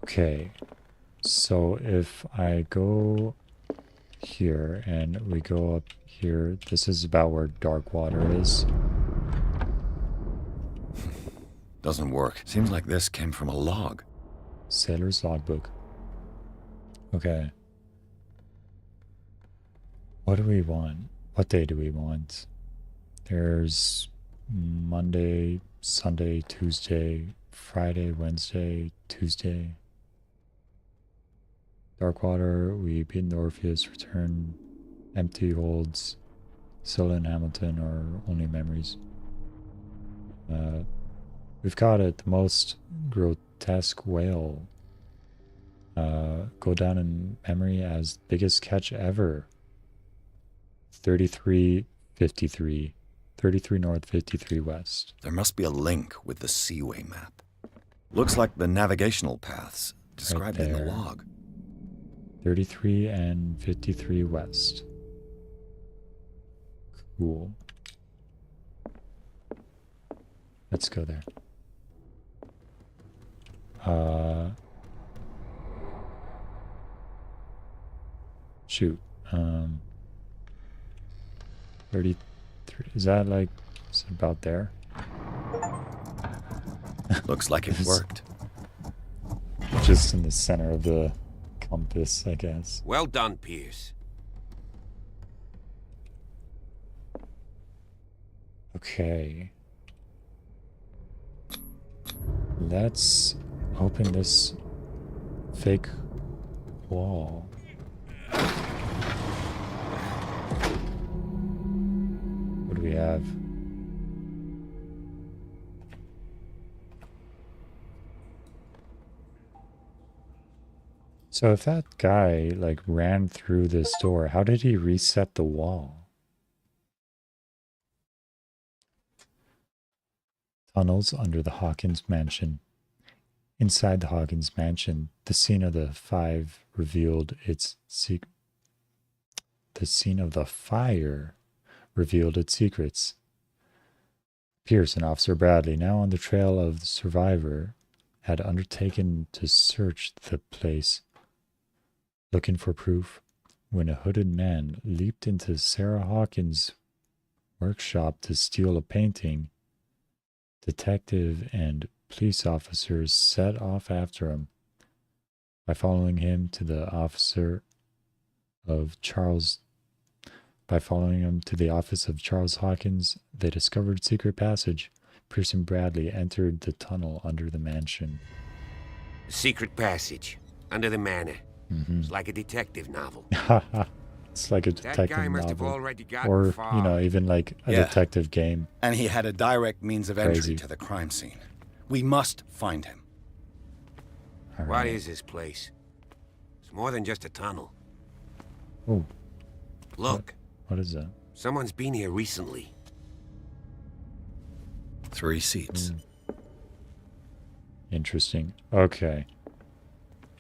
Okay. So if I go here and we go up here, this is about where Darkwater is. Doesn't work. Seems like this came from a log. Sailor's logbook. Okay. What do we want? What day do we want? There's Monday, Sunday, Tuesday, Friday, Wednesday, Tuesday. Darkwater, we beat Orpheus, return, empty holds, Scylla and Hamilton are only memories. We've got it, the most grotesque whale. Go down in memory as biggest catch ever. 3353. 33 north, 53 west. There must be a link with the Seaway map. Looks like the navigational paths described in the log. 33 and 53 west. Cool. Let's go there. Shoot. 33. Is that like, is it about there? Looks like it worked. Just in the center of the compass, I guess. Well done, Pierce. Okay. Let's open this fake wall. What do we have? So if that guy like ran through this door, how did he reset the wall? Tunnels under the Hawkins mansion. Inside the Hawkins mansion, the scene of the five revealed its secret. The scene of the fire revealed its secrets. Pierce and Officer Bradley, now on the trail of the survivor, had undertaken to search the place, looking for proof, when a hooded man leaped into Sarah Hawkins' workshop to steal a painting. Detective and police officers set off after him. By following him to the office of Charles Hawkins, they discovered secret passage. Pierce and Bradley entered the tunnel under the mansion. Secret passage under the manor. It's like a detective novel. It's like a detective guy must have novel, already gotten or far. you know, even like a detective game. And he had a direct means of entry Crazy. to the crime scene. We must find him. All What right. is this place? It's more than just a tunnel. Oh, Look, what is that? someone's been here recently. 3 seats. Interesting. Okay.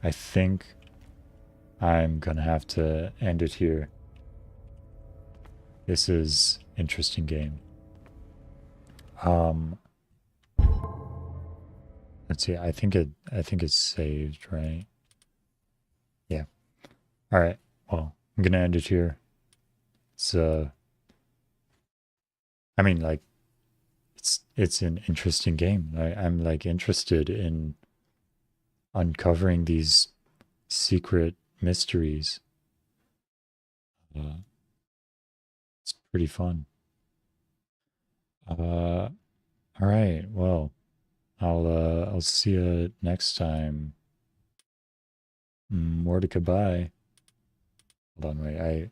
I think I'm gonna have to end it here. This is interesting game. Let's see. I think it's saved, right? Yeah. All right. Well, I'm gonna end it here. It's I mean, like, it's an interesting game. I'm like interested in uncovering these secret mysteries. It's pretty fun. All right. Well, I'll see you next time. Mordecai, bye. Hold on, wait.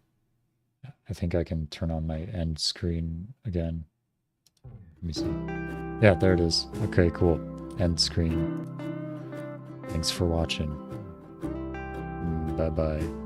I think I can turn on my end screen again. Let me see. Yeah, there it is. Okay, cool. End screen. Thanks for watching. Bye-bye.